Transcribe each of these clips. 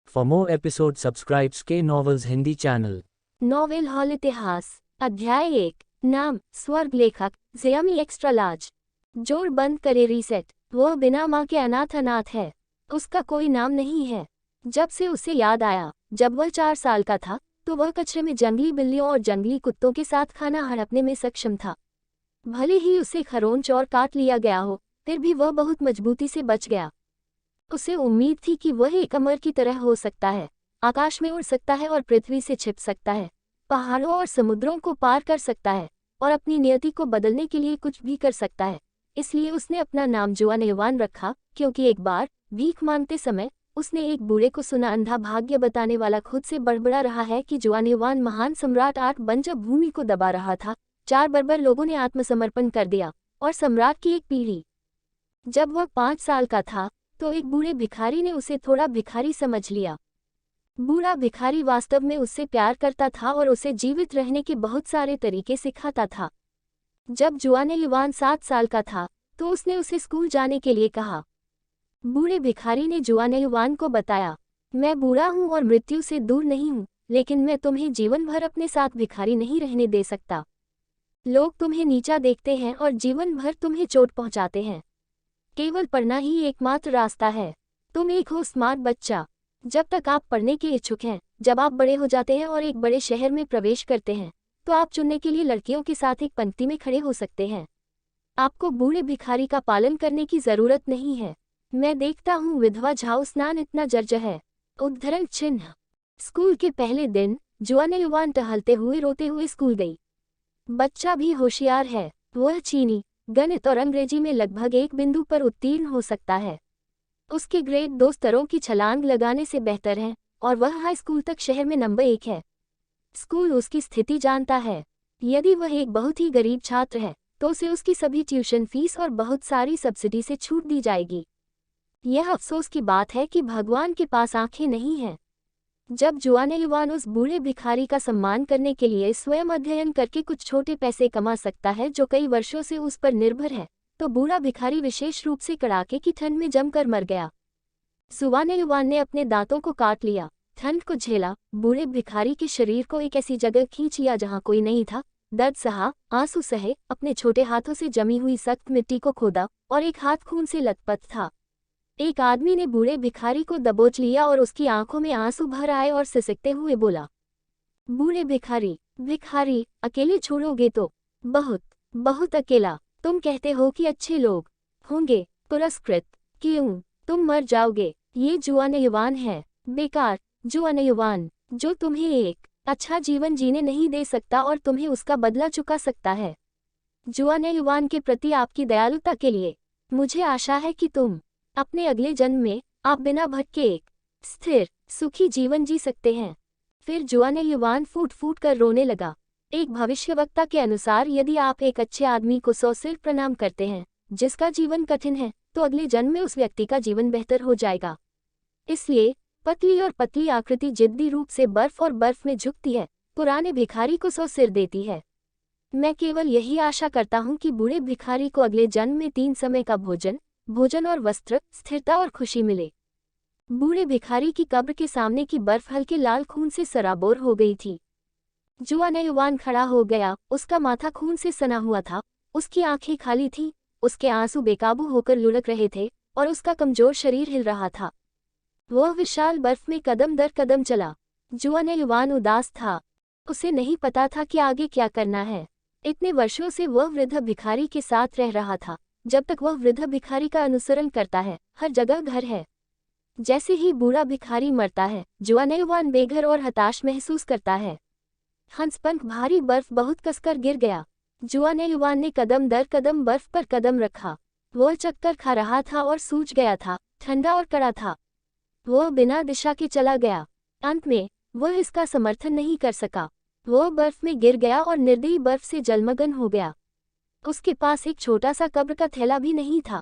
For more episodes, subscribe K Novels Hindi channel. Novel hall इतिहास अध्याय 1 नाम स्वर्ग लेखक ज़ियामी एक्स्ट्रा लार्ज। जोड़ बंद करे रीसेट। वह बिना माँ के अनाथ है। उसका कोई नाम नहीं है। जब से उसे याद आया जब वह 4 साल का था तो वह कचरे में जंगली बिल्लियों और जंगली कुत्तों के साथ खाना हड़पने में सक्षम था। भले ही उसे खरोंच और काट लिया गया हो फिर भी वह बहुत मजबूती से बच गया। उसे उम्मीद थी कि वह एक अमर की तरह हो सकता है, आकाश में उड़ सकता है और पृथ्वी से छिप सकता है, पहाड़ों और समुद्रों को पार कर सकता है और अपनी नियति को बदलने के लिए कुछ भी कर सकता है। इसलिए उसने अपना नाम जुआनेवान रखा, क्योंकि एक बार भीख मांगते समय उसने एक बूढ़े को सुना अंधा भाग्य बताने वाला खुद से बड़बड़ा रहा है कि जुआनेवान महान सम्राट 8 बंजर भूमि को दबा रहा था। 4 बर्बर लोगों ने आत्मसमर्पण कर दिया और सम्राट की एक पीढ़ी। जब वह 5 साल का था तो एक बूढ़े भिखारी ने उसे थोड़ा भिखारी समझ लिया। बूढ़ा भिखारी वास्तव में उससे प्यार करता था और उसे जीवित रहने के बहुत सारे तरीके सिखाता था। जब जुआनेवान 7 साल का था तो उसने उसे स्कूल जाने के लिए कहा। बूढ़े भिखारी ने जुआनेवान को बताया, मैं बूढ़ा हूँ और मृत्यु से दूर नहीं हूँ, लेकिन मैं तुम्हें जीवन भर अपने साथ भिखारी नहीं रहने दे सकता। लोग तुम्हें नीचा देखते हैं और जीवन भर तुम्हें चोट पहुँचाते हैं। केवल पढ़ना ही एकमात्र रास्ता है। तुम एक हो स्मार्ट बच्चा। जब तक आप पढ़ने के इच्छुक हैं, जब आप बड़े हो जाते हैं और एक बड़े शहर में प्रवेश करते हैं तो आप चुनने के लिए लड़कियों के साथ एक पंक्ति में खड़े हो सकते हैं। आपको बूढ़े भिखारी का पालन करने की जरूरत नहीं है। मैं देखता हूँ विधवा झाऊ स्नान इतना जर्ज है। उद्धरण चिन्ह। स्कूल के पहले दिन जुआनेवान टहलते हुए रोते हुए स्कूल गई। बच्चा भी होशियार है। वह चीनी, गणित और अंग्रेजी में लगभग 1 बिंदु पर उत्तीर्ण हो सकता है। उसके ग्रेड 2 स्तरों की छलांग लगाने से बेहतर है और वह हाई स्कूल तक शहर में नंबर 1 है। स्कूल उसकी स्थिति जानता है। यदि वह एक बहुत ही गरीब छात्र है तो उसे उसकी सभी ट्यूशन फीस और बहुत सारी सब्सिडी से छूट दी जाएगी। यह अफसोस की बात है कि भगवान के पास आंखें नहीं हैं। जब जुआनेवान उस बूढ़े भिखारी का सम्मान करने के लिए स्वयं अध्ययन करके कुछ छोटे पैसे कमा सकता है जो कई वर्षों से उस पर निर्भर है, तो बूढ़ा भिखारी विशेष रूप से कड़ाके की ठंड में जमकर मर गया। जुआनेवान ने अपने दांतों को काट लिया, ठंड को झेला, बूढ़े भिखारी के शरीर को एक ऐसी जगह खींच लिया जहां कोई नहीं था, दर्द सहा, आंसू सहे, अपने छोटे हाथों से जमी हुई सख्त मिट्टी को खोदा और एक हाथ खून से लथपथ था। एक आदमी ने बूढ़े भिखारी को दबोच लिया और उसकी आंखों में आंसू भर आए और सिसकते हुए बोला, बूढ़े भिखारी, भिखारी, अकेले छोड़ोगे तो? बहुत बहुत अकेला। तुम कहते हो कि अच्छे लोग होंगे पुरस्कृत, क्यों? तुम मर जाओगे। ये जुआनेवान है, बेकार जुआनेवान, जो तुम्हें एक अच्छा जीवन जीने नहीं दे सकता और तुम्हें उसका बदला चुका सकता है। जुआनेवान के प्रति आपकी दयालुता के लिए मुझे आशा है कि तुम अपने अगले जन्म में आप बिना भटके एक स्थिर सुखी जीवन जी सकते हैं। फिर जुआनेवान फूट फूट कर रोने लगा। एक भविष्यवक्ता के अनुसार यदि आप एक अच्छे आदमी को 100 सिर प्रणाम करते हैं जिसका जीवन कठिन है तो अगले जन्म में उस व्यक्ति का जीवन बेहतर हो जाएगा। इसलिए पतली और पतली आकृति जिद्दी रूप से बर्फ और बर्फ में झुकती है, पुराने भिखारी को 100 सिर देती है। मैं केवल यही आशा करता हूँ कि बूढ़े भिखारी को अगले जन्म में 3 समय का भोजन और वस्त्र, स्थिरता और खुशी मिले। बूढ़े भिखारी की कब्र के सामने की बर्फ हल्के लाल खून से सराबोर हो गई थी। जुआनेवान खड़ा हो गया। उसका माथा खून से सना हुआ था, उसकी आंखें खाली थीं, उसके आंसू बेकाबू होकर लुढ़क रहे थे और उसका कमजोर शरीर हिल रहा था। वह विशाल बर्फ में कदम दर कदम चला। जुआनेवान उदास था। उसे नहीं पता था कि आगे क्या करना है। इतने वर्षों से वह वृद्ध भिखारी के साथ रह रहा था। जब तक वह वृद्ध भिखारी का अनुसरण करता है, हर जगह घर है। जैसे ही बूढ़ा भिखारी मरता है, जुआनेवान बेघर और हताश महसूस करता है। हंसपंख भारी बर्फ बहुत कसकर गिर गया। जुआनेवान ने कदम दर कदम बर्फ पर कदम रखा। वह चक्कर खा रहा था और सूज गया था, ठंडा और कड़ा था। वह बिना दिशा के चला गया। अंत में वह इसका समर्थन नहीं कर सका। वह बर्फ में गिर गया और निर्दयी बर्फ से जलमग्न हो गया। उसके पास एक छोटा सा कब्र का थैला भी नहीं था।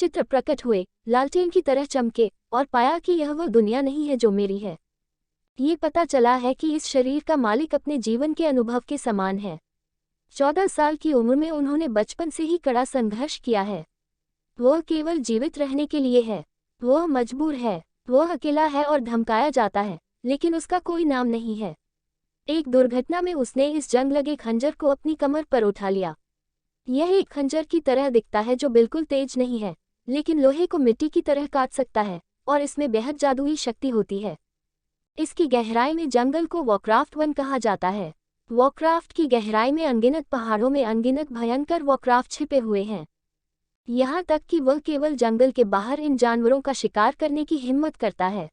चित्र प्रकट हुए, लालटेन की तरह चमके, और पाया कि यह वह दुनिया नहीं है जो मेरी है। ये पता चला है कि इस शरीर का मालिक अपने जीवन के अनुभव के समान है। 14 साल की उम्र में उन्होंने बचपन से ही कड़ा संघर्ष किया है। वह केवल जीवित रहने के लिए है। वह मजबूर है, वह अकेला है और धमकाया जाता है, लेकिन उसका कोई नाम नहीं है। एक दुर्घटना में उसने इस जंग लगे खंजर को अपनी कमर पर उठा लिया। यह एक खंजर की तरह दिखता है जो बिल्कुल तेज नहीं है, लेकिन लोहे को मिट्टी की तरह काट सकता है, और इसमें बेहद जादुई शक्ति होती है। इसकी गहराई में जंगल को वॉरक्राफ्ट वन कहा जाता है। वॉरक्राफ्ट की गहराई में अनगिनत पहाड़ों में अनगिनत भयंकर वॉरक्राफ्ट छिपे हुए हैं। यहाँ तक कि वह केवल जंगल के बाहर इन जानवरों का शिकार करने की हिम्मत करता है।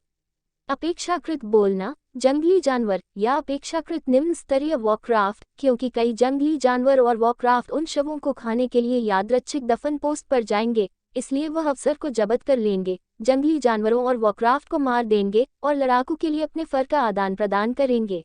अपेक्षाकृत बोलना, जंगली जानवर या अपेक्षाकृत निम्न स्तरीय वॉरक्राफ्ट, क्योंकि कई जंगली जानवर और वॉरक्राफ्ट उन शवों को खाने के लिए यादृच्छिक दफन पोस्ट पर जाएंगे, इसलिए वह अवसर को जब्त कर लेंगे, जंगली जानवरों और वॉरक्राफ्ट को मार देंगे और लड़ाकू के लिए अपने फर का आदान प्रदान करेंगे।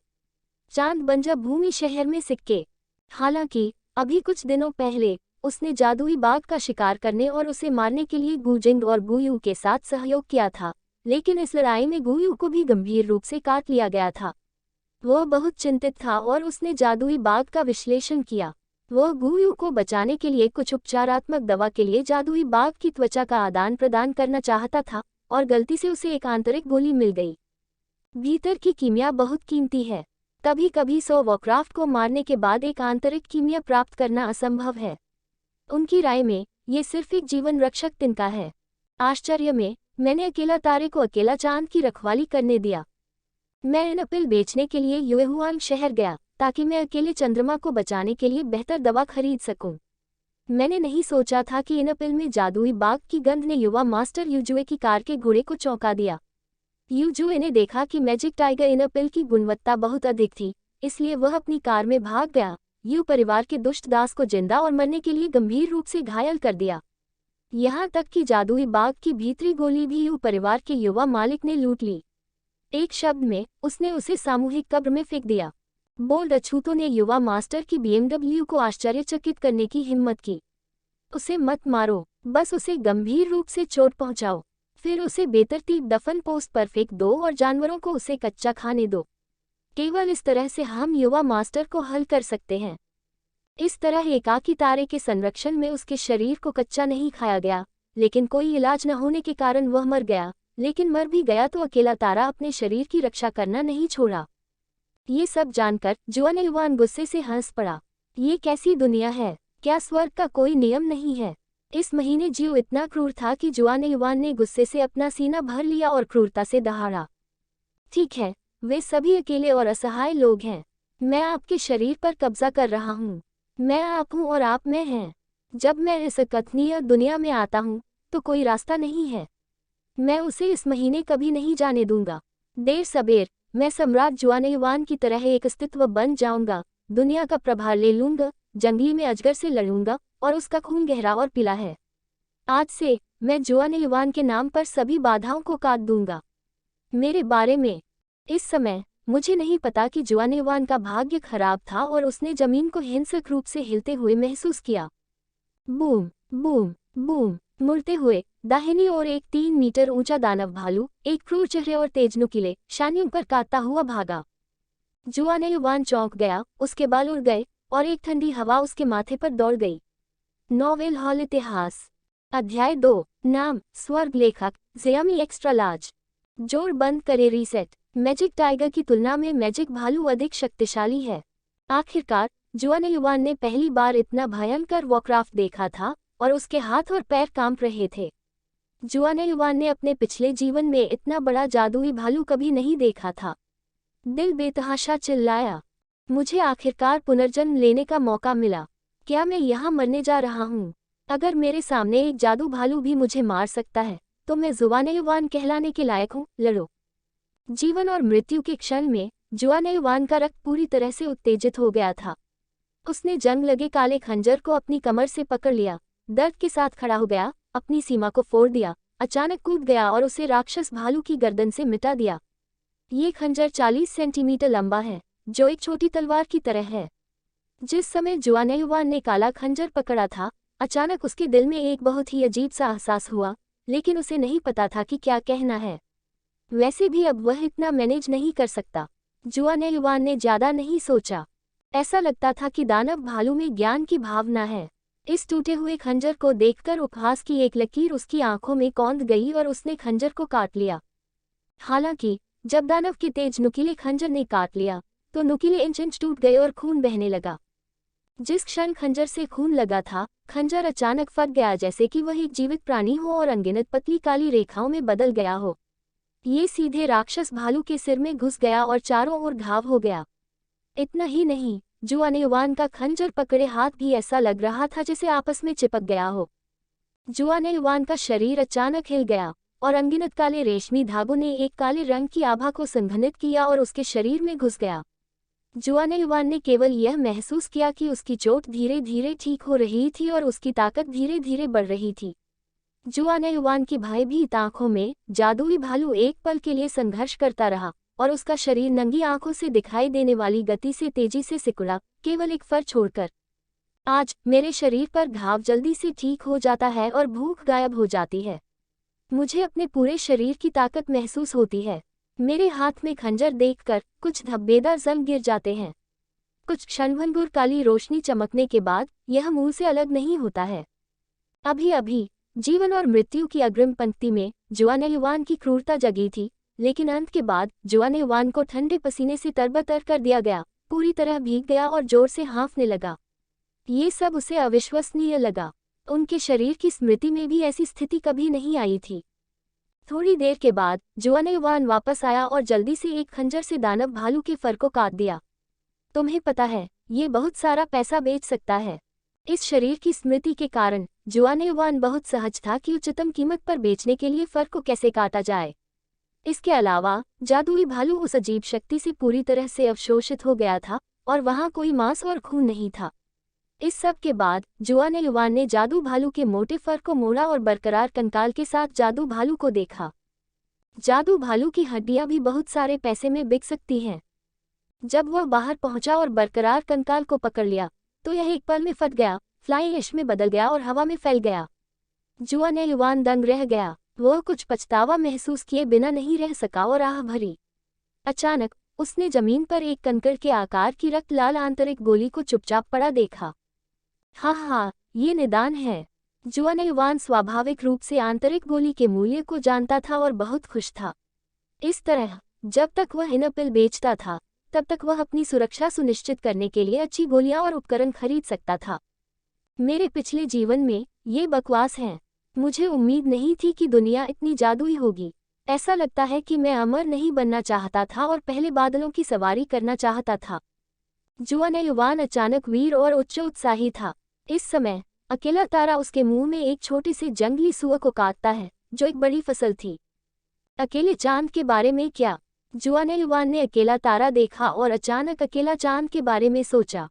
चांद बंजा भूमि शहर में सिक्के। हालांकि अभी कुछ दिनों पहले उसने जादुई बाघ का शिकार करने और उसे मारने के लिए गुजिंग और गुयू के साथ सहयोग किया था, लेकिन इस लड़ाई में गुयू को भी गंभीर रूप से काट लिया गया था। वह बहुत चिंतित था और उसने जादुई बाघ का विश्लेषण किया। वह गुयू को बचाने के लिए कुछ उपचारात्मक दवा के लिए जादुई बाघ की त्वचा का आदान प्रदान करना चाहता था, और गलती से उसे एक आंतरिक गोली मिल गई। भीतर की कीमिया बहुत कीमती है। कभी कभी 100 वॉरक्राफ्ट को मारने के बाद एक आंतरिक कीमिया प्राप्त करना असंभव है। उनकी राय में ये सिर्फ एक जीवन रक्षक तिनका है। आश्चर्य में मैंने अकेला तारे को अकेला चांद की रखवाली करने दिया। मैं एनपिल बेचने के लिए युएहुआन शहर गया ताकि मैं अकेले चंद्रमा को बचाने के लिए बेहतर दवा खरीद सकूं। मैंने नहीं सोचा था कि एनपिल में जादुई बाघ की गंध ने युवा मास्टर यूजुए की कार के घोड़े को चौंका दिया। यूजुए ने देखा कि मैजिक टाइगर एनपिल की गुणवत्ता बहुत अधिक थी, इसलिए वह अपनी कार में भाग गया। यू परिवार के दुष्ट दास को जिंदा और मरने के लिए गंभीर रूप से घायल कर दिया। यहाँ तक कि जादुई बाघ की भीतरी गोली भी यू परिवार के युवा मालिक ने लूट ली। एक शब्द में उसने उसे सामूहिक कब्र में फेंक दिया। बोल्ड अछूतों ने युवा मास्टर की बीएमडब्ल्यू को आश्चर्यचकित करने की हिम्मत की। उसे मत मारो, बस उसे गंभीर रूप से चोट पहुंचाओ, फिर उसे बेतरतीब दफन पोस्ट पर फेंक दो और जानवरों को उसे कच्चा खाने दो। केवल इस तरह से हम युवा मास्टर को हल कर सकते हैं। इस तरह एकाकी तारे के संरक्षण में उसके शरीर को कच्चा नहीं खाया गया, लेकिन कोई इलाज न होने के कारण वह मर गया। लेकिन मर भी गया तो अकेला तारा अपने शरीर की रक्षा करना नहीं छोड़ा। ये सब जानकर जुआनेयुआन गुस्से से हंस पड़ा। ये कैसी दुनिया है? क्या स्वर्ग का कोई नियम नहीं है? इस महीने जियो इतना क्रूर था कि जुआनेयुआन ने गुस्से से अपना सीना भर लिया और क्रूरता से दहाड़ा। ठीक है, वे सभी अकेले और असहाय लोग हैं। मैं आपके शरीर पर कब्जा कर रहा हूँ। मैं आप हूँ और आप मैं हैं। जब मैं इस अकथनीय दुनिया में आता हूँ तो कोई रास्ता नहीं है। मैं उसे इस महीने कभी नहीं जाने दूंगा। देर सबेर मैं सम्राट जुआनेयुआन की तरह एक अस्तित्व बन जाऊंगा, दुनिया का प्रभार ले लूंगा, जंगली में अजगर से लड़ूंगा और उसका खून गहरा और पीला है। आज से मैं जुआनेयुआन के नाम पर सभी बाधाओं को काट दूंगा। मेरे बारे में इस समय मुझे नहीं पता कि जुआनेयुआन का भाग्य खराब था और उसने जमीन को हिंसक रूप से हिलते हुए महसूस किया। Boom boom boom. मुड़ते हुए दाहिनी ओर एक 3 मीटर ऊंचा दानव भालू एक क्रूर चेहरे और तेज नुकीले शानियों पर काटता हुआ भागा। जुआनेयुआन चौंक गया, उसके बाल उड़ गए और एक ठंडी हवा उसके माथे पर दौड़ गई। नॉवेल हॉल इतिहास। अध्याय 2। नाम स्वर्ग लेखक ज़ियामी एक्स्ट्रा लार्ज। जोड़ बंद करे रीसेट। मैजिक टाइगर की तुलना में मैजिक भालू अधिक शक्तिशाली है। आखिरकार जुआनेयुआन ने पहली बार इतना भयंकर वॉरक्राफ्ट देखा था और उसके हाथ और पैर कांप रहे थे। जुआनेयुआन ने अपने पिछले जीवन में इतना बड़ा जादुई भालू कभी नहीं देखा था। दिल बेतहाशा चिल्लाया, मुझे आखिरकार पुनर्जन्म लेने का मौका मिला। क्या मैं यहाँ मरने जा रहा हूँ? अगर मेरे सामने एक जादू भालू भी मुझे मार सकता है तो मैं जुआनेयुआन कहलाने के लायक हूँ। लड़ो। जीवन और मृत्यु के क्षण में जुआनेयुआन का रक्त पूरी तरह से उत्तेजित हो गया था। उसने जंग लगे काले खंजर को अपनी कमर से पकड़ लिया, दर्द के साथ खड़ा हो गया, अपनी सीमा को फोड़ दिया, अचानक कूद गया और उसे राक्षस भालू की गर्दन से मिटा दिया। ये खंजर 40 सेंटीमीटर लंबा है, जो एक छोटी तलवार की तरह है। जिस समय जुआनेयुआन ने काला खंजर पकड़ा था, अचानक उसके दिल में एक बहुत ही अजीब सा एहसास हुआ, लेकिन उसे नहीं पता था कि क्या कहना है। वैसे भी अब वह इतना मैनेज नहीं कर सकता। जुआनेयुआन ने ज्यादा नहीं सोचा। ऐसा लगता था कि दानव भालू में ज्ञान की भावना है। इस टूटे हुए खंजर को देखकर उपहास की एक लकीर उसकी आंखों में कौंध गई और उसने खंजर को काट लिया। हालांकि जब दानव के तेज नुकीले खंजर ने काट लिया तो नुकीले इंच इंच टूट गए और खून बहने लगा। जिस क्षण खंजर से खून लगा था, खंजर अचानक फट गया, जैसे कि वह एक जीवित प्राणी हो और अनगिनत पतली काली रेखाओं में बदल गया हो। ये सीधे राक्षस भालू के सिर में घुस गया और चारों ओर घाव हो गया। इतना ही नहीं, जुआनेयुआन का खंजर पकड़े हाथ भी ऐसा लग रहा था जैसे आपस में चिपक गया हो। जुआनेयुआन का शरीर अचानक हिल गया और अनगिनत काले रेशमी धागों ने एक काले रंग की आभा को संघनित किया और उसके शरीर में घुस गया। जुआनेयुआन ने केवल यह महसूस किया कि उसकी चोट धीरे धीरे ठीक हो रही थी और उसकी ताकत धीरे धीरे बढ़ रही थी। जुआनेयुआन की भयभीत आंखों में जादुई भालू एक पल के लिए संघर्ष करता रहा और उसका शरीर नंगी आंखों से दिखाई देने वाली गति से तेजी से सिकुड़ा, केवल एक फर छोड़कर। आज मेरे शरीर पर घाव जल्दी से ठीक हो जाता है और भूख गायब हो जाती है। मुझे अपने पूरे शरीर की ताकत महसूस होती है। मेरे हाथ में खंजर देखकर कुछ धब्बेदार जल गिर जाते हैं। कुछ क्षणभंगुर काली रोशनी चमकने के बाद यह मुंह से अलग नहीं होता है। अभी अभी जीवन और मृत्यु की अग्रिम पंक्ति में जुआनेयुआन की क्रूरता जगी थी, लेकिन अंत के बाद जुआनेयुआन को ठंडे पसीने से तरबतर कर दिया गया, पूरी तरह भीग गया और जोर से हाँफने लगा। ये सब उसे अविश्वसनीय लगा। उनके शरीर की स्मृति में भी ऐसी स्थिति कभी नहीं आई थी। थोड़ी देर के बाद जुआनेयुआन वापस आया और जल्दी से एक खंजर से दानव भालू के फर को काट दिया। तुम्हें पता है, ये बहुत सारा पैसा बेच सकता है। इस शरीर की स्मृति के कारण जुआनेयुआन बहुत सहज था कि उच्चतम कीमत पर बेचने के लिए फर को कैसे काटा जाए। इसके अलावा जादुई भालू उस अजीब शक्ति से पूरी तरह से अवशोषित हो गया था और वहां कोई मांस और खून नहीं था। इस सब के बाद जुआनेयुआन ने जादू भालू के मोटे फर को मोड़ा और बरकरार कंकाल के साथ जादू भालू को देखा। जादू भालू की हड्डियां भी बहुत सारे पैसे में बिक सकती हैं। जब वह बाहर पहुंचा और बरकरार कंकाल को पकड़ लिया तो यह एक पल में फट गया, फ्लाइंग ऐश में बदल गया और हवा में फैल गया। जुआनेयुआन दंग रह गया। वह कुछ पछतावा महसूस किए बिना नहीं रह सका और आह भरी। अचानक उसने जमीन पर एक कंकड़ के आकार की रक्त लाल आंतरिक गोली को चुपचाप पड़ा देखा। हाँ, ये निदान है। जुआनेयुआन स्वाभाविक रूप से आंतरिक गोली के मूल्य को जानता था और बहुत खुश था। इस तरह जब तक वह इनपिल बेचता था तब तक वह अपनी सुरक्षा सुनिश्चित करने के लिए अच्छी गोलियां और उपकरण खरीद सकता था। मेरे पिछले जीवन में ये बकवास है। मुझे उम्मीद नहीं थी कि दुनिया इतनी जादुई होगी। ऐसा लगता है कि मैं अमर नहीं बनना चाहता था और पहले बादलों की सवारी करना चाहता था। जुआनेयुआन अचानक वीर और उच्च उत्साही था। इस समय अकेला तारा उसके मुंह में एक छोटे से जंगली सुअर को काटता है, जो एक बड़ी फसल थी। अकेले चांद के बारे में क्या? जुआनेयुआन ने अकेला तारा देखा और अचानक अकेला चांद के बारे में सोचा।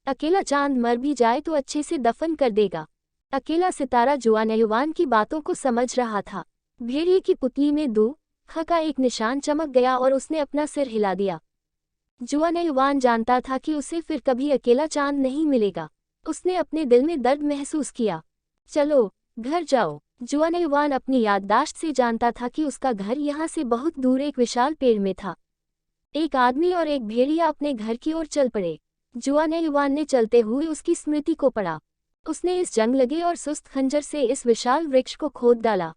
अकेला चांद मर भी जाए तो अच्छे से दफन कर देगा। अकेला सितारा जुआनेयुआन की बातों को समझ रहा था। भेड़िए की पुतली में दुख का एक निशान चमक गया और उसने अपना सिर हिला दिया। जुआनेयुआन जानता था कि उसे फिर कभी अकेला चांद नहीं मिलेगा। उसने अपने दिल में दर्द महसूस किया। चलो घर जाओ। जुआनेयुआन अपनी याददाश्त से जानता था कि उसका घर यहाँ से बहुत दूर एक विशाल पेड़ में था। एक आदमी और एक भेड़िया अपने घर की ओर चल पड़े। जुआनेयुआन ने चलते हुए उसकी स्मृति को पढ़ा। उसने इस जंग लगे और सुस्त खंजर से इस विशाल वृक्ष को खोद डाला।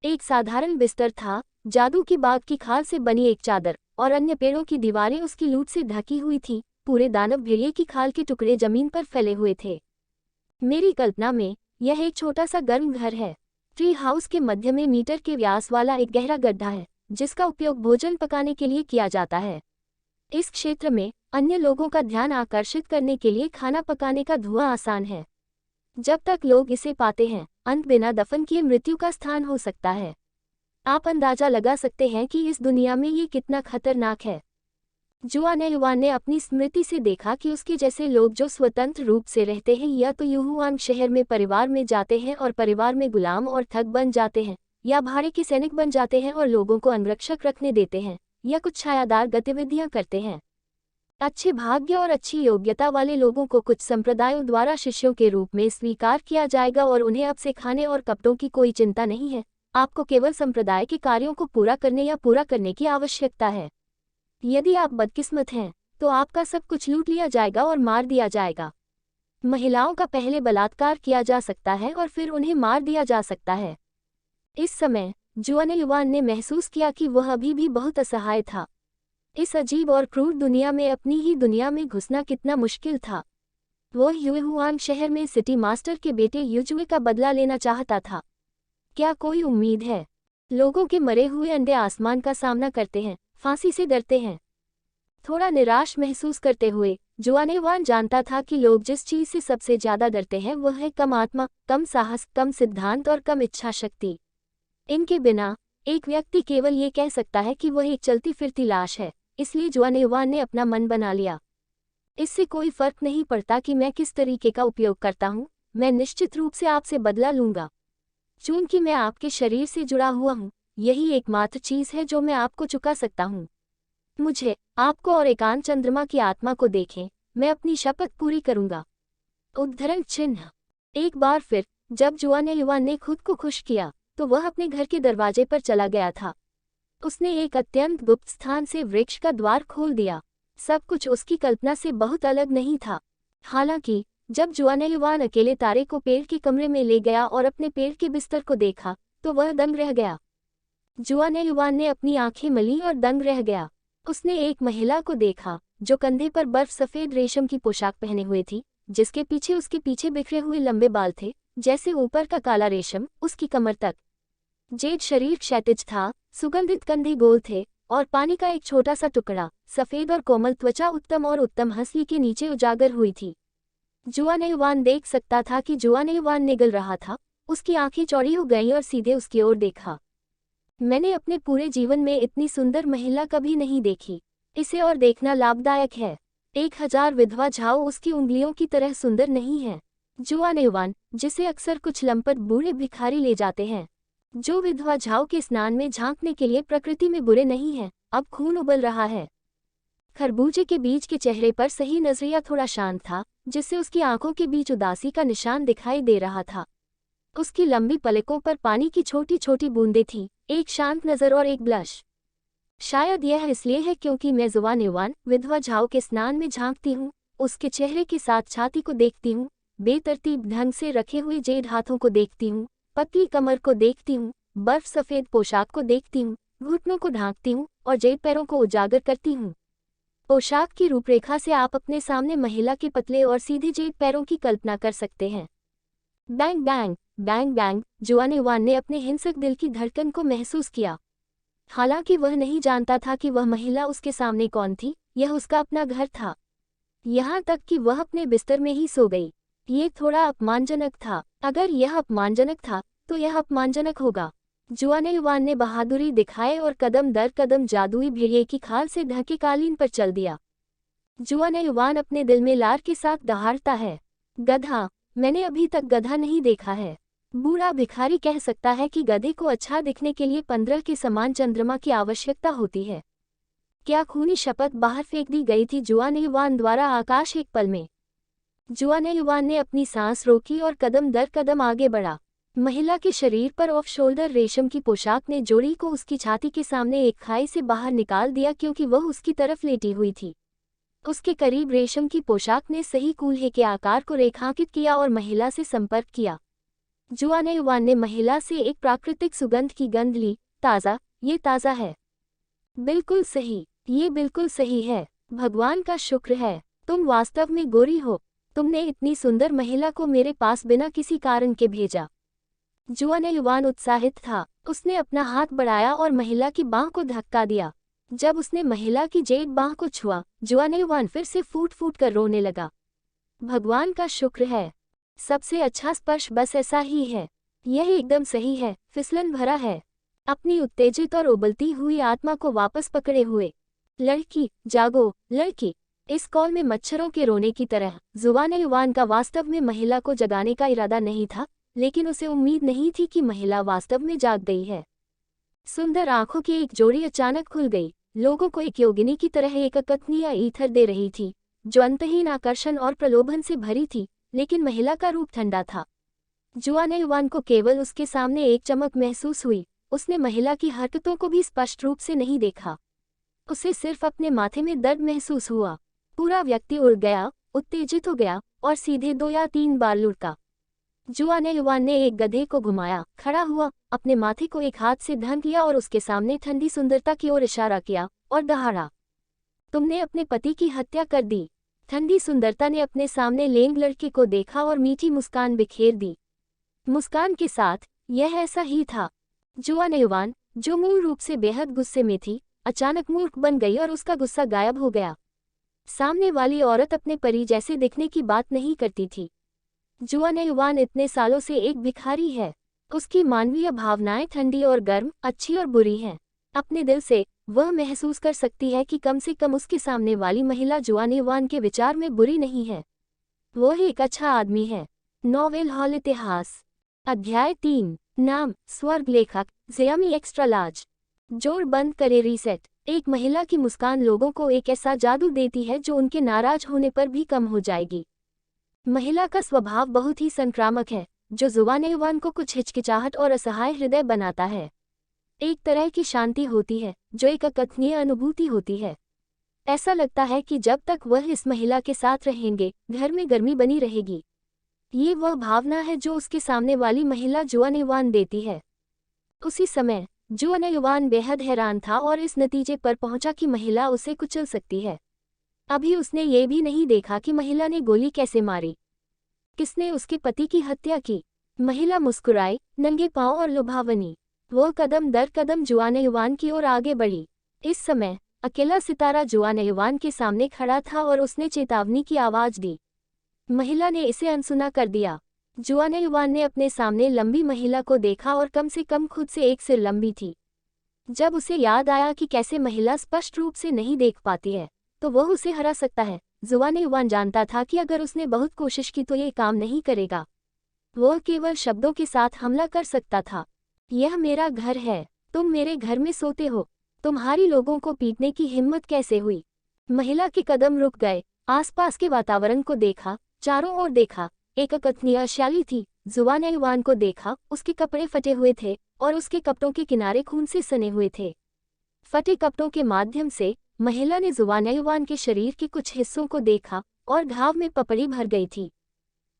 एक साधारण बिस्तर था, जादू की बाग की खाल से बनी एक चादर और अन्य पेड़ों की दीवारें उसकी लूट से ढकी हुई थी। पूरे दानव भेड़िए की खाल के टुकड़े जमीन पर फैले हुए थे। मेरी कल्पना में यह एक छोटा सा गर्म घर है। ट्री हाउस के मध्य में मीटर के व्यास वाला एक गहरा गड्ढा है, जिसका उपयोग भोजन पकाने के लिए किया जाता है। इस क्षेत्र में अन्य लोगों का ध्यान आकर्षित करने के लिए खाना पकाने का धुआं आसान है। जब तक लोग इसे पाते हैं, अंत बिना दफन किए मृत्यु का स्थान हो सकता है। आप अंदाजा लगा सकते हैं कि इस दुनिया में ये कितना खतरनाक है। जुआनेयुआन ने अपनी स्मृति से देखा कि उसके जैसे लोग जो स्वतंत्र रूप से रहते हैं या तो युहुआन शहर में परिवार में जाते हैं और परिवार में गुलाम और ठग बन जाते हैं, या भाड़े के सैनिक बन जाते हैं और लोगों को अंगरक्षक रखने देते हैं, या कुछ छायादार गतिविधियां करते हैं। अच्छे भाग्य और अच्छी योग्यता वाले लोगों को कुछ संप्रदायों द्वारा शिष्यों के रूप में स्वीकार किया जाएगा और उन्हें अब से खाने और कपड़ों की कोई चिंता नहीं है। आपको केवल संप्रदाय के कार्यों को पूरा करने या पूरा करने की आवश्यकता है। यदि आप बदकिस्मत हैं तो आपका सब कुछ लूट लिया जाएगा और मार दिया जाएगा। महिलाओं का पहले बलात्कार किया जा सकता है और फिर उन्हें मार दिया जा सकता है। इस समय जुआनेयुआन ने महसूस किया कि वह अभी भी बहुत असहाय था। इस अजीब और क्रूर दुनिया में अपनी ही दुनिया में घुसना कितना मुश्किल था। वह ह्यूहुआन शहर में सिटी मास्टर के बेटे युजुए का बदला लेना चाहता था। क्या कोई उम्मीद है? लोगों के मरे हुए अंडे आसमान का सामना करते हैं, फांसी से डरते हैं। थोड़ा निराश महसूस करते हुए जुआनेयुआन जानता था कि लोग जिस चीज से सबसे ज्यादा डरते हैं वह है कम आत्मा, कम साहस, कम सिद्धांत और कम इच्छा शक्ति। इनके बिना एक व्यक्ति केवल ये कह सकता है कि वह एक चलती फिरती लाश है। इसलिए जुआनेयुआन ने अपना मन बना लिया, इससे कोई फर्क नहीं पड़ता कि मैं किस तरीके का उपयोग करता हूँ, मैं निश्चित रूप से आपसे बदला लूंगा। चूंकि मैं आपके शरीर से जुड़ा हुआ हूँ, यही एकमात्र चीज है जो मैं आपको चुका सकता हूँ। मुझे, आपको और एकांत चंद्रमा की आत्मा को देखें, मैं अपनी शपथ पूरी करूंगा। उद्धरण चिन्ह। एक बार फिर जब जुआनेयुआन ने खुद को खुश किया तो वह अपने घर के दरवाजे पर चला गया था। उसने एक अत्यंत गुप्त स्थान से वृक्ष का द्वार खोल दिया। सब कुछ उसकी कल्पना से बहुत अलग नहीं था। हालांकि जब जुआनेयुआन अकेले तारे को पेड़ के कमरे में ले गया और अपने पेड़ के बिस्तर को देखा तो वह दंग रह गया। जुआनेयुआन ने अपनी आंखें मली और दंग रह गया। उसने एक महिला को देखा जो कंधे पर बर्फ सफेद रेशम की पोशाक पहने हुए थी, जिसके पीछे उसके पीछे बिखरे हुए लंबे बाल थे, जैसे ऊपर का काला रेशम उसकी कमर तक। जेड शरीर क्षैतिज था, सुगंधित कंधे गोल थे और पानी का एक छोटा सा टुकड़ा, सफेद और कोमल त्वचा उत्तम और उत्तम हंसी के नीचे उजागर हुई थी। जुआनेयुआन देख सकता था कि जुआनेयुआन निगल रहा था। उसकी आंखें चौड़ी हो गईं और सीधे उसकी ओर देखा। मैंने अपने पूरे जीवन में इतनी सुंदर महिला कभी नहीं देखी। इसे और देखना लाभदायक है। 1000 विधवा झाओ उसकी उंगलियों की तरह सुंदर नहीं है। जुआनेयुआन, जिसे अक्सर कुछ लंपट बूढ़े भिखारी ले जाते हैं, जो विधवा झाओ के स्नान में झांकने के लिए प्रकृति में बुरे नहीं हैं, अब खून उबल रहा है। खरबूजे के बीज के चेहरे पर सही नजरिया थोड़ा शांत था, जिससे उसकी आंखों के बीच उदासी का निशान दिखाई दे रहा था। उसकी लंबी पलकों पर पानी की छोटी छोटी बूंदें थीं, एक शांत नजर और एक ब्लश। शायद यह इसलिए है क्योंकि मैं जुआनेयुआन विधवा झाओ के स्नान में झांकती हूँ, उसके चेहरे के साथ छाती को देखती हूँ, बेतरतीब ढंग से रखे हुए जेड हाथों को देखती हूँ, पतली कमर को देखती हूँ, बर्फ सफेद पोशाक को देखती हूँ, घुटनों को ढांकती हूँ और जेड पैरों को उजागर करती हूँ। पोशाक की रूपरेखा से आप अपने सामने महिला के पतले और सीधे जेड पैरों की कल्पना कर सकते हैं। Bang bang bang bang. जुआनेयुआन ने अपने हिंसक दिल की धड़कन को महसूस किया। हालांकि वह नहीं जानता था कि वह महिला उसके सामने कौन थी। यह उसका अपना घर था, यहाँ तक कि वह अपने बिस्तर में ही सो गई। ये थोड़ा अपमानजनक था। अगर यह अपमानजनक था तो यह अपमानजनक होगा। जुआनेयुआन ने बहादुरी दिखाए और कदम दर कदम जादुई भेड़िए की खाल से ढके कालीन पर चल दिया। जुआनेयुआन अपने दिल में लार के साथ दहाड़ता है, गधा, मैंने अभी तक गधा नहीं देखा है। बूढ़ा भिखारी कह सकता है कि गधे को अच्छा दिखने के लिए 15 के समान चंद्रमा की आवश्यकता होती है। क्या खूनी शपथ बाहर फेंक दी गई थी जुआनेयुआन द्वारा आकाश एक पल में। जुआनेयुआन ने अपनी सांस रोकी और कदम दर कदम आगे बढ़ा। महिला के शरीर पर ऑफ शोल्डर रेशम की पोशाक ने जोड़ी को उसकी छाती के सामने एक खाई से बाहर निकाल दिया क्योंकि वह उसकी तरफ लेटी हुई थी। उसके करीब रेशम की पोशाक ने सही कूल्हे के आकार को रेखांकित किया और महिला से संपर्क किया। जुआनेयुआन ने महिला से एक प्राकृतिक सुगंध की गंध ली। ताज़ा, ये ताज़ा है। बिल्कुल सही, ये बिल्कुल सही है। भगवान का शुक्र है, तुम वास्तव में गोरी हो। तुमने इतनी सुंदर महिला को मेरे पास बिना किसी कारण के भेजा। जुआनेयुआन उत्साहित था। उसने अपना हाथ बढ़ाया और महिला की बांह को धक्का दिया। जब उसने महिला की जेड बांह को छुआ, जुआनेयुआन फिर से फूट फूट कर रोने लगा। भगवान का शुक्र है, सबसे अच्छा स्पर्श बस ऐसा ही है। यह एकदम सही है, फिसलन भरा है। अपनी उत्तेजित और उबलती हुई आत्मा को वापस पकड़े हुए, लड़की जागो, लड़की। इस कॉल में मच्छरों के रोने की तरह जुआनेयुआन का वास्तव में महिला को जगाने का इरादा नहीं था, लेकिन उसे उम्मीद नहीं थी कि महिला वास्तव में जाग गई है। सुंदर आंखों की एक जोड़ी अचानक खुल गई। लोगों को एक योगिनी की तरह एक अकथनीय ईथर दे रही थी, जो अंतहीन आकर्षण और प्रलोभन से भरी थी, लेकिन महिला का रूप ठंडा था। जुआन युवान को केवल उसके सामने एक चमक महसूस हुई। उसने महिला की हरकतों को भी स्पष्ट रूप से नहीं देखा। उसे सिर्फ अपने माथे में दर्द महसूस हुआ। पूरा व्यक्ति उड़ गया, उत्तेजित हो गया और सीधे 2 या 3 बार लुढ़का। जुआन युवान ने एक गधे को घुमाया, खड़ा हुआ, अपने माथे को एक हाथ से ढक लिया और उसके सामने ठंडी सुंदरता की ओर इशारा किया और दहाड़ा। तुमने अपने पति की हत्या कर दी। ठंडी सुंदरता ने अपने सामने लेंग लड़के को देखा और मीठी मुस्कान बिखेर दी। मुस्कान के साथ यह ऐसा ही था। जुआन युवान, जो मूल रूप से बेहद गुस्से में थी, अचानक मूर्ख बन गई और उसका गुस्सा गायब हो गया। सामने वाली औरत अपने परी जैसे दिखने की बात नहीं करती थी। जुआन युवान इतने सालों से एक भिखारी है। उसकी मानवीय भावनाएं ठंडी और गर्म, अच्छी और बुरी हैं। अपने दिल से वह महसूस कर सकती है कि कम से कम उसके सामने वाली महिला जुआन युवान के विचार में बुरी नहीं है। वह एक अच्छा आदमी है। नॉवेल हॉल इतिहास। अध्याय 3। नाम, स्वर्ग लेखक, ज़ियामी एक्स्ट्रा लार्ज। जोड़ बंद करे रीसेट। एक महिला की मुस्कान लोगों को एक ऐसा जादू देती है जो उनके नाराज होने पर भी कम हो जाएगी। महिला का स्वभाव बहुत ही संक्रामक है, जो जुबान युवान को कुछ हिचकिचाहट और असहाय हृदय बनाता है। एक तरह की शांति होती है जो एक अकथनीय अनुभूति होती है। ऐसा लगता है कि जब तक वह इस महिला के साथ रहेंगे, घर में गर्मी बनी रहेगी। ये वह भावना है जो उसके सामने वाली महिला जुआन युवान देती है। उसी समय जुआन युवान बेहद हैरान था और इस नतीजे पर पहुंचा कि महिला उसे कुचल सकती है। अभी उसने ये भी नहीं देखा कि महिला ने गोली कैसे मारी, किसने उसके पति की हत्या की। महिला मुस्कुराई, नंगे पांव और लुभावनी। वो कदम दर कदम जुआन युवान की ओर आगे बढ़ी। इस समय अकेला सितारा जुआन युवान के सामने खड़ा था और उसने चेतावनी की आवाज दी। महिला ने इसे अनसुना कर दिया। जुआन युवान ने अपने सामने लंबी महिला को देखा और कम से कम खुद से एक सिर लंबी थी। जब उसे याद आया कि कैसे महिला स्पष्ट रूप से नहीं देख पाती है, तो वह उसे हरा सकता है। जुआन युवान जानता था कि अगर उसने बहुत कोशिश की तो ये काम नहीं करेगा। वह केवल शब्दों के साथ हमला कर सकता था। यह मेरा घर है, तुम मेरे घर में सोते हो, तुम्हारी लोगों को पीटने की हिम्मत कैसे हुई। महिला के कदम रुक गए। आसपास के वातावरण को देखा, चारों ओर देखा। एक अकथनीय शैली थी। जुआन युवान को देखा, उसके कपड़े फटे हुए थे और उसके कपड़ों के किनारे खून से सने हुए थे। फटे कपड़ों के माध्यम से महिला ने जुआन युवान के शरीर के कुछ हिस्सों को देखा और घाव में पपड़ी भर गई थी।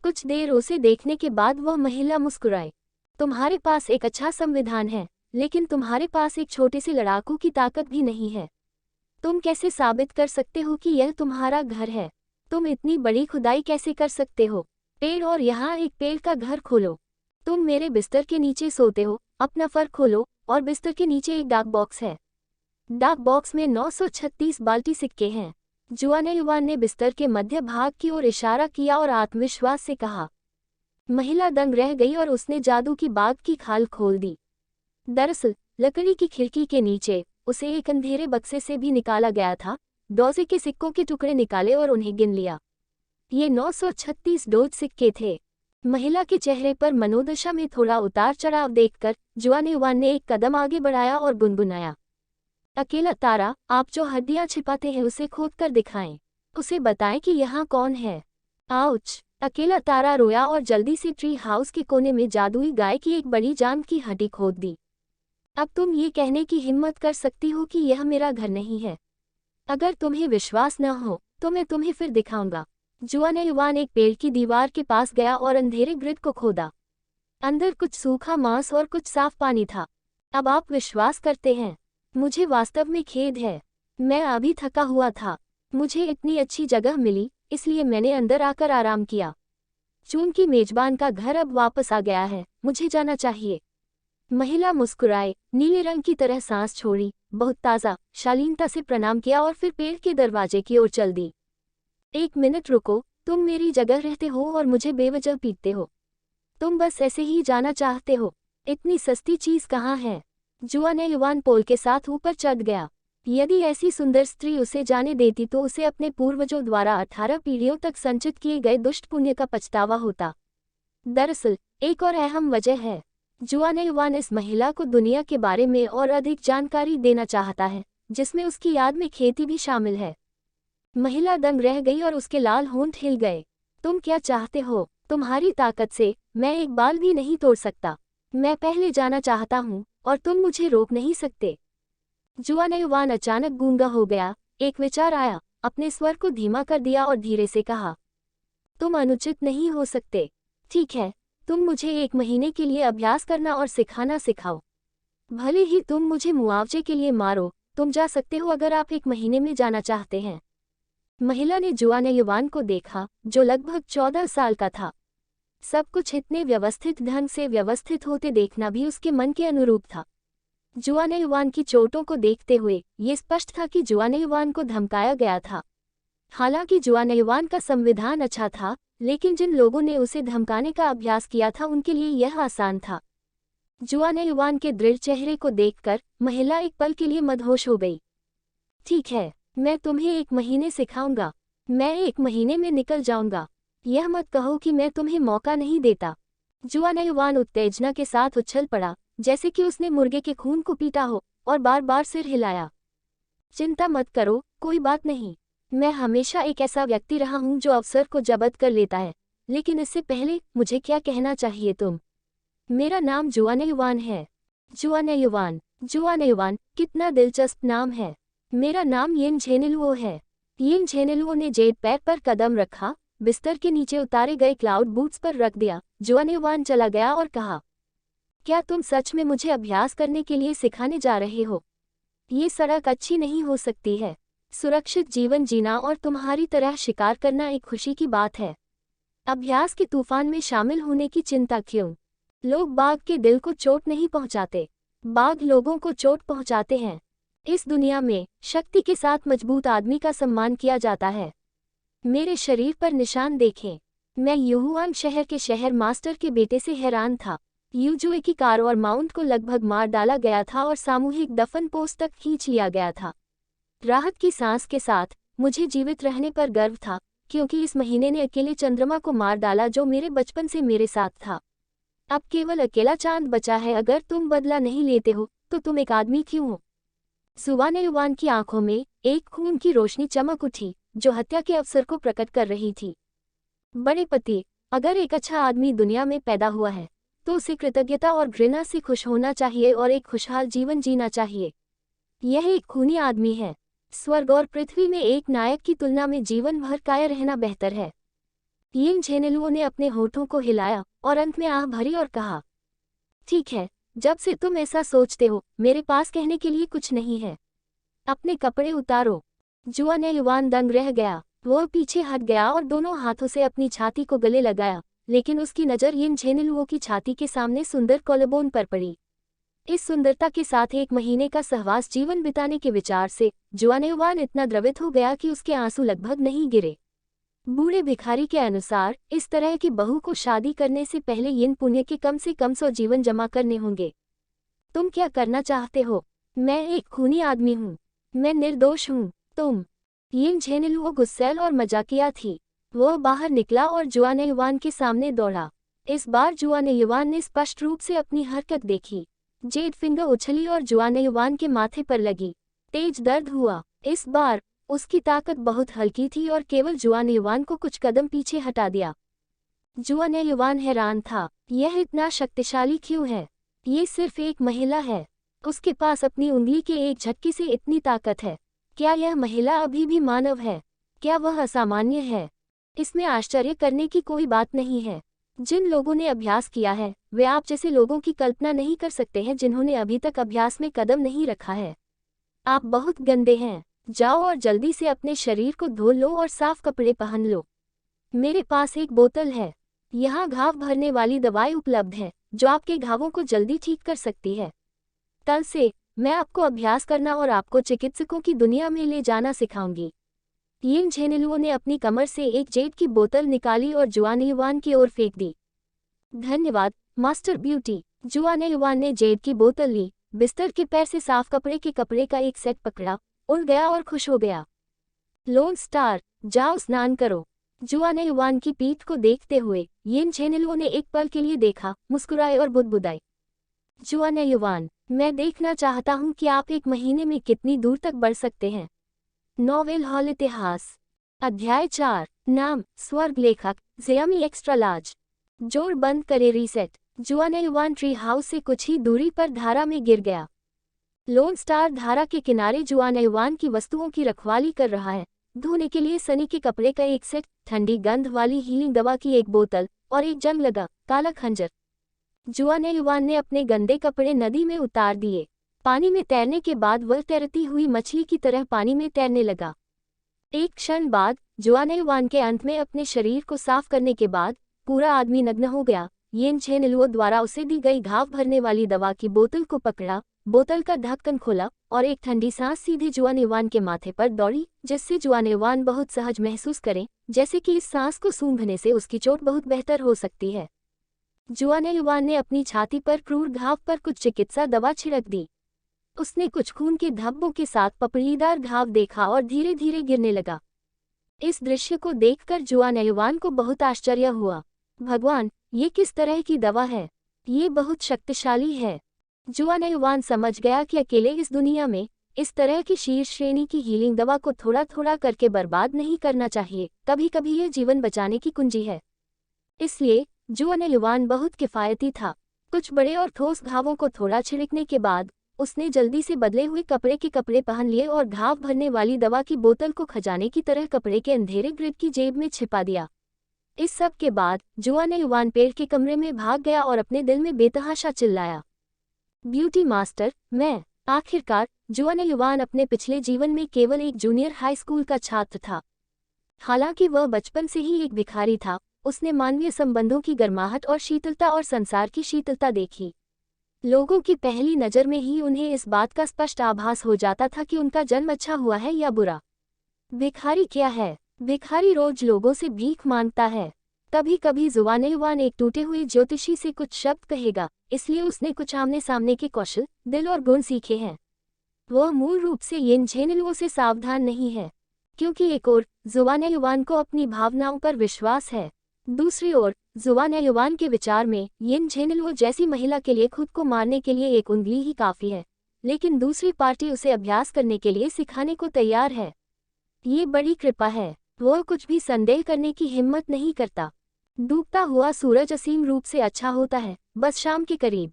कुछ देर उसे देखने के बाद वह महिला मुस्कुराई। तुम्हारे पास एक अच्छा संविधान है, लेकिन तुम्हारे पास एक छोटे से लड़ाकू की ताकत भी नहीं है। तुम कैसे साबित कर सकते हो कि यह तुम्हारा घर है? तुम इतनी बड़ी खुदाई कैसे कर सकते हो? पेड़ और यहाँ एक पेड़ का घर खोलो। तुम मेरे बिस्तर के नीचे सोते हो, अपना फर खोलो और बिस्तर के नीचे एक डाक बॉक्स है। डाक बॉक्स में 936 बाल्टी सिक्के हैं। जुआन युवान ने बिस्तर के मध्य भाग की ओर इशारा किया और आत्मविश्वास से कहा। महिला दंग रह गई और उसने जादू की बाग की खाल खोल दी। दरअसल लकड़ी की खिड़की के नीचे उसे एक अंधेरे बक्से से भी निकाला गया था। डोजे के सिक्कों के टुकड़े निकाले और उन्हें गिन लिया। ये 936 डोज सिक्के थे। महिला के चेहरे पर मनोदशा में थोड़ा उतार चढ़ाव देखकर जुआन युवान ने एक कदम आगे बढ़ाया और गुनगुनाया। अकेला तारा, आप जो हड्डियां छिपाते हैं उसे खोद कर दिखाएं। उसे बताएं कि यहाँ कौन है। आउच! अकेला तारा रोया और जल्दी से ट्री हाउस के कोने में जादुई गाय की एक बड़ी जान की हड्डी खोद दी। अब तुम ये कहने की हिम्मत कर सकती हो कि यह मेरा घर नहीं है? अगर तुम्हें विश्वास न हो तो मैं तुम्हें फिर दिखाऊंगा। जुआन युवान एक पेड़ की दीवार के पास गया और अंधेरे ग्रिड को खोदा। अंदर कुछ सूखा मांस और कुछ साफ पानी था। अब आप विश्वास करते हैं? मुझे वास्तव में खेद है। मैं अभी थका हुआ था। मुझे इतनी अच्छी जगह मिली, इसलिए मैंने अंदर आकर आराम किया। चूंकि मेजबान का घर अब वापस आ गया है, मुझे जाना चाहिए। महिला मुस्कुराए, नीले रंग की तरह सांस छोड़ी, बहुत ताज़ा, शालीनता से प्रणाम किया और फिर पेड़ के दरवाजे की ओर चल दी। 1 मिनट रुको, तुम मेरी जगह रहते हो और मुझे बेवजह पीटते हो। तुम बस ऐसे ही जाना चाहते हो। इतनी सस्ती चीज़ कहाँ है? जुआन युवान पोल के साथ ऊपर चढ़ गया। यदि ऐसी सुंदर स्त्री उसे जाने देती तो उसे अपने पूर्वजों द्वारा 18 पीढ़ियों तक संचित किए गए दुष्ट पुण्य का पछतावा होता। दरअसल एक और अहम वजह है। जुआन युवान इस महिला को दुनिया के बारे में और अधिक जानकारी देना चाहता है। जिसमें उसकी याद में खेती भी शामिल है। महिला दंग रह गई और उसके लाल होंठ हिल गए। तुम क्या चाहते हो? तुम्हारी ताकत से मैं एक बाल भी नहीं तोड़ सकता। मैं पहले जाना चाहता हूँ और तुम मुझे रोक नहीं सकते। जुआनयुवान अचानक गूंगा हो गया। एक विचार आया, अपने स्वर को धीमा कर दिया और धीरे से कहा, तुम अनुचित नहीं हो सकते। ठीक है, तुम मुझे 1 महीने के लिए अभ्यास करना और सिखाना सिखाओ। भले ही तुम मुझे मुआवजे के लिए मारो, तुम जा सकते हो अगर आप 1 महीने में जाना चाहते हैं। महिला ने जुआनयुवान को देखा, जो लगभग 14 साल का था। सब कुछ इतने व्यवस्थित ढंग से व्यवस्थित होते देखना भी उसके मन के अनुरूप था। जुआनयुवान की चोटों को देखते हुए ये स्पष्ट था कि जुआनयुवान को धमकाया गया था। हालांकि जुआनयुवान का संविधान अच्छा था, लेकिन जिन लोगों ने उसे धमकाने का अभ्यास किया था उनके लिए यह आसान था। जुआनयुवान के दृढ़ चेहरे को देखकर महिला एक पल के लिए मदहोश हो गई। ठीक है, मैं तुम्हें 1 महीने सिखाऊंगा। मैं 1 महीने में निकल जाऊंगा। यह मत कहो कि मैं तुम्हें मौका नहीं देता। जुआनयुवान उत्तेजना के साथ उछल पड़ा, जैसे कि उसने मुर्गे के खून को पीटा हो, और बार बार सिर हिलाया। चिंता मत करो, कोई बात नहीं। मैं हमेशा एक ऐसा व्यक्ति रहा हूं जो अवसर को जब्त कर लेता है, लेकिन इससे पहले मुझे क्या कहना चाहिए तुम? मेरा नाम जुआनयुवान है। जुआनयुवान, कितना दिलचस्प नाम है। मेरा नाम येन झेनिलुओ है। येन झेनिलुओ ने जेड पैर पर कदम रखा, बिस्तर के नीचे उतारे गए क्लाउड बूट्स पर रख दिया। जुआनयुवान चला गया और कहा, क्या तुम सच में मुझे अभ्यास करने के लिए सिखाने जा रहे हो? ये सड़क अच्छी नहीं हो सकती है। सुरक्षित जीवन जीना और तुम्हारी तरह शिकार करना एक खुशी की बात है। अभ्यास के तूफान में शामिल होने की चिंता क्यों? लोग बाघ के दिल को चोट नहीं पहुंचाते, बाघ लोगों को चोट पहुंचाते हैं। इस दुनिया में शक्ति के साथ मजबूत आदमी का सम्मान किया जाता है। मेरे शरीर पर निशान देखें। मैं युहुआन शहर के शहर मास्टर के बेटे से हैरान था। यूजुए की कार और माउंट को लगभग मार डाला गया था और सामूहिक दफन पोस्ट तक खींच लिया गया था। राहत की सांस के साथ मुझे जीवित रहने पर गर्व था, क्योंकि इस महीने ने अकेले चंद्रमा को मार डाला जो मेरे बचपन से मेरे साथ था। अब केवल अकेला चांद बचा है। अगर तुम बदला नहीं लेते हो तो तुम एक आदमी क्यों हो? जुआनयुवान की आंखों में एक खून की रोशनी चमक उठी, जो हत्या के अवसर को प्रकट कर रही थी। बड़े पति, अगर एक अच्छा आदमी दुनिया में पैदा हुआ है तो उसे कृतज्ञता और घृणा से खुश होना चाहिए और एक खुशहाल जीवन जीना चाहिए। यह एक खूनी आदमी है। स्वर्ग और पृथ्वी में एक नायक की तुलना में जीवन भर कायर रहना बेहतर है। येन झेनिलुओ ने अपने होठों को हिलाया और अंत में आह भरी और कहा, ठीक है, जब से तुम ऐसा सोचते हो, मेरे पास कहने के लिए कुछ नहीं है। अपने कपड़े उतारो। जुआनयुवान दंग रह गया। वह पीछे हट गया और दोनों हाथों से अपनी छाती को गले लगाया, लेकिन उसकी नज़र येन झेनिलुओ की छाती के सामने सुंदर कॉलरबोन पर पड़ी। इस सुंदरता के साथ 1 महीने का सहवास जीवन बिताने के विचार से जुआनयुवान इतना द्रवित हो गया कि उसके आंसू लगभग नहीं गिरे। बूढ़े भिखारी के अनुसार इस तरह की बहू को शादी करने से पहले येन पुण्य के कम से कम 100 जीवन जमा करने होंगे। तुम क्या करना चाहते हो? मैं एक खूनी आदमी हूँ। मैं निर्दोष हूँ। तुम। येन झेनिलुओ गुस्सैल और मजाकिया थी। वह बाहर निकला और जुआनयुवान के सामने दौड़ा। इस बार जुआनयुवान ने स्पष्ट रूप से अपनी हरकत देखी। जेड फिंगर उछली और जुआनयुवान के माथे पर लगी। तेज दर्द हुआ। इस बार उसकी ताकत बहुत हल्की थी और केवल जुआनयुवान को कुछ कदम पीछे हटा दिया। जुआनयुवान हैरान था, यह इतना शक्तिशाली क्यों है? ये सिर्फ एक महिला है। उसके पास अपनी उंगली के एक झटके से इतनी ताकत है। क्या यह महिला अभी भी मानव है? क्या वह असामान्य है? इसमें आश्चर्य करने की कोई बात नहीं है। जिन लोगों ने अभ्यास किया है वे आप जैसे लोगों की कल्पना नहीं कर सकते हैं जिन्होंने अभी तक अभ्यास में कदम नहीं रखा है। आप बहुत गंदे हैं। जाओ और जल्दी से अपने शरीर को धो लो और साफ कपड़े पहन लो। मेरे पास एक बोतल है। यहाँ घाव भरने वाली दवाई उपलब्ध है जो आपके घावों को जल्दी ठीक कर सकती है। कल से मैं आपको अभ्यास करना और आपको चिकित्सकों की दुनिया में ले जाना सिखाऊंगी। येन झेनिलुओ ने अपनी कमर से एक जेड की बोतल निकाली और जुआनयुवान की ओर फेंक दी। धन्यवाद मास्टर ब्यूटी। जुआनयुवान ने जेड की बोतल ली, बिस्तर के पैर से साफ कपड़े का एक सेट पकड़ा, उड़ गया और खुश हो गया। लोन स्टार, जाओ स्नान करो। जुआनयुवान की पीठ को देखते हुए येन झेनिलुओ ने एक पल के लिए देखा, मुस्कुराए और बुदबुदाई। जुआन युवान, मैं देखना चाहता हूँ कि आप एक महीने में कितनी दूर तक बढ़ सकते हैं। नॉवेल हॉल इतिहास। अध्याय 4। नाम, स्वर्ग लेखक, ज़ियामी एक्स्ट्रा लार्ज। जोर बंद करे रीसेट। जुआन युवान ट्री हाउस से कुछ ही दूरी पर धारा में गिर गया। लोन स्टार धारा के किनारे जुआन युवान की वस्तुओं की रखवाली कर रहा है। धोने के लिए सनी के कपड़े का एक सेट, ठंडी गंध वाली हीलिंग दवा की एक बोतल और एक जंग लगा काला खंजर। जुआन युवान ने अपने गंदे कपड़े नदी में उतार दिए। पानी में तैरने के बाद वह तैरती हुई मछली की तरह पानी में तैरने लगा। एक क्षण बाद जुआन युवान के अंत में अपने शरीर को साफ करने के बाद पूरा आदमी नग्न हो गया। येन झेनलुओ द्वारा उसे दी गई घाव भरने वाली दवा की बोतल को पकड़ा, बोतल का ढक्कन खोला और एक ठंडी सांस सीधे जुआन युवान के माथे पर दौड़ी, जिससे जुआन युवान बहुत सहज महसूस करें, जैसे कि इस सांस को सूंघने से उसकी चोट बहुत बेहतर हो सकती है। जुआन युवान ने अपनी छाती पर क्रूर घाव पर कुछ चिकित्सा दवा छिड़क दी। उसने कुछ खून के धब्बों के साथ पपड़ीदार घाव देखा और धीरे धीरे गिरने लगा। इस दृश्य को देखकर जुआन युवान को बहुत आश्चर्य हुआ। भगवान, ये किस तरह की दवा है? ये बहुत शक्तिशाली है। जुआन युवान समझ गया कि अकेले इस दुनिया में इस तरह की शीर्ष श्रेणी की हीलिंग दवा को थोड़ा थोड़ा करके बर्बाद नहीं करना चाहिए। कभी कभी ये जीवन बचाने की कुंजी है। इसलिए जुआन युवान बहुत किफ़ायती था। कुछ बड़े और ठोस घावों को थोड़ा छिड़कने के बाद उसने जल्दी से बदले हुए कपड़े के कपड़े पहन लिए और घाव भरने वाली दवा की बोतल को खजाने की तरह कपड़े के अंधेरे ग्रिड की जेब में छिपा दिया। इस सब के बाद जुआन युवान पेड़ के कमरे में भाग गया और अपने दिल में बेतहाशा चिल्लाया, ब्यूटी मास्टर, मैं। आखिरकार जुआन युवान अपने पिछले जीवन में केवल एक जूनियर हाई स्कूल का छात्र था। हालांकि वह बचपन से ही एक भिखारी था, उसने मानवीय संबंधों की गर्माहट और शीतलता और संसार की शीतलता देखी। लोगों की पहली नज़र में ही उन्हें इस बात का स्पष्ट आभास हो जाता था कि उनका जन्म अच्छा हुआ है या बुरा। भिखारी क्या है? भिखारी रोज लोगों से भीख मांगता है। कभी कभी जुआन युवान एक टूटे हुए ज्योतिषी से कुछ शब्द कहेगा, इसलिए उसने कुछ आमने सामने के कौशल, दिल और गुण सीखे हैं। वह मूल रूप से येन झेनलुओ से सावधान नहीं है, क्योंकि एक ओर जुआन युवान को अपनी भावनाओं पर विश्वास है, दूसरी ओर जुआन युवान के विचार में येन झेनलुओ जैसी महिला के लिए खुद को मारने के लिए एक उंगली ही काफी है, लेकिन दूसरी पार्टी उसे अभ्यास करने के लिए सिखाने को तैयार है। ये बड़ी कृपा है। वह कुछ भी संदेह करने की हिम्मत नहीं करता। डूबता हुआ सूरज असीम रूप से अच्छा होता है, बस शाम के करीब।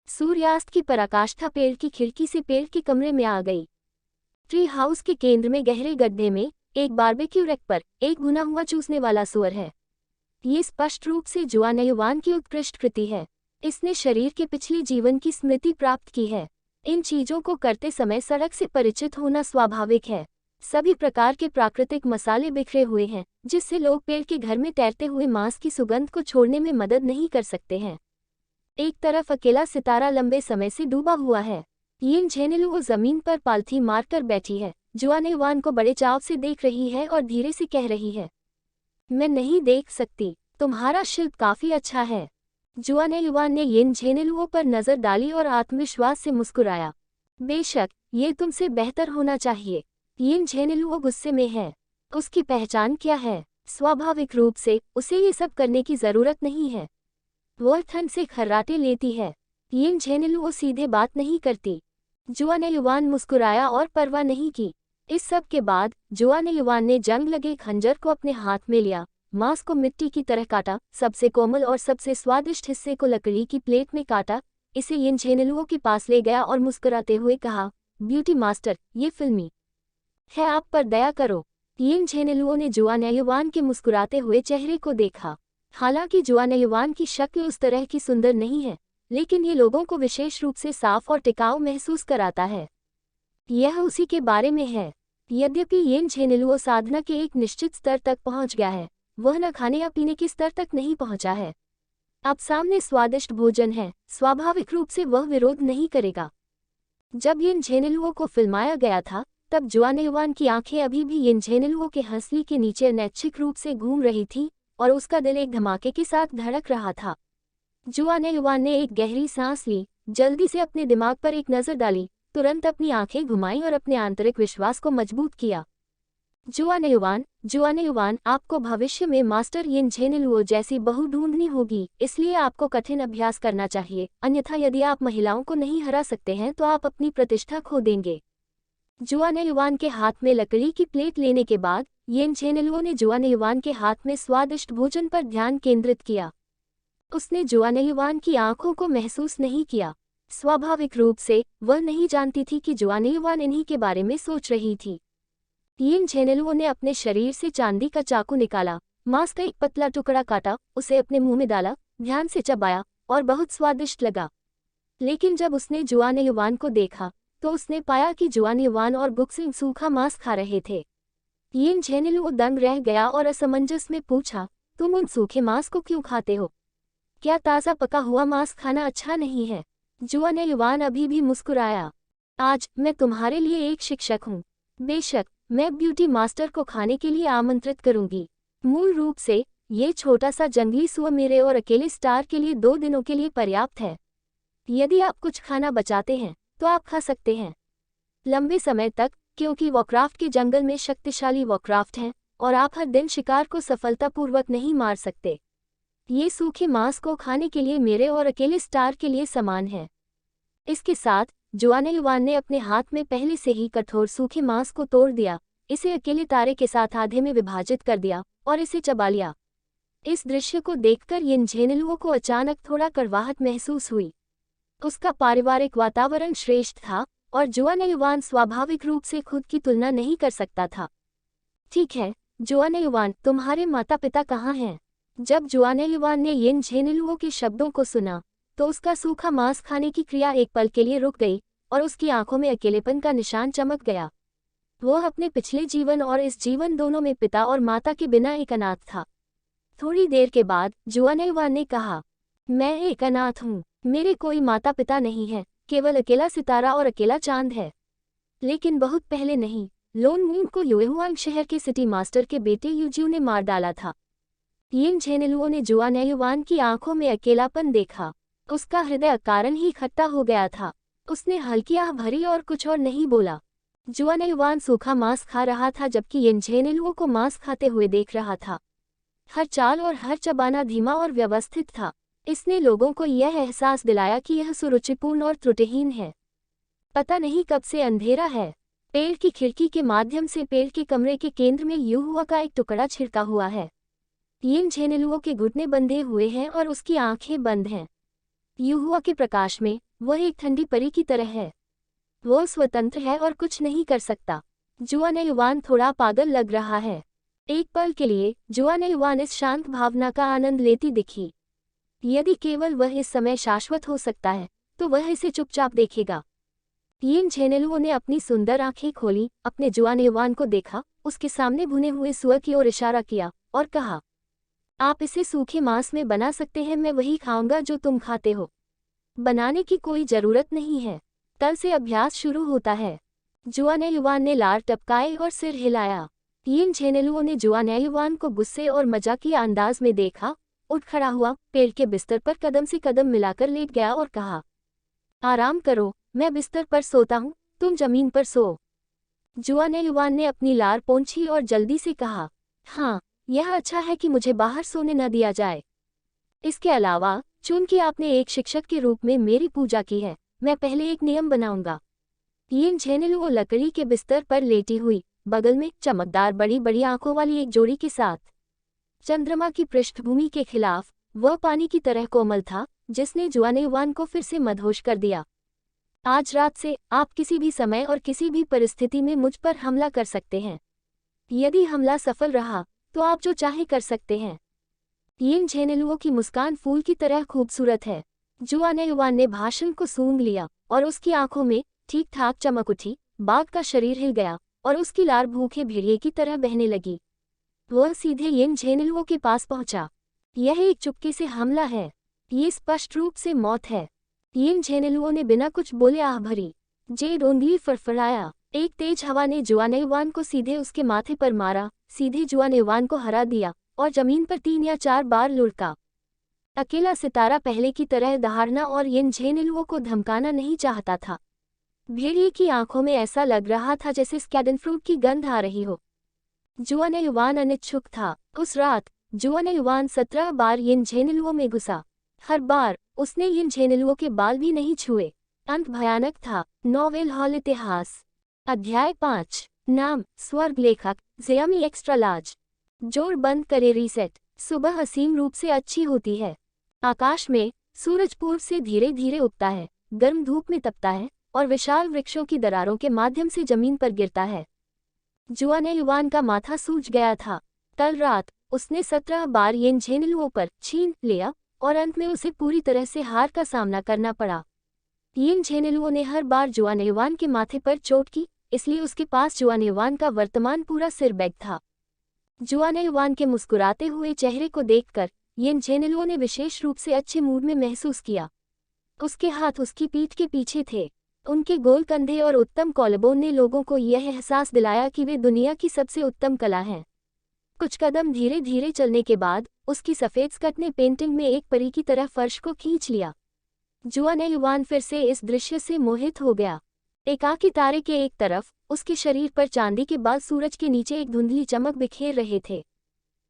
सूर्यास्त की पराकाष्ठा पेड़ की खिड़की से पेड़ के कमरे में आ गई। ट्री हाउस के केंद्र में गहरे गड्ढे में एक बारबेक्यू रेक पर एक भुना हुआ चूसने वाला सूअर है। ये स्पष्ट रूप से जुआन युवान की उत्कृष्ट कृति है। इसने शरीर के पिछले जीवन की स्मृति प्राप्त की है। इन चीजों को करते समय सड़क से परिचित होना स्वाभाविक है। सभी प्रकार के प्राकृतिक मसाले बिखरे हुए हैं, जिससे लोग पेड़ के घर में तैरते हुए मांस की सुगंध को छोड़ने में मदद नहीं कर सकते हैं। एक तरफ अकेला सितारा लंबे समय से डूबा हुआ है। येन झेनलुओ जमीन पर पालथी मारकर बैठी है, जुआन युवान को बड़े चाव से देख रही है और धीरे से कह रही है, मैं नहीं देख सकती, तुम्हारा शिल्प काफी अच्छा है। जुआन युवान ने येन झेनलुओ पर नजर डाली और आत्मविश्वास से मुस्कुराया, बेशक, ये तुमसे बेहतर होना चाहिए। येन झेनलुओ गुस्से में है। उसकी पहचान क्या है? स्वाभाविक रूप से उसे ये सब करने की जरूरत नहीं है। वह ठंड से खर्राटे लेती है। येन झेनलुओ सीधे बात नहीं करती। जुआन युवान मुस्कुराया और परवाह नहीं की। इस सब के बाद जुआन युवान ने जंग लगे खंजर को अपने हाथ में लिया, मांस को मिट्टी की तरह काटा, सबसे कोमल और सबसे स्वादिष्ट हिस्से को लकड़ी की प्लेट में काटा, इसे येन झेनलुओ के पास ले गया और मुस्कुराते हुए कहा, ब्यूटी मास्टर, ये फिल्मी है, आप पर दया करो। येन झेनलुओ ने जुआन युवान के मुस्कुराते हुए चेहरे को देखा। हालांकि जुआन युवान की शक्ल उस तरह की सुंदर नहीं है, लेकिन ये लोगों को विशेष रूप से साफ और टिकाऊ महसूस कराता है। यह उसी के बारे में है। यद्यपि येन झेनलुओ साधना के एक निश्चित स्तर तक पहुंच गया है, वह न खाने या पीने के स्तर तक नहीं पहुंचा है। अब सामने स्वादिष्ट भोजन है, स्वाभाविक रूप से वह विरोध नहीं करेगा। जब येन झेनलुओ को फिल्माया गया था, तब जुआन युवान की आंखें अभी भी येन झेनलुओ के हंसली के नीचे अनैच्छिक रूप से घूम रही थी और उसका दिल एक धमाके के साथ धड़क रहा था। जुआन युवान ने एक गहरी सांस ली, जल्दी से अपने दिमाग पर एक नजर डाली, तुरंत अपनी आंखें घुमाई और अपने आंतरिक विश्वास को मजबूत किया। जुआनयुआन, आपको भविष्य में मास्टर यिन झेनिलुओ जैसी बहू ढूंढनी होगी, इसलिए आपको कठिन अभ्यास करना चाहिए, अन्यथा यदि आप महिलाओं को नहीं हरा सकते हैं तो आप अपनी प्रतिष्ठा खो देंगे। जुआनयुआन के हाथ में लकड़ी की प्लेट लेने के बाद यिन झेनिलुओ ने जुआनयुआन के हाथ में स्वादिष्ट भोजन पर ध्यान केंद्रित किया। उसने जुआनयुआन की आंखों को महसूस नहीं किया। स्वाभाविक रूप से वह नहीं जानती थी कि जुआनयुआन इन्हीं के बारे में सोच रही थी। यिन झेनिलुओ ने अपने शरीर से चांदी का चाकू निकाला, मांस का एक पतला टुकड़ा काटा, उसे अपने मुंह में डाला, ध्यान से चबाया और बहुत स्वादिष्ट लगा। लेकिन जब उसने जुआनयुआन को देखा तो उसने पाया कि जुआनयुआन और बुक्सिंग सूखा मांस खा रहे थे। यिन झेनिलुओ दंग रह गया और असमंजस में पूछा, तुम उन सूखे मांस को क्यों खाते हो? क्या ताज़ा पका हुआ मांस खाना अच्छा नहीं है? जुआनयुआन अभी भी मुस्कुराया। आज मैं तुम्हारे लिए एक शिक्षक हूँ। बेशक मैं ब्यूटी मास्टर को खाने के लिए आमंत्रित करूंगी। मूल रूप से ये छोटा सा जंगली सुअर मेरे और अकेले स्टार के लिए 2 दिनों के लिए पर्याप्त है। यदि आप कुछ खाना बचाते हैं तो आप खा सकते हैं लंबे समय तक, क्योंकि वॉरक्राफ्ट के जंगल में शक्तिशाली वॉरक्राफ्ट हैं और आप हर दिन शिकार को सफलतापूर्वक नहीं मार सकते। ये सूखे मांस को खाने के लिए मेरे और अकेले स्टार के लिए समान है। इसके साथ जुआनयुआन ने अपने हाथ में पहले से ही कठोर सूखे मांस को तोड़ दिया, इसे अकेले तारे के साथ आधे में विभाजित कर दिया और इसे चबा लिया। इस दृश्य को देखकर यिन झेनिलुओ को अचानक थोड़ा कड़वाहट महसूस हुई। उसका पारिवारिक वातावरण श्रेष्ठ था और जुआनयुआन स्वाभाविक रूप से खुद की तुलना नहीं कर सकता था। ठीक है जुआनयुआन, तुम्हारे माता पिता कहाँ हैं? जब जुआनयुआन ने यिन झेनिलुओ के शब्दों को सुना तो उसका सूखा मांस खाने की क्रिया एक पल के लिए रुक गई और उसकी आंखों में अकेलेपन का निशान चमक गया। वह अपने पिछले जीवन और इस जीवन दोनों में पिता और माता के बिना एक अनाथ था। थोड़ी देर के बाद जुआनयुआन ने कहा, मैं एक अनाथ हूँ, मेरे कोई माता पिता नहीं है, केवल अकेला सितारा और अकेला चांद है। लेकिन बहुत पहले नहीं, लोन मून को युएहुआंग शहर के सिटी मास्टर के बेटे यूजियो ने मार डाला था। यिन झेनिलुओ ने जुआनयुआन की आंखों में अकेलापन देखा। उसका हृदय कारण ही खट्टा हो गया था। उसने हल्की आह भरी और कुछ और नहीं बोला। जुआनयुआन सूखा मांस खा रहा था जबकि यिन झेनिलुओ को मांस खाते हुए देख रहा था। हर चाल और हर चबाना धीमा और व्यवस्थित था। इसने लोगों को यह एहसास दिलाया कि यह सुरुचिपूर्ण और त्रुटिहीन है। पता नहीं कब से अंधेरा है। पेड़ की खिड़की के माध्यम से पेड़ के कमरे के केंद्र में युहुआ का एक टुकड़ा छिड़का हुआ है। यिन झेनिलुओ के घुटने बंधे हुए हैं और उसकी आंखें बंद हैं। युहुआ के प्रकाश में वह एक ठंडी परी की तरह है। वह स्वतंत्र है और कुछ नहीं कर सकता। जुआनयुआन थोड़ा पागल लग रहा है। एक पल के लिए जुआनयुआन इस शांत भावना का आनंद लेती दिखी। यदि केवल वह इस समय शाश्वत हो सकता है तो वह इसे चुपचाप देखेगा। यिन झेनिलुओ ने अपनी सुंदर आंखें खोली, अपने जुआनयुआन को देखा, उसके सामने भुने हुए सुअर की ओर इशारा किया और कहा, आप इसे सूखे मांस में बना सकते हैं, मैं वही खाऊंगा जो तुम खाते हो। बनाने की कोई जरूरत नहीं है, कल से अभ्यास शुरू होता है। जुआनयुआन ने लार टपकाए और सिर हिलाया। यिन झेनिलुओ ने जुआनयुआन को गुस्से और मजाकिया अंदाज में देखा, उठ खड़ा हुआ, पेड़ के बिस्तर पर कदम से कदम मिलाकर लेट गया और कहा, आराम करो, मैं बिस्तर पर सोता हूँ, तुम जमीन पर सो। जुआनयुआन ने अपनी लार पोंछी और जल्दी से कहा, हाँ, यह अच्छा है कि मुझे बाहर सोने न दिया जाए। इसके अलावा चूंकि आपने एक शिक्षक के रूप में मेरी पूजा की है, मैं पहले एक नियम बनाऊंगा। यिन झेनिलुओ लकड़ी के बिस्तर पर लेटी हुई, बगल में चमकदार बड़ी बड़ी आंखों वाली एक जोड़ी के साथ। चंद्रमा की पृष्ठभूमि के खिलाफ वह पानी की तरह कोमल था, जिसने जुआनयुआन को फिर से मदहोश कर दिया। आज रात से आप किसी भी समय और किसी भी परिस्थिति में मुझ पर हमला कर सकते हैं। यदि हमला सफल रहा तो आप जो चाहे कर सकते हैं। यिन झेनिलुओ की मुस्कान फूल की तरह खूबसूरत है। जुआनयुआन ने भाषण को सूंघ लिया और उसकी आंखों में ठीक ठाक चमक उठी। बाघ का शरीर हिल गया और उसकी लार भूखे भेड़िए की तरह बहने लगी। वह सीधे यिन झेनिलुओ के पास पहुंचा। यह एक चुपके से हमला है, ये स्पष्ट रूप से मौत है। यिन झेनिलुओ ने बिना कुछ बोले आह भरी। जेड ओंगली फड़फड़ाया। एक तेज हवा ने जुआनयुआन को सीधे उसके माथे पर मारा, सीधे जुआनयुआन को हरा दिया और जमीन पर 3 या 4 बार लुढ़का। अकेला सितारा पहले की तरह दहाड़ना और यिन झेनिलुओ को धमकाना नहीं चाहता था। भेड़िए की आंखों में ऐसा लग रहा था जैसे स्कैडन फ्रूट की गंध आ रही हो। जुआनयुआन अनिच्छुक था। उस रात जुआनयुआन 17 बार यिन झेनिलुओं में घुसा। हर बार उसने यिन झेनिलुओं के बाल भी नहीं छुए। अंत भयानक था। नॉवेल हॉल इतिहास। अध्याय 5। नाम स्वर्ग लेखक ज़ेयमी एक्स्ट्रा लार्ज। जोर बंद करे रीसेट। सुबह असीम रूप से अच्छी होती है। आकाश में सूरज पूर्व से धीरे धीरे उगता है, गर्म धूप में तपता है और विशाल वृक्षों की दरारों के माध्यम से जमीन पर गिरता है। जुआनयुआन का माथा सूज गया था। कल रात उसने 17 बार यिन झेनिलुओं पर छीन लिया और अंत में उसे पूरी तरह से हार का सामना करना पड़ा। यिन झेनिलुओं ने हर बार जुआनयुआन के माथे पर चोट की, इसलिए उसके पास जुआनयुआन का वर्तमान पूरा सिर बैग था। जुआनयुआन के मुस्कुराते हुए चेहरे को देखकर यिन झेनिलुओं ने विशेष रूप से अच्छे मूड में महसूस किया। उसके हाथ उसकी पीठ के पीछे थे। उनके गोल कंधे और उत्तम कॉलबोन ने लोगों को यह एहसास दिलाया कि वे दुनिया की सबसे उत्तम कला हैं। कुछ कदम धीरे धीरे चलने के बाद उसकी सफ़ेद स्कर्ट ने पेंटिंग में एक परी की तरह फर्श को खींच लिया। जुआनयुआन फिर से इस दृश्य से मोहित हो गया। एकाकी तारे के एक तरफ उसके शरीर पर चांदी के बाल सूरज के नीचे एक धुंधली चमक बिखेर रहे थे।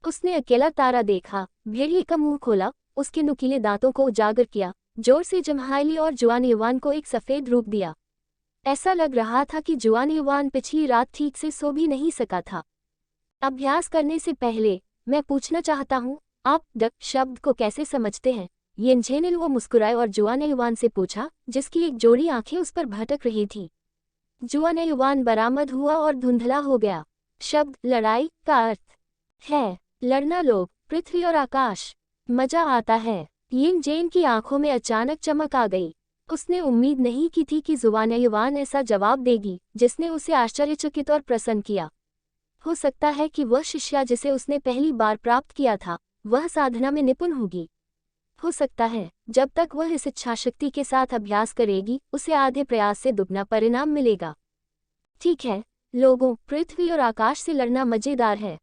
उसने अकेला तारा देखा। भेड़िए का मुंह खोला, उसके नुकीले दांतों को उजागर किया, जोर से जम्हाई ली और जुआनयुआन को एक सफ़ेद रूप दिया। ऐसा लग रहा था कि जुआनयुआन पिछली रात ठीक से सो भी नहीं सका था। अभ्यास करने से पहले मैं पूछना चाहता हूँ, आप द शब्द को कैसे समझते हैं? यिन झेनिलुओं मुस्कुराए और जुआनयुआन से पूछा, जिसकी एक जोड़ी आंखें उस पर भटक रही थी। जुआनयुआन बरामद हुआ और धुंधला हो गया। शब्द लड़ाई का अर्थ है लड़ना, लोग, पृथ्वी और आकाश। मजा आता है। यिन जेन की आंखों में अचानक चमक आ गई। उसने उम्मीद नहीं की थी कि जुआनयुआन ऐसा जवाब देगी, जिसने उसे आश्चर्यचकित और प्रसन्न किया। हो सकता है कि वह शिष्या जिसे उसने पहली बार प्राप्त किया था, वह साधना में निपुण होगी। हो सकता है जब तक वह इस इच्छाशक्ति के साथ अभ्यास करेगी, उसे आधे प्रयास से दुगना परिणाम मिलेगा। ठीक है लोगों, पृथ्वी और आकाश से लड़ना मजेदार है।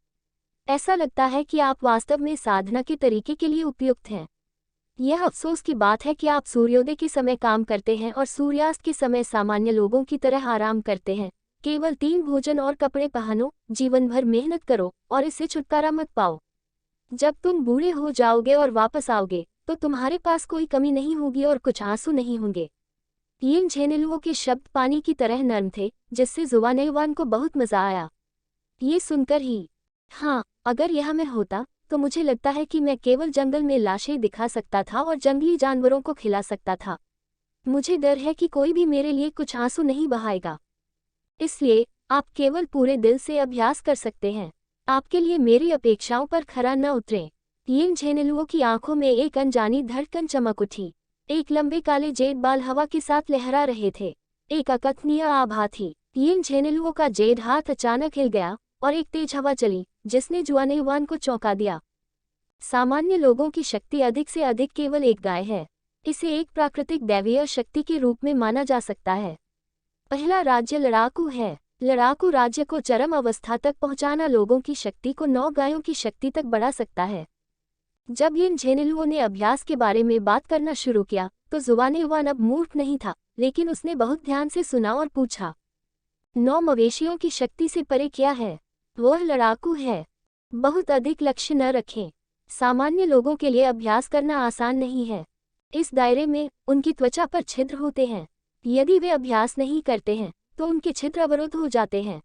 ऐसा लगता है कि आप वास्तव में साधना के तरीके के लिए उपयुक्त हैं। यह अफसोस की बात है कि आप सूर्योदय के समय काम करते हैं और सूर्यास्त के समय सामान्य लोगों की तरह आराम करते हैं। केवल 3 भोजन और कपड़े पहनो, जीवन भर मेहनत करो और इससे छुटकारा मत पाओ। जब तुम बूढ़े हो जाओगे और वापस आओगे तो तुम्हारे पास कोई कमी नहीं होगी और कुछ आंसू नहीं होंगे। यिन झेनिलुओं के शब्द पानी की तरह नर्म थे, जिससे जुआनयुआन को बहुत मजा आया। ये सुनकर ही, हाँ, अगर यह मैं होता तो मुझे लगता है कि मैं केवल जंगल में लाशें दिखा सकता था और जंगली जानवरों को खिला सकता था। मुझे डर है कि कोई भी मेरे लिए कुछ आंसू नहीं बहाएगा। इसलिए आप केवल पूरे दिल से अभ्यास कर सकते हैं। आपके लिए मेरी अपेक्षाओं पर खरा न उतरें। यिन झेनिलुओं की आंखों में एक अनजानी धड़कन चमक उठी। एक लंबे काले जेड बाल हवा के साथ लहरा रहे थे। एक अकथनीय आभा थी। यिन झेनिलुओं का जेड हाथ अचानक हिल गया और एक तेज हवा चली, जिसने जुआनयुआन को चौंका दिया। सामान्य लोगों की शक्ति अधिक से अधिक केवल एक गाय है। इसे एक प्राकृतिक दैवीय शक्ति के रूप में माना जा सकता है। पहला राज्य लड़ाकू है। लड़ाकू राज्य को चरम अवस्था तक पहुंचाना लोगों की शक्ति को 9 गायों की शक्ति तक बढ़ा सकता है। जब यिन झेनिलुओं ने अभ्यास के बारे में बात करना शुरू किया तो जुआनयुआन अब मूर्ख नहीं था, लेकिन उसने बहुत ध्यान से सुना और पूछा, 9 मवेशियों की शक्ति से परे क्या है? वह लड़ाकू है। बहुत अधिक लक्ष्य न रखें। सामान्य लोगों के लिए अभ्यास करना आसान नहीं है। इस दायरे में उनकी त्वचा पर छिद्र होते हैं। यदि वे अभ्यास नहीं करते हैं तो उनके छिद्र अवरुद्ध हो जाते हैं।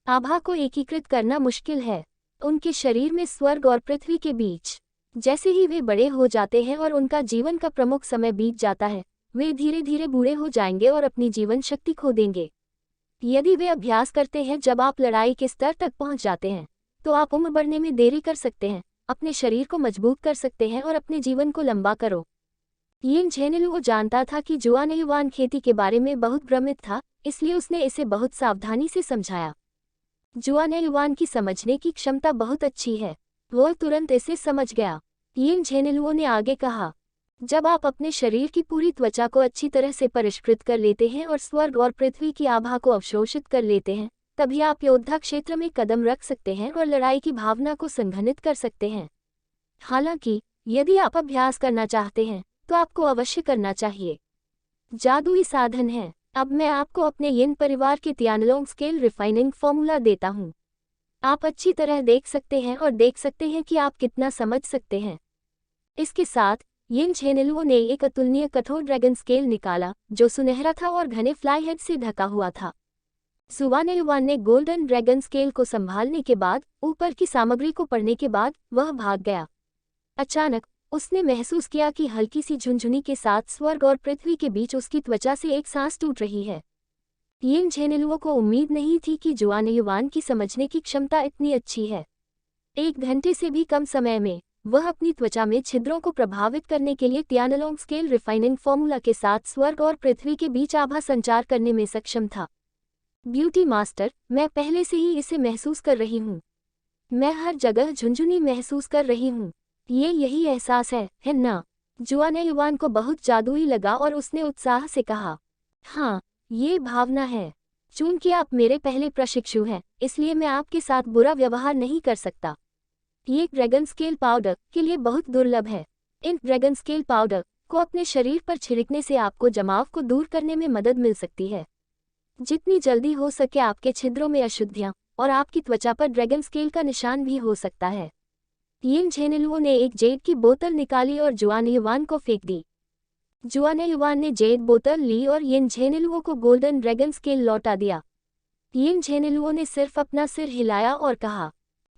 आभा को एकीकृत करना मुश्किल है। उनके शरीर में स्वर्ग और पृथ्वी के बीच। जैसे ही वे बड़े हो जाते हैं और उनका जीवन का प्रमुख समय बीत जाता है, वे धीरे धीरे बूढ़े हो जाएंगे और अपनी जीवन शक्ति खो देंगे। यदि वे अभ्यास करते हैं जब आप लड़ाई के स्तर तक पहुंच जाते हैं, तो आप उम्र बढ़ने में देरी कर सकते हैं, अपने शरीर को मजबूत कर सकते हैं और अपने जीवन को लंबा करो। यिन झेनिलुओ जानता था कि जुआनयुआन खेती के बारे में बहुत भ्रमित था, इसलिए उसने इसे बहुत सावधानी से समझाया। जुआनयुआन की समझने की क्षमता बहुत अच्छी है। वह तुरंत इसे समझ गया। यिन झेनिलुओ ने आगे कहा, जब आप अपने शरीर की पूरी त्वचा को अच्छी तरह से परिष्कृत कर लेते हैं और स्वर्ग और पृथ्वी की आभा को अवशोषित कर लेते हैं, तभी आप योद्धा क्षेत्र में कदम रख सकते हैं और लड़ाई की भावना को संघनित कर सकते हैं। हालांकि यदि आप अभ्यास करना चाहते हैं तो आपको अवश्य करना चाहिए। जादुई साधन है। अब मैं आपको अपने यिन परिवार के तियानलोंग स्केल रिफाइनिंग फॉर्मूला देता हूँ। आप अच्छी तरह देख सकते हैं और देख सकते हैं कि आप कितना समझ सकते हैं। इसके साथ यिन झेनिलुओ ने एक अतुलनीय कठोर ड्रैगन स्केल निकाला जो सुनहरा था और घने फ्लाईहेड से ढका हुआ था। जुआनयुआन ने गोल्डन ड्रैगन स्केल को संभालने के बाद, ऊपर की सामग्री को पढ़ने के बाद, वह भाग गया। अचानक उसने महसूस किया कि हल्की सी झुनझुनी के साथ स्वर्ग और पृथ्वी के बीच उसकी त्वचा से एक सांस टूट रही है। यिन झेनिलुओ को उम्मीद नहीं थी कि जुआनयुआन की समझने की क्षमता इतनी अच्छी है। 1 घंटे से भी कम समय में वह अपनी त्वचा में छिद्रों को प्रभावित करने के लिए तियानलोंग स्केल रिफाइनिंग फॉर्मूला के साथ स्वर्ग और पृथ्वी के बीच आभा संचार करने में सक्षम था। ब्यूटी मास्टर, मैं पहले से ही इसे महसूस कर रही हूँ। मैं हर जगह झुनझुनी महसूस कर रही हूँ। यही एहसास है ना? जुआनयुआन को बहुत जादुई लगा और उसने उत्साह से कहा, हाँ, ये भावना है। चूंकि आप मेरे पहले प्रशिक्षु हैं, इसलिए मैं आपके साथ बुरा व्यवहार नहीं कर सकता। ये ड्रैगन स्केल पाउडर के लिए बहुत दुर्लभ है। इन ड्रैगन स्केल पाउडर को अपने शरीर पर छिड़कने से आपको जमाव को दूर करने में मदद मिल सकती है। जितनी जल्दी हो सके आपके छिद्रों में अशुद्धियां और आपकी त्वचा पर ड्रैगन स्केल का निशान भी हो सकता है। यिन झेनिलुओ ने एक जेड की बोतल निकाली और जुआनयुआन को फेंक दी। जुआनयुआन ने जेड बोतल ली और यिन झेनिलुओ को गोल्डन ड्रैगन स्केल लौटा दिया। यिन झेनिलुओ ने सिर्फ अपना सिर हिलाया और कहा,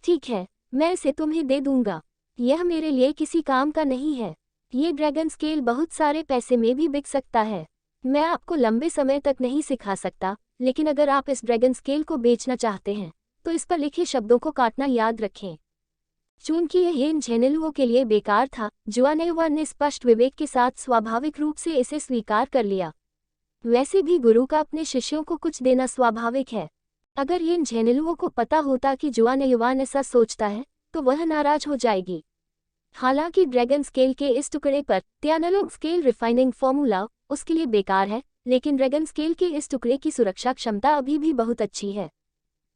ठीक है, मैं इसे तुम्हें दे दूंगा। यह मेरे लिए किसी काम का नहीं है। ये ड्रैगन स्केल बहुत सारे पैसे में भी बिक सकता है। मैं आपको लंबे समय तक नहीं सिखा सकता, लेकिन अगर आप इस ड्रैगन स्केल को बेचना चाहते हैं तो इस पर लिखे शब्दों को काटना याद रखें। चूंकि यह यिन झेनिलुओ के लिए बेकार था, जुआनयुआन ने स्पष्ट विवेक के साथ स्वाभाविक रूप से इसे स्वीकार कर लिया। वैसे भी गुरु का अपने शिष्यों को कुछ देना स्वाभाविक है। अगर यिन झेनिलुओ को पता होता कि जुआनयुआन ऐसा सोचता है तो वह नाराज हो जाएगी। हालांकि ड्रैगन स्केल के इस टुकड़े पर तियानलोंग स्केल रिफाइनिंग फॉर्मूला उसके लिए बेकार है, लेकिन ड्रैगन स्केल के इस टुकड़े की सुरक्षा क्षमता अभी भी बहुत अच्छी है।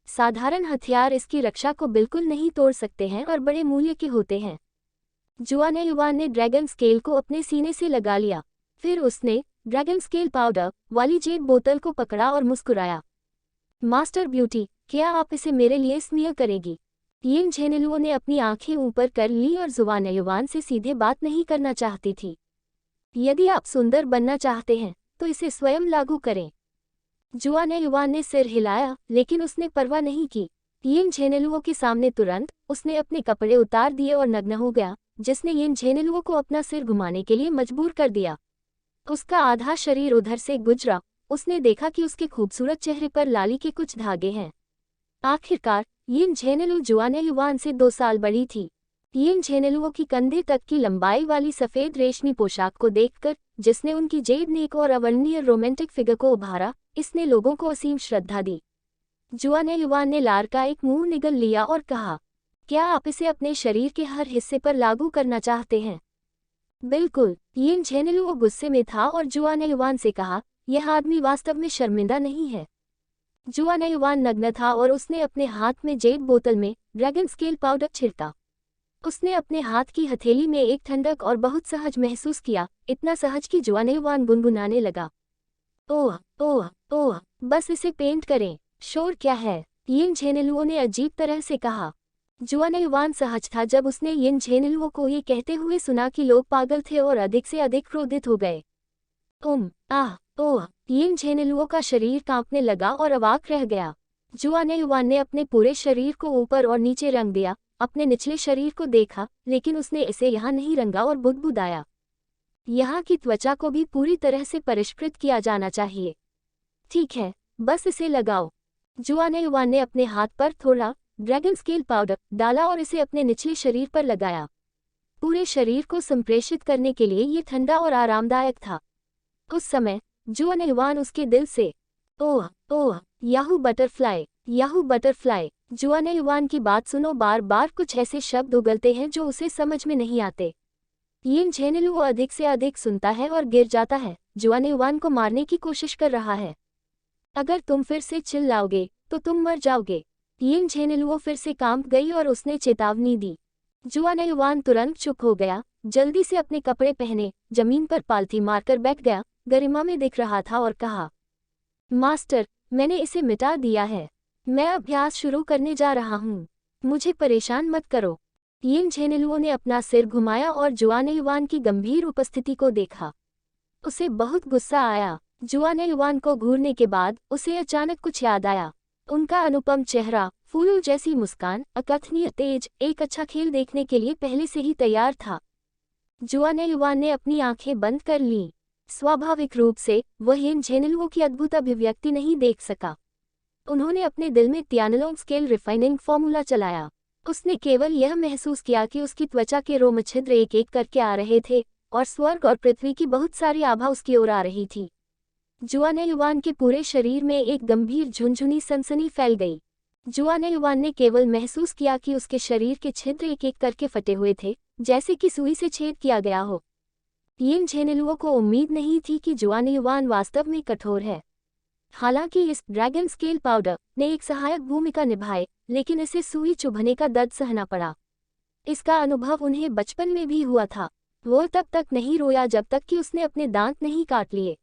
साधारण हथियार इसकी रक्षा को बिल्कुल नहीं तोड़ सकते हैं और बड़े मूल्य के होते हैं। जुआनयुआन ने ड्रैगन स्केल को अपने सीने से लगा लिया। फिर उसने ड्रैगन स्केल पाउडर वाली जेड बोतल को पकड़ा और मुस्कुराया। मास्टर ब्यूटी, क्या आप इसे मेरे लिए स्मियर करेगी? यिन झेनिलुओ ने अपनी आंखें ऊपर कर ली और जुआनयुआन से सीधे बात नहीं करना चाहती थी। यदि आप सुंदर बनना चाहते हैं तो इसे स्वयं लागू करें। जुआनयुआन ने सिर हिलाया, लेकिन उसने परवाह नहीं की। यिन झेनिलुओ के सामने तुरंत उसने अपने कपड़े उतार दिए और नग्न हो गया, जिसने यिन झेनिलुओ को अपना सिर घुमाने के लिए मजबूर कर दिया। उसका आधा शरीर उधर से गुजरा। उसने देखा कि उसके खूबसूरत चेहरे पर लाली के कुछ धागे हैं। आखिरकार यिन झेनिलुओ जुआनयुआन से 2 साल बड़ी थी। यिन झेनिलुओ की कंधे तक की लंबाई वाली सफ़ेद रेशमी पोशाक को देखकर, जिसने उनकी जेड नेक और अवर्णनीय रोमांटिक फिगर को उभारा, इसने लोगों को असीम श्रद्धा दी। जुआनयुआन ने लार का एक मुंह निगल लिया और कहा, क्या आप इसे अपने शरीर के हर हिस्से पर लागू करना चाहते हैं? बिल्कुल। यिन झेनिलुओ गुस्से में था और जुआनयुआन से कहा, यह आदमी वास्तव में शर्मिंदा नहीं है। जुआनयुआन नग्न था और उसने अपने हाथ में जेड बोतल में ड्रैगन स्केल पाउडर छिड़का। उसने अपने हाथ की हथेली में एक ठंडक और बहुत सहज महसूस किया, इतना सहज कि जुआनयुआन गुनगुनाने लगा, ओह ओह ओह, बस इसे पेंट करें। शोर क्या है? यिन झेनिलुओ ने अजीब तरह से कहा। जुआनयुआन सहज था जब उसने यिन झेनिलुओ को ये कहते हुए सुना कि लोग पागल थे और अधिक से अधिक क्रोधित हो गए। आह ओह, यिन झेनिलुओ का शरीर कांपने लगा और अवाक रह गया। जुआनयुआन ने अपने पूरे शरीर को ऊपर और नीचे रंग दिया, अपने निचले शरीर को देखा, लेकिन उसने इसे यहाँ नहीं रंगा और बुदबुदाया। यहाँ की त्वचा को भी पूरी तरह से परिष्कृत किया जाना चाहिए। ठीक है, बस इसे लगाओ। जुआनयुआन ने अपने हाथ पर थोड़ा ड्रैगन स्केल पाउडर डाला और इसे अपने निचले शरीर पर लगाया। पूरे शरीर को संप्रेषित करने के लिए ये ठंडा और आरामदायक था। उस समय जुआनयुआन उसके दिल से, ओह ओह, याहू बटरफ्लाई, याहू बटरफ्लाई। जुआनयुआन की बात सुनो, बार बार कुछ ऐसे शब्द उगलते हैं जो उसे समझ में नहीं आते। यिन झेनिलुओ अधिक से अधिक सुनता है और गिर जाता है। जुआनयुआन को मारने की कोशिश कर रहा है। अगर तुम फिर से चिल्लाओगे तो तुम मर जाओगे। यिन झेनिलुओ फिर से कांप गई और उसने चेतावनी दी। जुआनयुआन तुरंत चुप हो गया, जल्दी से अपने कपड़े पहने, जमीन पर पालथी मारकर बैठ गया, गरिमा में दिख रहा था और कहा, मास्टर, मैंने इसे मिटा दिया है। मैं अभ्यास शुरू करने जा रहा हूँ। मुझे परेशान मत करो। यिन झेनिलुओ ने अपना सिर घुमाया और जुआनयुआन की गंभीर उपस्थिति को देखा। उसे बहुत गुस्सा आया। जुआनयुआन को घूरने के बाद उसे अचानक कुछ याद आया। उनका अनुपम चेहरा, फूलों जैसी मुस्कान, अकथनीय तेज, एक अच्छा खेल देखने के लिए पहले से ही तैयार था। जुआनयुआन ने अपनी आंखें बंद कर लीं। स्वाभाविक रूप से वह यिन झेनिलुओ की अद्भुत अभिव्यक्ति नहीं देख सका। उन्होंने अपने दिल में तियानलोंग स्केल रिफाइनिंग फॉर्मूला चलाया। उसने केवल यह महसूस किया कि उसकी त्वचा के रोम छिद्र एक एक करके आ रहे थे और स्वर्ग और पृथ्वी की बहुत सारी आभा उसकी ओर आ रही थी। जुआनयुआन के पूरे शरीर में एक गंभीर झुनझुनी सनसनी फैल गई। जुआनयुआन ने केवल महसूस किया कि उसके शरीर के छिद्र एक एक करके फटे हुए थे, जैसे कि सुई से छेद किया गया हो। यिन झेनिलुओ को उम्मीद नहीं थी कि जुआनयुआन वास्तव में कठोर है। हालांकि इस ड्रैगन स्केल पाउडर ने एक सहायक भूमिका निभाई, लेकिन इसे सुई चुभने का दर्द सहना पड़ा। इसका अनुभव उन्हें बचपन में भी हुआ था। वो तब तक नहीं रोया जब तक कि उसने अपने दांत नहीं काट लिए।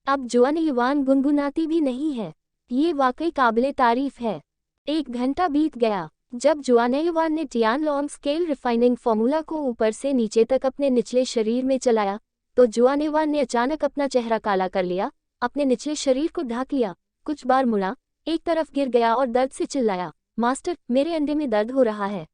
अब जुआनयुआन गुनगुनाती भी नहीं है। ये वाकई काबिले तारीफ है। 1 घंटा बीत गया। जब जुआनयुआन ने तियानलोंग स्केल रिफाइनिंग फॉर्मूला को ऊपर से नीचे तक अपने निचले शरीर में चलाया, तो जुआनयुआन ने अचानक अपना चेहरा काला कर लिया, अपने निचले शरीर को ढक लिया, कुछ बार मुड़ा, एक तरफ गिर गया और दर्द से चिल्लाया, मास्टर, मेरे अंडे में दर्द हो रहा है।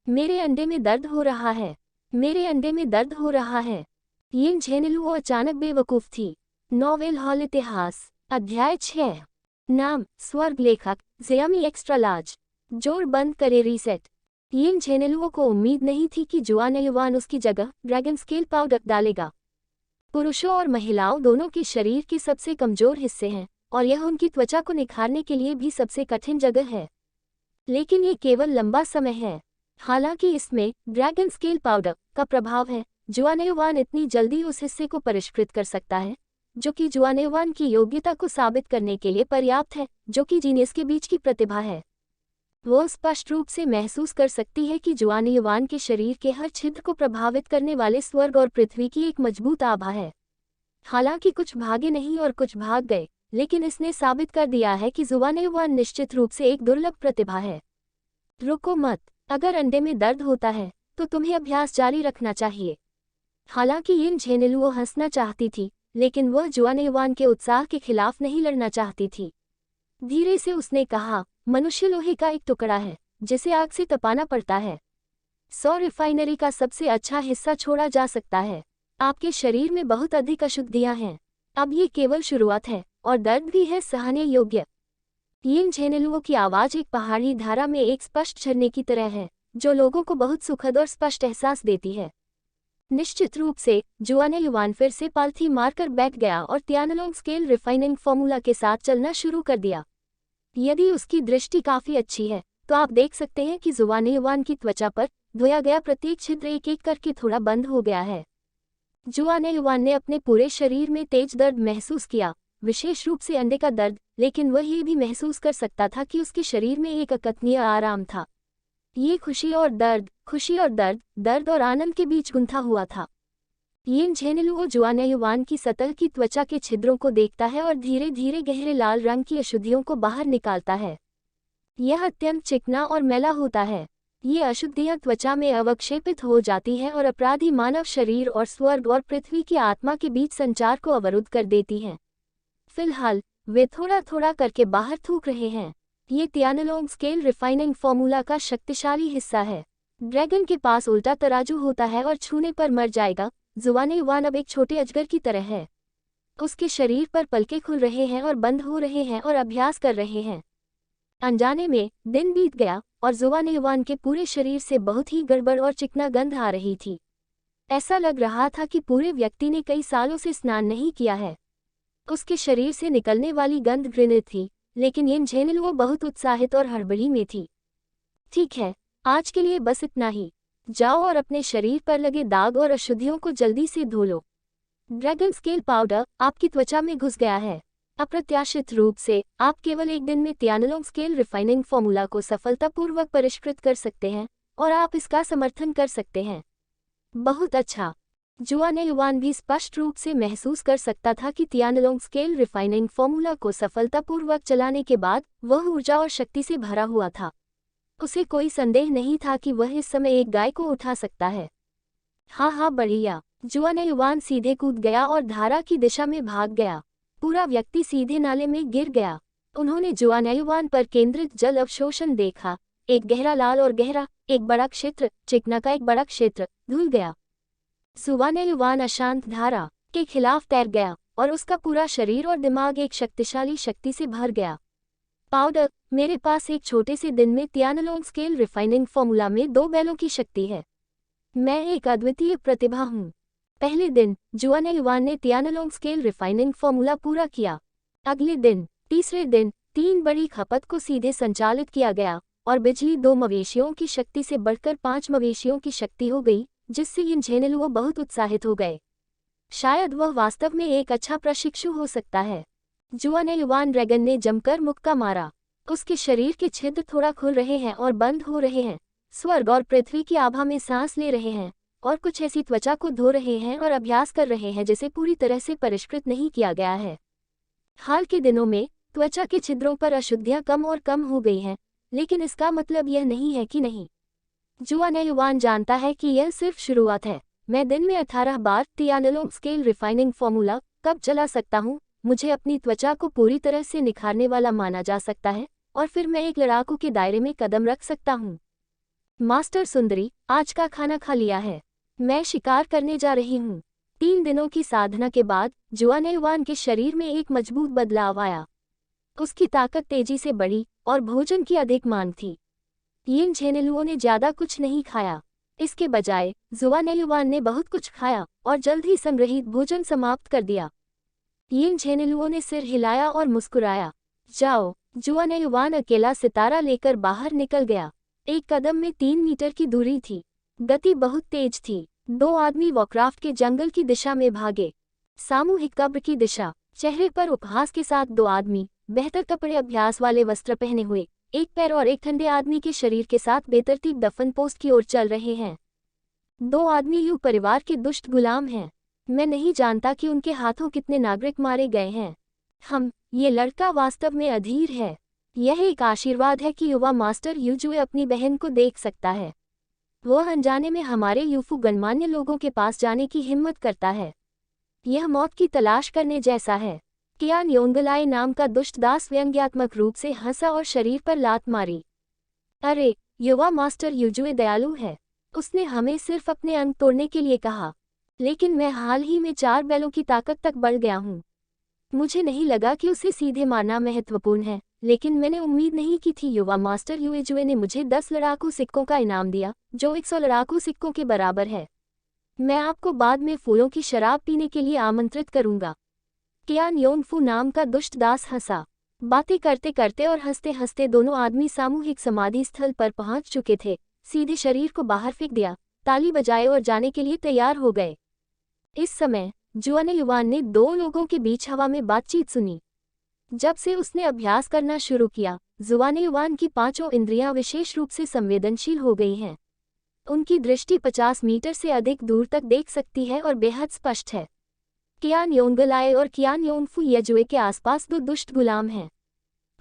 मेरे अंडे में दर्द हो रहा है। मेरे अंडे में दर्द हो रहा है। यिन झेनिलुओ अचानक बेवकूफ थी। नॉवेल हॉल इतिहास, अध्याय 6। नाम, स्वर्ग लेखक, ज़ेयामी एक्स्ट्रा लार्ज। जोड़ बंद करे रीसेट। यिन झेनिलुओ को उम्मीद नहीं थी कि जुआनयुआन उसकी जगह ड्रैगन स्केल पाउडर डालेगा। पुरुषों और महिलाओं दोनों के शरीर के सबसे कमजोर हिस्से हैं, और यह उनकी त्वचा को निखारने के लिए भी सबसे कठिन जगह है। लेकिन ये केवल लंबा समय है। हालांकि इसमें ड्रैगन स्केल पाउडर का प्रभाव है, जुआनयुआन इतनी जल्दी उस हिस्से को परिष्कृत कर सकता है, जो कि जुआनयुआन की योग्यता को साबित करने के लिए पर्याप्त है, जो कि जीनियस के बीच की प्रतिभा है। वो स्पष्ट रूप से महसूस कर सकती है कि जुआनयुआन के शरीर के हर छिद्र को प्रभावित करने वाले स्वर्ग और पृथ्वी की एक मजबूत आभा है। हालांकि कुछ भागे नहीं और कुछ भाग गए, लेकिन इसने साबित कर दिया है कि जुआनयुआन निश्चित रूप से एक दुर्लभ प्रतिभा है। रुको मत। अगर अंडे में दर्द होता है तो तुम्हें अभ्यास जारी रखना चाहिए। हालांकि यिन झेनिलुओ हंसना चाहती थी, लेकिन वह जुआनयुआन के उत्साह के खिलाफ नहीं लड़ना चाहती थी। धीरे से उसने कहा, मनुष्य लोहे का एक टुकड़ा है जिसे आग से तपाना पड़ता है। 100 रिफाइनरी का सबसे अच्छा हिस्सा छोड़ा जा सकता है। आपके शरीर में बहुत अधिक अशुद्धियां हैं। अब ये केवल शुरुआत है और दर्द भी है सहने योग्य। यिन झेनिलुओ की आवाज एक पहाड़ी धारा में एक स्पष्ट झरने की तरह है, जो लोगों को बहुत सुखद और स्पष्ट एहसास देती है। निश्चित रूप से जुआनयुआन फिर से पालथी मारकर बैठ गया और तियानलोंग स्केल रिफाइनिंग फॉर्मूला के साथ चलना शुरू कर दिया। यदि उसकी दृष्टि काफी अच्छी है, तो आप देख सकते हैं कि जुआनयुआन की त्वचा पर धोया गया प्रत्येक छिद्र एक एक करके थोड़ा बंद हो गया है। जुआनयुआन ने अपने पूरे शरीर में तेज दर्द महसूस किया, विशेष रूप से अंडे का दर्द, लेकिन वह ये भी महसूस कर सकता था कि उसके शरीर में एक अकथनीय आराम था। ये खुशी और दर्द, दर्द और आनंद के बीच गुंथा हुआ था। यिन झेनिलुओ जुआनयुआन की सतह की त्वचा के छिद्रों को देखता है और धीरे धीरे गहरे लाल रंग की अशुद्धियों को बाहर निकालता है। यह अत्यंत चिकना और मैला होता है। ये अशुद्धियां त्वचा में अवक्षेपित हो जाती हैं और अपराधी मानव शरीर और स्वर्ग और पृथ्वी की आत्मा के बीच संचार को अवरुद्ध कर देती हैं। फिलहाल वे थोड़ा थोड़ा करके बाहर थूक रहे हैं। ये तियानलोंग स्केल रिफाइनिंग फॉर्मूला का शक्तिशाली हिस्सा है। ड्रैगन के पास उल्टा तराजू होता है और छूने पर मर जाएगा। जुआनयुआन अब एक छोटे अजगर की तरह है। उसके शरीर पर पलके खुल रहे हैं और बंद हो रहे हैं और अभ्यास कर रहे हैं। अनजाने में दिन बीत गया और जुआनयुआन के पूरे शरीर से बहुत ही गड़बड़ और चिकना गंध आ रही थी। ऐसा लग रहा था कि पूरे व्यक्ति ने कई सालों से स्नान नहीं किया है। उसके शरीर से निकलने वाली गंध घृणित थी, लेकिन यिन झेनिलुओ बहुत उत्साहित और हड़बड़ी में थी। ठीक है, आज के लिए बस इतना ही। जाओ और अपने शरीर पर लगे दाग और अशुद्धियों को जल्दी से धो लो। ड्रैगन स्केल पाउडर आपकी त्वचा में घुस गया है। अप्रत्याशित रूप से आप केवल एक दिन में तियानलोंग स्केल रिफाइनिंग फॉर्मूला को सफलतापूर्वक परिष्कृत कर सकते हैं और आप इसका समर्थन कर सकते हैं। बहुत अच्छा। जुआने युआन भी स्पष्ट रूप से महसूस कर सकता था कि तियानलोंग स्केल रिफाइनिंग फॉर्मूला को सफलतापूर्वक चलाने के बाद वह ऊर्जा और शक्ति से भरा हुआ था। उसे कोई संदेह नहीं था कि वह इस समय एक गाय को उठा सकता है। हाँ बढ़िया। जुआने युआन सीधे कूद गया और धारा की दिशा में भाग गया। पूरा व्यक्ति सीधे नाले में गिर गया। उन्होंने जुआने युआन पर केंद्रित जल अवशोषण देखा, एक गहरा लाल और गहरा, एक बड़ा क्षेत्र, चिकना का एक बड़ा क्षेत्र, धुल गया। जुआने युआन अशांत धारा के खिलाफ तैर गया और उसका पूरा शरीर और दिमाग एक शक्तिशाली शक्ति से भर गया। पाउडर, मेरे पास एक छोटे से दिन में तियानलोंग स्केल रिफाइनिंग फॉर्मूला में 2 बैलों की शक्ति है। मैं एक अद्वितीय प्रतिभा हूँ। पहले दिन जुआने युआन ने तियानलोंग स्केल रिफाइनिंग फॉर्मूला पूरा किया। अगले दिन, तीसरे दिन, 3 बड़ी खपत को सीधे संचालित किया गया और बिजली 2 मवेशियों की शक्ति से बढ़कर 5 मवेशियों की शक्ति हो गई, जिससे इन झेनेलुओ बहुत उत्साहित हो गए। शायद वह वास्तव में एक अच्छा प्रशिक्षु हो सकता है। जुआने युआन ड्रैगन ने जमकर मुक्का मारा। उसके शरीर के छिद्र थोड़ा खुल रहे हैं और बंद हो रहे हैं। स्वर्ग और पृथ्वी की आभा में सांस ले रहे हैं और कुछ ऐसी त्वचा को धो रहे हैं और अभ्यास कर रहे हैं जिसे पूरी तरह से परिष्कृत नहीं किया गया है। हाल के दिनों में त्वचा के छिद्रों पर अशुद्धियां कम और कम हो गई हैं, लेकिन इसका मतलब यह नहीं है कि नहीं। जुआने युआन जानता है कि यह सिर्फ शुरुआत है। मैं दिन में 18 बार तियानलोंग स्केल रिफाइनिंग फॉर्मूला कब चला सकता हूँ। मुझे अपनी त्वचा को पूरी तरह से निखारने वाला माना जा सकता है और फिर मैं एक लड़ाकू के दायरे में कदम रख सकता हूँ। मास्टर सुंदरी, आज का खाना खा लिया है। मैं शिकार करने जा रही हूँ। 3 दिनों की साधना के बाद जुआने युआन के शरीर में एक मजबूत बदलाव आया। उसकी ताकत तेजी से बढ़ी और भोजन की अधिक मांग थी। यिन झेनेलुओं ने ज्यादा कुछ नहीं खाया। इसके बजाय जुआने युआन ने बहुत कुछ खाया और जल्द ही संग्रहित भोजन समाप्त कर दिया। यिन झेनेलुओं ने सिर हिलाया और मुस्कुराया। जाओ। जुआने युआन अकेला सितारा लेकर बाहर निकल गया। एक कदम में 3 मीटर की दूरी थी। गति बहुत तेज थी। 2 आदमी वॉरक्राफ्ट के जंगल की दिशा में भागे। सामूहिक कब्र की दिशा। चेहरे पर उपहास के साथ 2 आदमी, बेहतर कपड़े, अभ्यास वाले वस्त्र पहने हुए, एक पैर और एक ठंडे आदमी के शरीर के साथ बेतरतीब दफन पोस्ट की ओर चल रहे हैं। 2 आदमी यू परिवार के दुष्ट गुलाम हैं। मैं नहीं जानता कि उनके हाथों कितने नागरिक मारे गए हैं। ये लड़का वास्तव में अधीर है। यह एक आशीर्वाद है कि युवा मास्टर यूजुए अपनी बहन को देख सकता है। वह अनजाने में हमारे यूफू गणमान्य लोगों के पास जाने की हिम्मत करता है। यह मौत की तलाश करने जैसा है। कियान योंगलाए नाम का दुष्ट दास व्यंग्यात्मक रूप से हंसा और शरीर पर लात मारी। अरे, युवा मास्टर यूजुए दयालु है। उसने हमें सिर्फ अपने अंग तोड़ने के लिए कहा, लेकिन मैं हाल ही में 4 बैलों की ताकत तक बढ़ गया हूँ। मुझे नहीं लगा कि उसे सीधे मारना महत्वपूर्ण है, लेकिन मैंने उम्मीद नहीं की थी। युवा मास्टर यूजुए ने मुझे 10 लड़ाकू सिक्कों का इनाम दिया, जो 100 लड़ाकू सिक्कों के बराबर है। मैं आपको बाद में फूलों की शराब पीने के लिए आमंत्रित करूंगा। कियान योंगफू नाम का दुष्ट दास हंसा। बातें करते करते और हंसते हंसते दोनों आदमी सामूहिक समाधि स्थल पर पहुंच चुके थे। सीधे शरीर को बाहर फेंक दिया, ताली बजाए और जाने के लिए तैयार हो गए। इस समय जुआने युआन ने 2 लोगों के बीच हवा में बातचीत सुनी। जब से उसने अभ्यास करना शुरू किया, जुआने युआन की 5 इंद्रियां विशेष रूप से संवेदनशील हो गई हैं। उनकी दृष्टि 50 मीटर से अधिक दूर तक देख सकती है और बेहद स्पष्ट है। कियान योंगलाए और कियान योंगफू यजुए के आसपास 2 दुष्ट गुलाम हैं।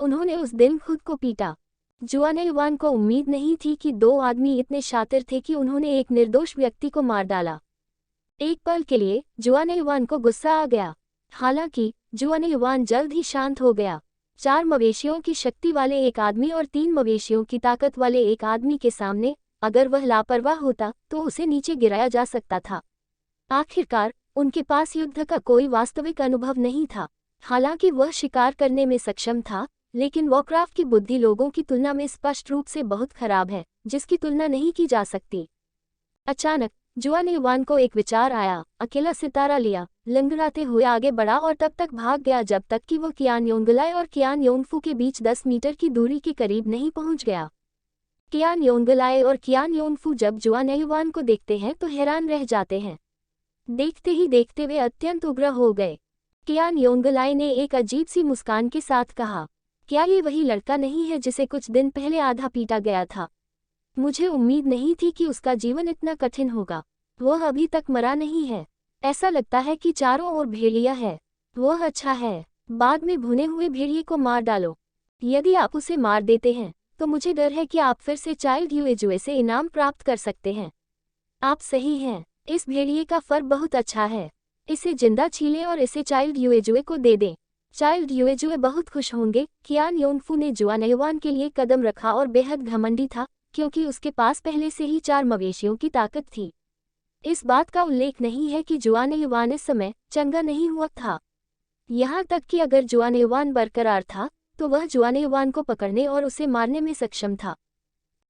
उन्होंने उस दिन खुद को पीटा। जुआने युआन को उम्मीद नहीं थी कि 2 आदमी इतने शातिर थे कि उन्होंने एक निर्दोष व्यक्ति को मार डाला। एक पल के लिए जुआने युआन को गुस्सा आ गया। हालांकि जुआने युआन जल्द ही शांत हो गया। 4 मवेशियों की शक्ति वाले एक आदमी और 3 मवेशियों की ताकत वाले एक आदमी के सामने अगर वह लापरवाह होता तो उसे नीचे गिराया जा सकता था। आखिरकार उनके पास युद्ध का कोई वास्तविक अनुभव नहीं था। हालांकि वह शिकार करने में सक्षम था, लेकिन वॉरक्राफ्ट की बुद्धि लोगों की तुलना में स्पष्ट रूप से बहुत खराब है, जिसकी तुलना नहीं की जा सकती। अचानक जुआने युआन को एक विचार आया। अकेला सितारा लिया, लंगड़ाते हुए आगे बढ़ा और तब तक भाग गया जब तक कि वह कियान योंगलाए और कियान योंगफू के बीच 10 मीटर की दूरी के करीब नहीं पहुंच गया। कियान योंगलाए और कियान योंगफू जब जुआने युआन को देखते हैं तो हैरान रह जाते हैं। देखते ही देखते वे अत्यंत उग्र हो गए। कियान योंगलाए ने एक अजीब सी मुस्कान के साथ कहा, क्या ये वही लड़का नहीं है जिसे कुछ दिन पहले आधा पीटा गया था? मुझे उम्मीद नहीं थी कि उसका जीवन इतना कठिन होगा। वह अभी तक मरा नहीं है। ऐसा लगता है कि चारों ओर भेड़िया है। वह अच्छा है, बाद में भुने हुए भेड़िए को मार डालो। यदि आप उसे मार देते हैं तो मुझे डर है कि आप फिर से चाइल्ड यूएजुए से इनाम प्राप्त कर सकते हैं। आप सही हैं, इस भेड़िए का फर बहुत अच्छा है। इसे जिंदा छीलें और इसे चाइल्ड यूएजुए को दे दें। चाइल्ड यूएजुए बहुत खुश होंगे। कियान योंगफू ने जुआनयुआन के लिए कदम रखा और बेहद घमंडी था, क्योंकि उसके पास पहले से ही 4 मवेशियों की ताकत थी। इस बात का उल्लेख नहीं है कि जुआनयुआन इस समय चंगा नहीं हुआ था। यहाँ तक कि अगर जुआनयुआन बरकरार था तो वह जुआनयुआन को पकड़ने और उसे मारने में सक्षम था।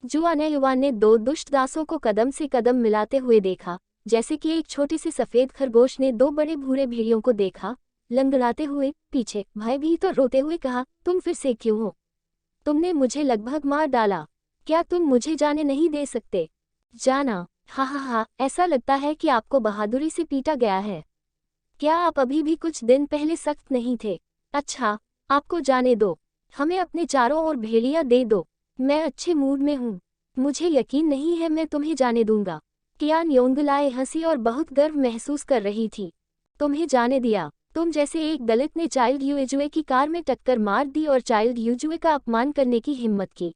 जुआनयुआन ने 2 दुष्ट दासों को कदम से कदम मिलाते हुए देखा, जैसे कि एक छोटी सी सफेद खरगोश ने 2 बड़े भूरे भेड़ियों को देखा, लंगड़ाते हुए पीछे भयभीत और रोते हुए कहा, तुम फिर से क्यों हो? तुमने मुझे लगभग मार डाला। क्या तुम मुझे जाने नहीं दे सकते? जाना? हा, ऐसा लगता है कि आपको बहादुरी से पीटा गया है। क्या आप अभी भी कुछ दिन पहले सख्त नहीं थे? अच्छा, आपको जाने दो। हमें अपने चारों ओर भेड़िया दे दो। मैं अच्छे मूड में हूँ। मुझे यकीन नहीं है मैं तुम्हें जाने दूंगा। कियान योंगलाए हंसी और बहुत गर्व महसूस कर रही थी। तुम्हें जाने दिया? तुम जैसे एक दलित ने चाइल्ड यूएजुए की कार में टक्कर मार दी और चाइल्ड यूजुए का अपमान करने की हिम्मत की।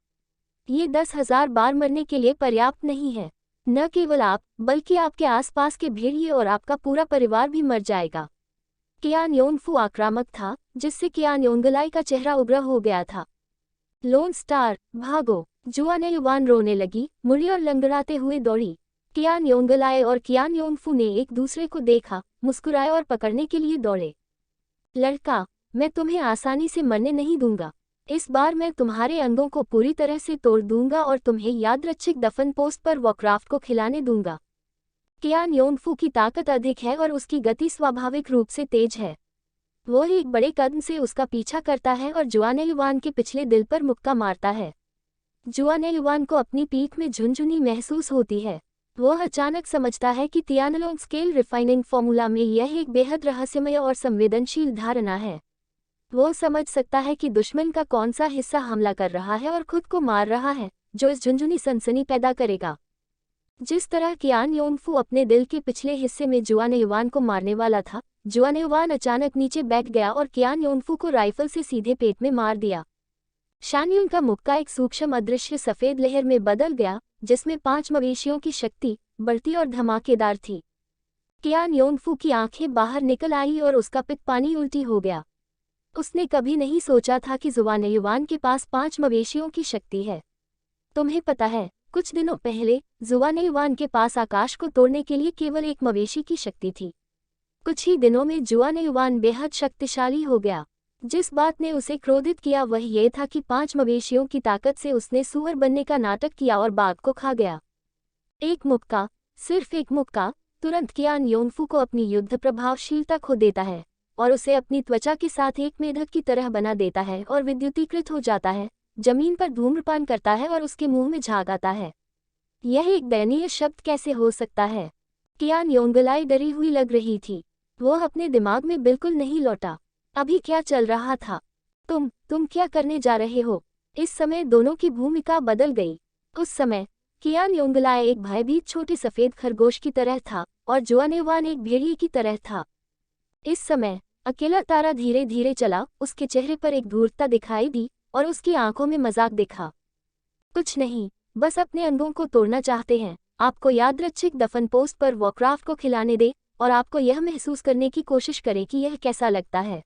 ये 10,000 बार मरने के लिए पर्याप्त नहीं है। न केवल आप, बल्कि आपके आसपास के भेड़िए और आपका पूरा परिवार भी मर जाएगा। कियान योंगफू आक्रामक था, जिससे कियान योंगलाई का चेहरा उग्र हो गया था। लोन स्टार, भागो! जुआनयुआन रोने लगी, मुड़ी और लंगड़ाते हुए दौड़ी। कियान योंगलाए और कियान योंगफू ने एक दूसरे को देखा, मुस्कुराए और पकड़ने के लिए दौड़े। लड़का, मैं तुम्हें आसानी से मरने नहीं दूंगा। इस बार मैं तुम्हारे अंगों को पूरी तरह से तोड़ दूंगा और तुम्हें यादृच्छिक दफन पोस्ट पर वॉरक्राफ्ट को खिलाने दूंगा। कियान योंगफू की ताकत अधिक है और उसकी गति स्वाभाविक रूप से तेज है। वो एक बड़े कदम से उसका पीछा करता है और जुआनयुआन के पिछले दिल पर मुक्का मारता है। जुआनयुआन को अपनी पीठ में झुनझुनी महसूस होती है। वह अचानक समझता है कि तियानलोंग स्केल रिफाइनिंग फॉर्मूला में यह एक बेहद रहस्यमय और संवेदनशील धारणा है। वो समझ सकता है कि दुश्मन का कौन सा हिस्सा हमला कर रहा है और खुद को मार रहा है, जो इस झुनझुनी सनसनी पैदा करेगा। जिस तरह कियान योंगफू अपने दिल के पिछले हिस्से में जुआनयुआन को मारने वाला था, जुआनयुआन अचानक नीचे बैठ गया और कियान योंगफू को राइफल से सीधे पेट में मार दिया। शानयुन का मुक्का एक सूक्ष्म अदृश्य सफेद लहर में बदल गया, जिसमें 5 मवेशियों की शक्ति बढ़ती और धमाकेदार थी। कियान योंगफू की आंखें बाहर निकल आई और उसका पित्त पानी उल्टी हो गया। उसने कभी नहीं सोचा था कि जुआनयुआन के पास 5 मवेशियों की शक्ति है। तुम्हें पता है, कुछ दिनों पहले जुआनयुआन के पास आकाश को तोड़ने के लिए केवल 1 मवेशी की शक्ति थी। कुछ ही दिनों में जुआनयुआन बेहद शक्तिशाली हो गया। जिस बात ने उसे क्रोधित किया वह ये था कि 5 मवेशियों की ताकत से उसने सूअर बनने का नाटक किया और बाघ को खा गया। एक मुक्का, सिर्फ एक मुक्का, तुरंत कियान योंगफू को अपनी युद्ध प्रभावशीलता खो देता है और उसे अपनी त्वचा के साथ एक मेढक की तरह बना देता है और विद्युतीकृत हो जाता है, जमीन पर धूम्रपान करता है और उसके मुंह में झाग आता है। यह एक दयनीय शब्द कैसे हो सकता है? कियान योंगलाई डरी हुई लग रही थी। वह अपने दिमाग में बिल्कुल नहीं लौटा। अभी क्या चल रहा था? तुम क्या करने जा रहे हो? इस समय दोनों की भूमिका बदल गई। उस समय कियान योंगलाए एक भयभीत छोटे सफेद खरगोश की तरह था और जुआनयुआन एक भेड़िए की तरह था। इस समय अकेला तारा धीरे धीरे चला, उसके चेहरे पर एक धूर्तता दिखाई दी और उसकी आंखों में मजाक दिखा। कुछ नहीं, बस अपने अंगों को तोड़ना चाहते हैं। आपको यादृच्छिक दफन पोस्ट पर वॉरक्राफ्ट को खिलाने दे और आपको यह महसूस करने की कोशिश करें कि यह कैसा लगता है।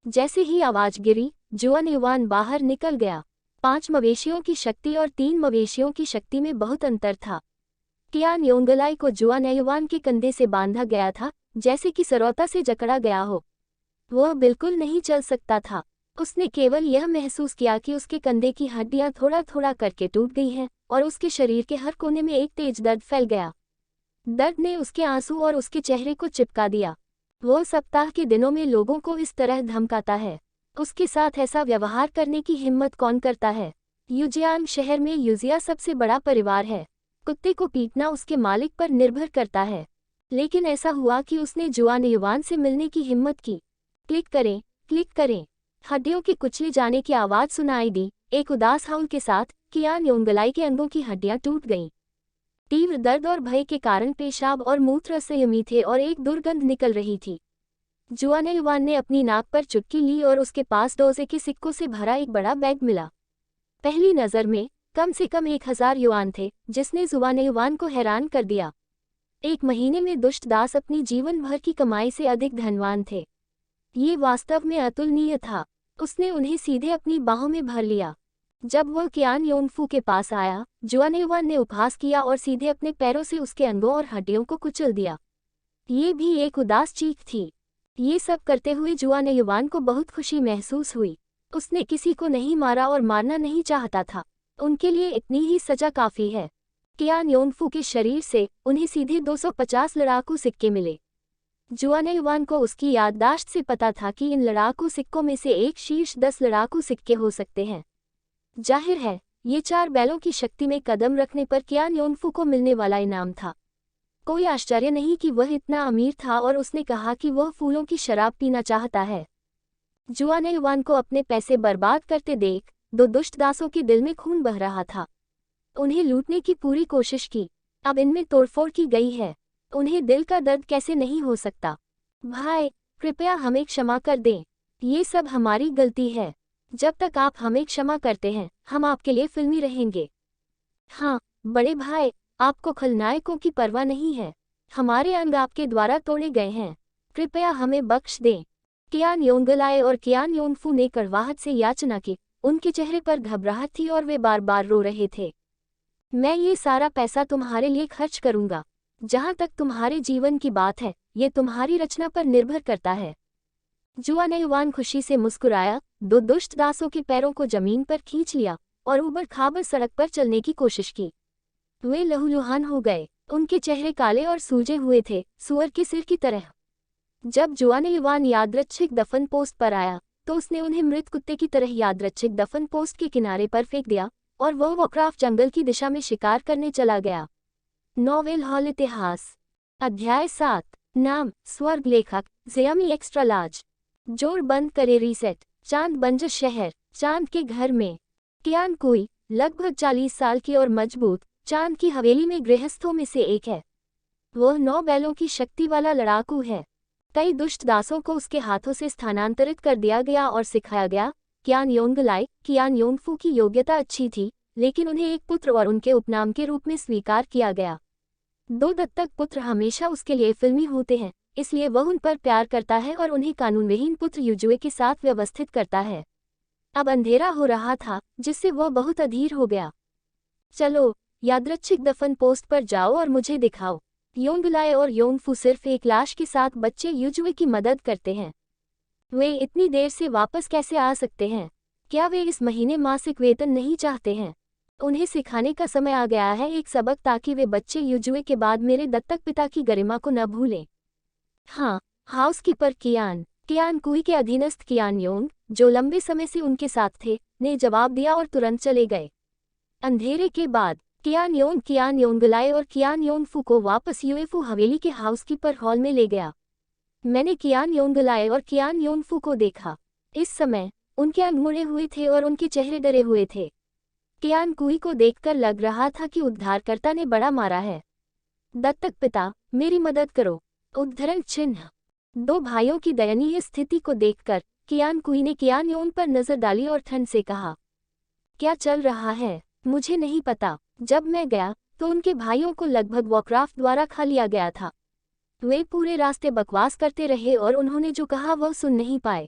जैसे ही आवाज गिरी, जुआनयुआन बाहर निकल गया। 5 मवेशियों की शक्ति और 3 मवेशियों की शक्ति में बहुत अंतर था। कियान योंगलाई को जुआनयुआन के कंधे से बांधा गया था, जैसे कि सरौता से जकड़ा गया हो। वह बिल्कुल नहीं चल सकता था। उसने केवल यह महसूस किया कि उसके कंधे की हड्डियां थोड़ा थोड़ा करके टूट गई हैं और उसके शरीर के हर कोने में एक तेज दर्द फैल गया। दर्द ने उसके आंसू और उसके चेहरे को चिपका दिया। वो सप्ताह के दिनों में लोगों को इस तरह धमकाता है। उसके साथ ऐसा व्यवहार करने की हिम्मत कौन करता है? युजियान शहर में युजिया सबसे बड़ा परिवार है। कुत्ते को पीटना उसके मालिक पर निर्भर करता है। लेकिन ऐसा हुआ कि उसने जुआनयुआन से मिलने की हिम्मत की। क्लिक करें, क्लिक करें। हड्डियों के कुचले जाने की आवाज सुनाई दी। एक उदास हाउल के साथ कियान योंगलाई के अंगों की हड्डियां टूट गईं। तीव्र दर्द और भय के कारण पेशाब और मूत्र असंयमी थे और एक दुर्गंध निकल रही थी। जुआनयुआन ने अपनी नाक पर चुटकी ली और उसके पास डोजे के सिक्कों से भरा एक बड़ा बैग मिला। पहली नज़र में कम से कम 1000 युआन थे, जिसने जुआनयुआन को हैरान कर दिया। एक महीने में दुष्ट दास अपनी जीवन भर की कमाई से अधिक धनवान थे। ये वास्तव में अतुलनीय था। उसने उन्हें सीधे अपनी बाहों में भर लिया। जब वह कियान योनफू के पास आया, जुआनयुआन ने उपहास किया और सीधे अपने पैरों से उसके अंगों और हड्डियों को कुचल दिया। ये भी एक उदास चीख थी। ये सब करते हुए जुआनयुआन को बहुत खुशी महसूस हुई। उसने किसी को नहीं मारा और मारना नहीं चाहता था। उनके लिए इतनी ही सजा काफ़ी है। कियान योनफू के शरीर से उन्हें सीधे 250 लड़ाकू सिक्के मिले। जुआनयुआन को उसकी याददाश्त से पता था कि इन लड़ाकू सिक्कों में से एक शीर्ष 10 लड़ाकू सिक्के हो सकते हैं। जाहिर है, ये 4 बैलों की शक्ति में कदम रखने पर कियान योनफू को मिलने वाला इनाम था। कोई आश्चर्य नहीं कि वह इतना अमीर था और उसने कहा कि वह फूलों की शराब पीना चाहता है। जुआनयुआन को अपने पैसे बर्बाद करते देख 2 दुष्ट दासों के दिल में खून बह रहा था। उन्हें लूटने की पूरी कोशिश की। अब इनमें तोड़फोड़ की गई है। उन्हें दिल का दर्द कैसे नहीं हो सकता। भाई, कृपया हमें क्षमा कर दें। ये सब हमारी गलती है। जब तक आप हमें क्षमा करते हैं, हम आपके लिए फिल्मी रहेंगे। हाँ, बड़े भाई, आपको खलनायकों की परवाह नहीं है। हमारे अंग आपके द्वारा तोड़े गए हैं। कृपया हमें बख्श दें। कियान योंगलाए और कियान योनफू ने कड़वाहट से याचना की। उनके चेहरे पर घबराहट थी और वे बार बार रो रहे थे। मैं ये सारा पैसा तुम्हारे लिए खर्च करूंगा। जहां तक तुम्हारे जीवन की बात है, ये तुम्हारी रचना पर निर्भर करता है। जुआनयुआन खुशी से मुस्कुराया, 2 दुष्ट दासों के पैरों को जमीन पर खींच लिया और ऊबड़ खाबड़ सड़क पर चलने की कोशिश की। वे लहूलुहान हो गए। उनके चेहरे काले और सूजे हुए थे, सुअर के सिर की तरह। जब जुआनयुआन यादृच्छिक दफन पोस्ट पर आया, तो उसने उन्हें मृत कुत्ते की तरह यादृच्छिक दफन पोस्ट के किनारे पर फेंक दिया और वह वॉरक्राफ्ट जंगल की दिशा में शिकार करने चला गया। नॉवेल हॉल इतिहास। अध्याय 7। नाम, स्वर्ग लेखक, ज़ेयामी एक्स्ट्रा लार्ज। जोर बंद करे रीसेट। चांद बंजर शहर। चांद के घर में कियान कुई, लगभग 40 साल की और मजबूत, चांद की हवेली में गृहस्थों में से एक है। वह 9 बैलों की शक्ति वाला लड़ाकू है। कई दुष्ट दासों को उसके हाथों से स्थानांतरित कर दिया गया और सिखाया गया। कियान योंगलाए, कियान योनफू की योग्यता अच्छी थी, लेकिन उन्हें एक पुत्र और उनके उपनाम के रूप में स्वीकार किया गया। 2 दत्तक पुत्र हमेशा उसके लिए फिल्मी होते हैं, इसलिए वह उन पर प्यार करता है और उन्हें कानूनविहीन पुत्र युजुए के साथ व्यवस्थित करता है। अब अंधेरा हो रहा था, जिससे वह बहुत अधीर हो गया। चलो, यादृच्छिक दफन पोस्ट पर जाओ और मुझे दिखाओ। योंगलाए और योंगफू सिर्फ एक लाश के साथ बच्चे युजुए की मदद करते हैं। वे इतनी देर से वापस कैसे आ सकते हैं? क्या वे इस महीने मासिक वेतन नहीं चाहते हैं? उन्हें सिखाने का समय आ गया है एक सबक, ताकि वे बच्चे युजुए के बाद मेरे दत्तक पिता की गरिमा को न भूलें। हाँ, हाउसकीपर कियान कुई के अधीनस्थ कियान योंग, जो लंबे समय से उनके साथ थे, ने जवाब दिया और तुरंत चले गए। अंधेरे के बाद कियान योंगलाए और कियान योनफू को वापस यूएफू हवेली के हाउसकीपर हॉल में ले गया। मैंने कियान योंगलाए और कियान योनफू को देखा। इस समय उनके अंग मुड़े हुए थे और उनके चेहरे डरे हुए थे। कियान कुई को देखकर लग रहा था कि उद्धारकर्ता ने बड़ा मारा है। दत्तक पिता, मेरी मदद करो। उद्धरण चिन्ह। 2 भाइयों की दयनीय स्थिति को देखकर कियान कुई ने कियान योन पर नजर डाली और ठंड से कहा, क्या चल रहा है? मुझे नहीं पता। जब मैं गया तो उनके भाइयों को लगभग वॉरक्राफ्ट द्वारा खा लिया गया था। वे पूरे रास्ते बकवास करते रहे और उन्होंने जो कहा वह सुन नहीं पाए।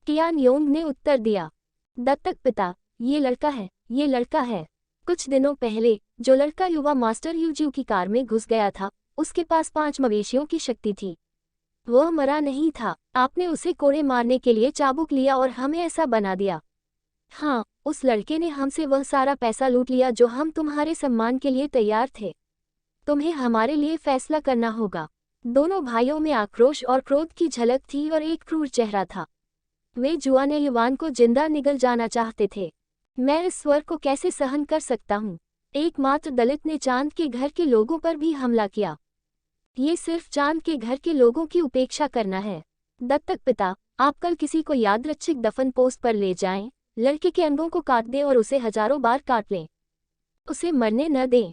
कियान योंग ने उत्तर दिया, दत्तक पिता, ये लड़का है। कुछ दिनों पहले जो लड़का युवा मास्टर यूजिऊ की कार में घुस गया था, उसके पास 5 मवेशियों की शक्ति थी। वह मरा नहीं था। आपने उसे कोड़े मारने के लिए चाबुक लिया और हमें ऐसा बना दिया। हाँ, उस लड़के ने हमसे वह सारा पैसा लूट लिया जो हम तुम्हारे सम्मान के लिए तैयार थे। तुम्हें हमारे लिए फैसला करना होगा। दोनों भाइयों में आक्रोश और क्रोध की झलक थी और एक क्रूर चेहरा था। वे जुआनयुआन को जिंदा निगल जाना चाहते थे। मैं इस स्वर को कैसे सहन कर सकता हूँ? एकमात्र दलित ने चांद के घर के लोगों पर भी हमला किया। ये सिर्फ चांद के घर के लोगों की उपेक्षा करना है। दत्तक पिता, आप कल किसी को यादृच्छिक दफन पोस्ट पर ले जाएं, लड़के के अंगों को काट दें और उसे हजारों बार काट लें। उसे मरने न दें।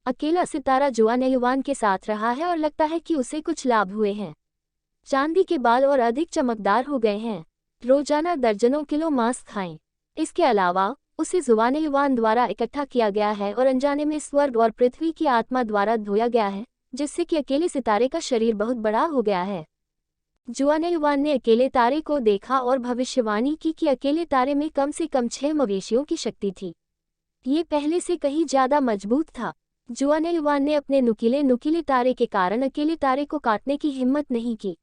अकेला सितारा जुआनयुआन के साथ रहा है और लगता है कि उसे कुछ लाभ हुए हैं। चांदी के बाल और अधिक चमकदार हो गए हैं। रोजाना दर्जनों किलो मांस खाएं। इसके अलावा उसे जुआनयुआन द्वारा इकट्ठा किया गया है और अनजाने में स्वर्ग और पृथ्वी की आत्मा द्वारा धोया गया है, जिससे कि अकेले सितारे का शरीर बहुत बड़ा हो गया है। जुआनयुआन ने अकेले तारे को देखा और भविष्यवाणी की कि अकेले तारे में कम से कम 6 मवेशियों की शक्ति थी। ये पहले से कहीं ज्यादा मजबूत था। जुआनयुआन ने अपने नुकीले तारे के कारण अकेले तारे को काटने की हिम्मत नहीं की।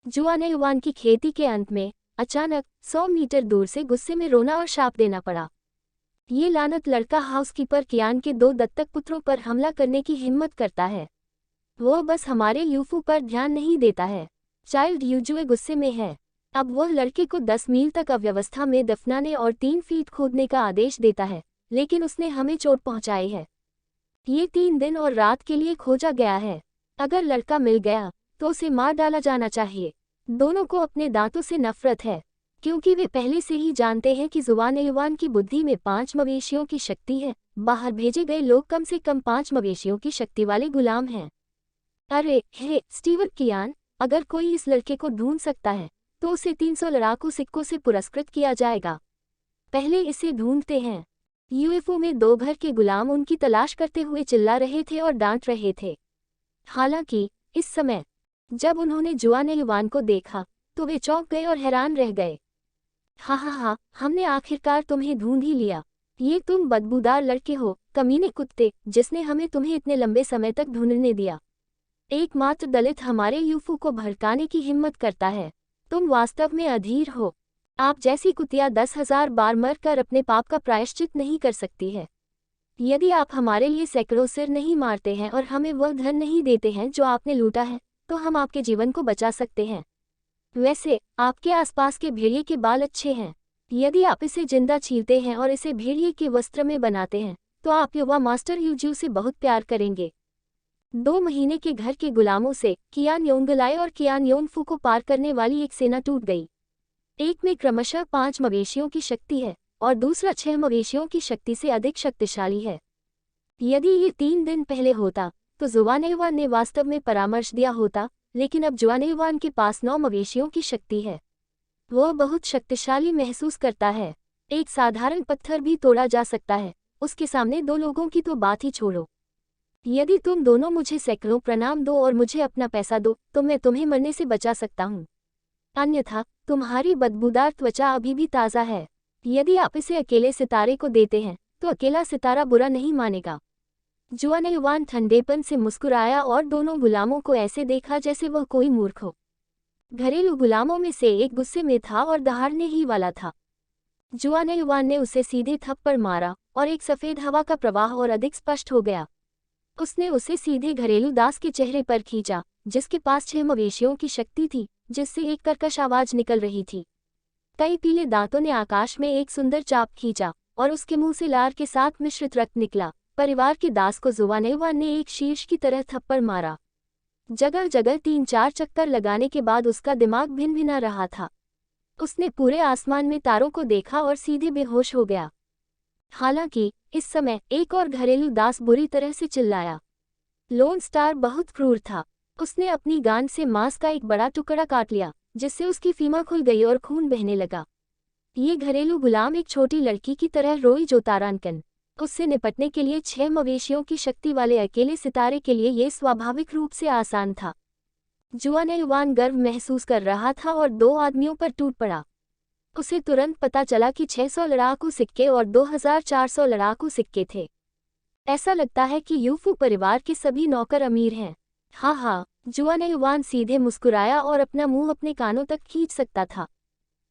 जुआनयुआन की खेती के अंत में अचानक 100 मीटर दूर से गुस्से में रोना और शाप देना पड़ा। ये लानत लड़का हाउसकीपर कियान के 2 दत्तक पुत्रों पर हमला करने की हिम्मत करता है। वो बस हमारे यूफू पर ध्यान नहीं देता है। चाइल्ड यूजुए गुस्से में है। अब वह लड़के को 10 मील तक अव्यवस्था में दफनाने और 3 फीट खोदने का आदेश देता है, लेकिन उसने हमें चोट पहुंचाई है। ये 3 दिन और रात के लिए खोजा गया है। अगर लड़का मिल गया तो उसे मार डाला जाना चाहिए। दोनों को अपने दांतों से नफरत है, क्योंकि वे पहले से ही जानते हैं कि जुआनयुआन की बुद्धि में 5 मवेशियों की शक्ति है। बाहर भेजे गए लोग कम से कम 5 मवेशियों की शक्ति वाले गुलाम हैं। अरे हे स्टीवन कियान, अगर कोई इस लड़के को ढूंढ सकता है तो उसे 300 लड़ाकू सिक्कों से पुरस्कृत किया जाएगा। पहले इसे ढूंढते हैं। यूएफओ में 2 घर के गुलाम उनकी तलाश करते हुए चिल्ला रहे थे और डांट रहे थे। हालांकि इस समय जब उन्होंने जुआनयुआन को देखा तो वे चौंक गए और हैरान रह गए। हा, हमने आखिरकार तुम्हें ढूंढ ही लिया। ये तुम बदबूदार लड़के हो, कमीने कुत्ते, जिसने हमें तुम्हें इतने लंबे समय तक ढूंढने दिया। एकमात्र दलित हमारे यूफू को भड़काने की हिम्मत करता है। तुम वास्तव में अधीर हो। आप जैसी कुतिया 10,000 बार मर कर अपने पाप का प्रायश्चित नहीं कर सकती है। यदि आप हमारे लिए सैकड़ों सिर नहीं मारते हैं और हमें वह धन नहीं देते हैं जो आपने लूटा है, तो हम आपके जीवन को बचा सकते हैं। वैसे आपके आसपास के भेड़िए के बाल अच्छे हैं। यदि आप इसे जिंदा छीलते हैं और इसे भेड़िए के वस्त्र में बनाते हैं तो आप युवा मास्टर यूजू से बहुत प्यार करेंगे। 2 महीने के घर के गुलामों से कियान योंगलाय और कियान योंगफू को पार करने वाली एक सेना टूट गई। एक में क्रमशः 5 मवेशियों की शक्ति है और दूसरा 6 मवेशियों की शक्ति से अधिक शक्तिशाली है। यदि ये 3 दिन पहले होता तो जुआनयुआन ने वास्तव में परामर्श दिया होता, लेकिन अब जुआनयुआन के पास 9 मवेशियों की शक्ति है। वह बहुत शक्तिशाली महसूस करता है। एक साधारण पत्थर भी तोड़ा जा सकता है, उसके सामने 2 लोगों की तो बात ही छोड़ो। यदि तुम दोनों मुझे सैकड़ों प्रणाम दो और मुझे अपना पैसा दो तो मैं तुम्हें मरने से बचा सकता हूँ। अन्यथा तुम्हारी बदबूदार त्वचा अभी भी ताज़ा है। यदि आप इसे अकेले सितारे को देते हैं तो अकेला सितारा बुरा नहीं मानेगा। जुआनयुआन ठंडेपन से मुस्कुराया और दोनों गुलामों को ऐसे देखा जैसे वह कोई मूर्ख हो। घरेलू गुलामों में से एक गुस्से में था और दहाड़ने ही वाला था। जुआनयुआन ने उसे सीधे थप्पड़ मारा और एक सफ़ेद हवा का प्रवाह और अधिक स्पष्ट हो गया। उसने उसे सीधे घरेलू दास के चेहरे पर खींचा, जिसके पास 6 मवेशियों की शक्ति थी, जिससे एक कर्कश आवाज निकल रही थी। कई पीले दांतों ने आकाश में एक सुंदर चाप खींचा और उसके मुंह से लार के साथ मिश्रित रक्त निकला। परिवार के दास को जुआनयुआन ने एक शीर्ष की तरह थप्पड़ मारा। जगह जगह 3-4 चक्कर लगाने के बाद उसका दिमाग भिन-भिना रहा था। उसने पूरे आसमान में तारों को देखा और सीधे बेहोश हो गया। हालांकि इस समय एक और घरेलू दास बुरी तरह से चिल्लाया। लोन स्टार बहुत क्रूर था। उसने अपनी गांड से मांस का एक बड़ा टुकड़ा काट लिया, जिससे उसकी फीमा खुल गई और खून बहने लगा। ये घरेलू गुलाम एक छोटी लड़की की तरह रोई जो तारांकन। उससे निपटने के लिए 6 मवेशियों की शक्ति वाले अकेले सितारे के लिए ये स्वाभाविक रूप से आसान था। जुआनयुआन गर्व महसूस कर रहा था और 2 आदमियों पर टूट पड़ा। उसे तुरंत पता चला कि 600 लड़ाकू सिक्के और 2400 लड़ाकू सिक्के थे। ऐसा लगता है कि यूफू परिवार के सभी नौकर अमीर हैं। हाँ, जुआनयुआन सीधे मुस्कुराया और अपना मुंह अपने कानों तक खींच सकता था।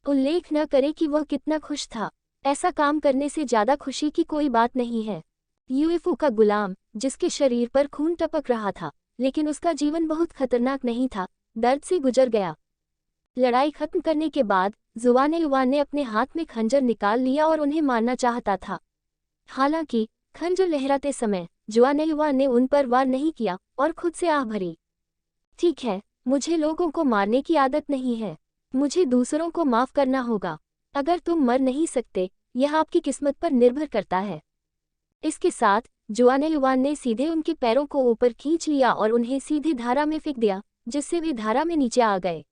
उल्लेख न करे कि वह कितना खुश था। ऐसा काम करने से ज्यादा खुशी की कोई बात नहीं है। यूएफओ का गुलाम, जिसके शरीर पर खून टपक रहा था, लेकिन उसका जीवन बहुत खतरनाक नहीं था, दर्द से गुजर गया। लड़ाई खत्म करने के बाद जुआनयुआन ने अपने हाथ में खंजर निकाल लिया और उन्हें मारना चाहता था। हालांकि खंजर लहराते समय जुआनयुआन ने उन पर वार नहीं किया और खुद से आह भरी। ठीक है, मुझे लोगों को मारने की आदत नहीं है। मुझे दूसरों को माफ करना होगा। अगर तुम मर नहीं सकते, यह आपकी किस्मत पर निर्भर करता है। इसके साथ जुआनयुआन ने सीधे उनके पैरों को ऊपर खींच लिया और उन्हें सीधे धारा में फेंक दिया, जिससे वे धारा में नीचे आ गए।